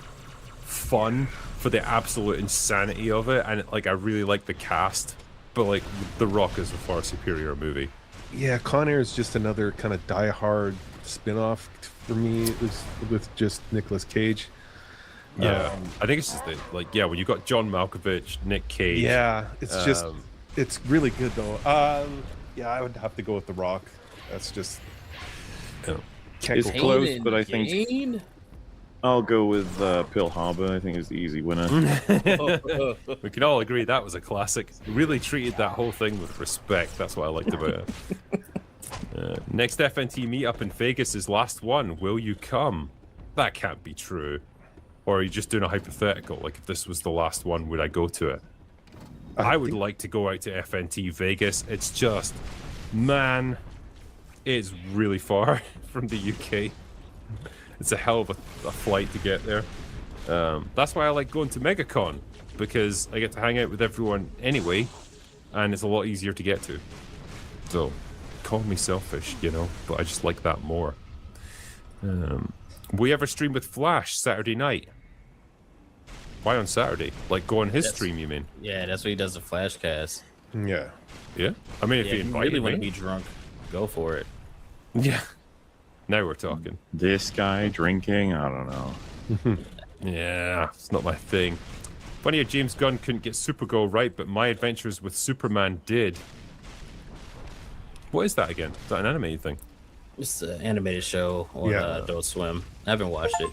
S1: fun for the absolute insanity of it, and like I really like the cast, but like The Rock is a far superior movie.
S3: Yeah, Con Air is just another kind of die-hard spin-off for me with just Nicolas Cage.
S1: Yeah, I think it's just that, like, yeah, when you got John Malkovich, Nick Cage.
S3: Yeah, it's just, it's really good though. Yeah, I would have to go with The Rock. That's just, can't
S2: It's
S3: go
S2: close, but I think
S4: Kane?
S2: I'll go with Pearl Harbor. I think is the easy winner.
S1: We can all agree that was a classic. Really treated that whole thing with respect. That's what I liked about it. Next FNT meetup in Vegas is last one. Will you come? That can't be true. Or are you just doing a hypothetical? Like, if this was the last one, would I go to it? I would like to go out to FNT Vegas. It's just, man, it's really far from the UK. It's a hell of a flight to get there. That's why I like going to MegaCon, because I get to hang out with everyone anyway, and it's a lot easier to get to. So, call me selfish, you know, but I just like that more. We ever stream with Flash Saturday night? Why on Saturday? Like, go on his stream, you mean?
S4: Yeah, that's what he does the flash cast.
S3: Yeah.
S1: Yeah? I mean, if
S4: Yeah,
S1: you
S4: if you
S1: invite
S4: really
S1: me.
S4: want to be drunk, go for it.
S1: Yeah. Now we're talking.
S2: This guy drinking, I don't know.
S1: Yeah, it's not my thing. Funny how James Gunn couldn't get Supergirl right, but My Adventures with Superman did. What is that again? Is that an animated thing?
S4: It's an animated show on Adult Swim. I haven't watched it.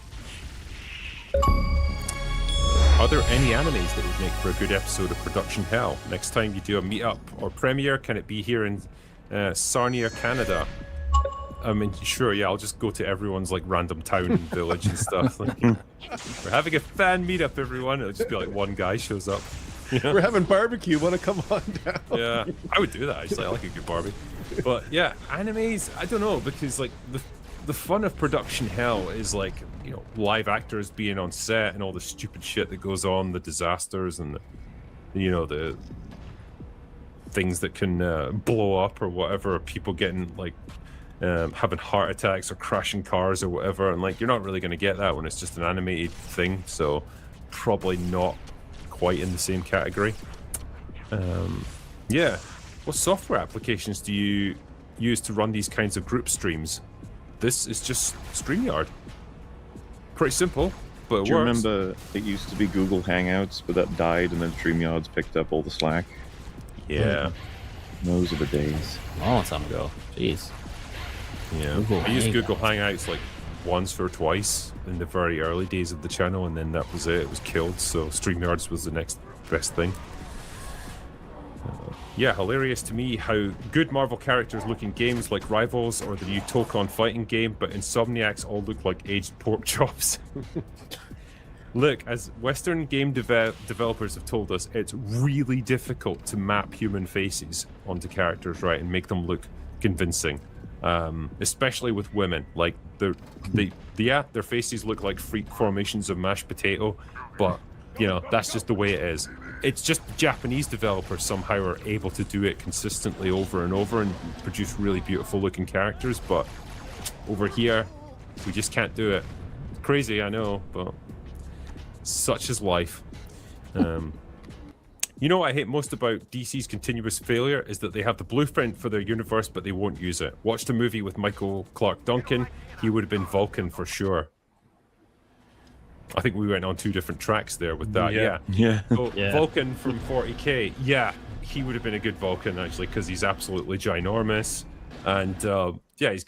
S1: Are there any animes that would make for a good episode of Production Hell? Next time you do a meetup or premiere, can it be here in Sarnia, Canada? I mean, sure, yeah, I'll just go to everyone's like random town and village and stuff. Like, we're having a fan meetup, everyone. It'll just be like one guy shows up. You know?
S3: We're having barbecue. Want to come on down?
S1: Yeah, I would do that. Actually, I like a good barbie. But yeah, animes, I don't know, because like the fun of Production Hell is like, you know, live actors being on set and all the stupid shit that goes on, the disasters and the things that can blow up or whatever, people getting like having heart attacks or crashing cars or whatever, and like you're not really going to get that when it's just an animated thing, so probably not quite in the same category. Yeah, what software applications do you use to run these kinds of group streams? This is just StreamYard. Pretty simple, but it
S2: Do you
S1: works.
S2: remember it used to be Google Hangouts, but that died, and then StreamYard's picked up all the slack?
S1: Yeah,
S2: Those are the days.
S4: Long time ago. Jeez.
S1: yeah.
S4: Google
S1: I used
S4: Hangouts.
S1: Google Hangouts like once or twice in the very early days of the channel, and then that was it. It was killed, so StreamYards was the next best thing. Yeah, hilarious to me how good Marvel characters look in games like Rivals or the new Tokon fighting game, but Insomniacs all look like aged pork chops. Look, as Western game developers have told us, it's really difficult to map human faces onto characters, right, and make them look convincing, especially with women. Like their faces look like freak formations of mashed potato, but you know that's just the way it is. It's just Japanese developers somehow are able to do it consistently over and over and produce really beautiful looking characters, but over here we just can't do it. Crazy, I know, but such is life. You know what I hate most about DC's continuous failure is that they have the blueprint for their universe, but they won't use it. Watched a movie with Michael Clark Duncan. He would have been Vulcan for sure. I think we went on two different tracks there with that. Yeah. So
S4: Yeah.
S1: Vulcan from 40K. Yeah, he would have been a good Vulcan actually, because he's absolutely ginormous, and yeah, he's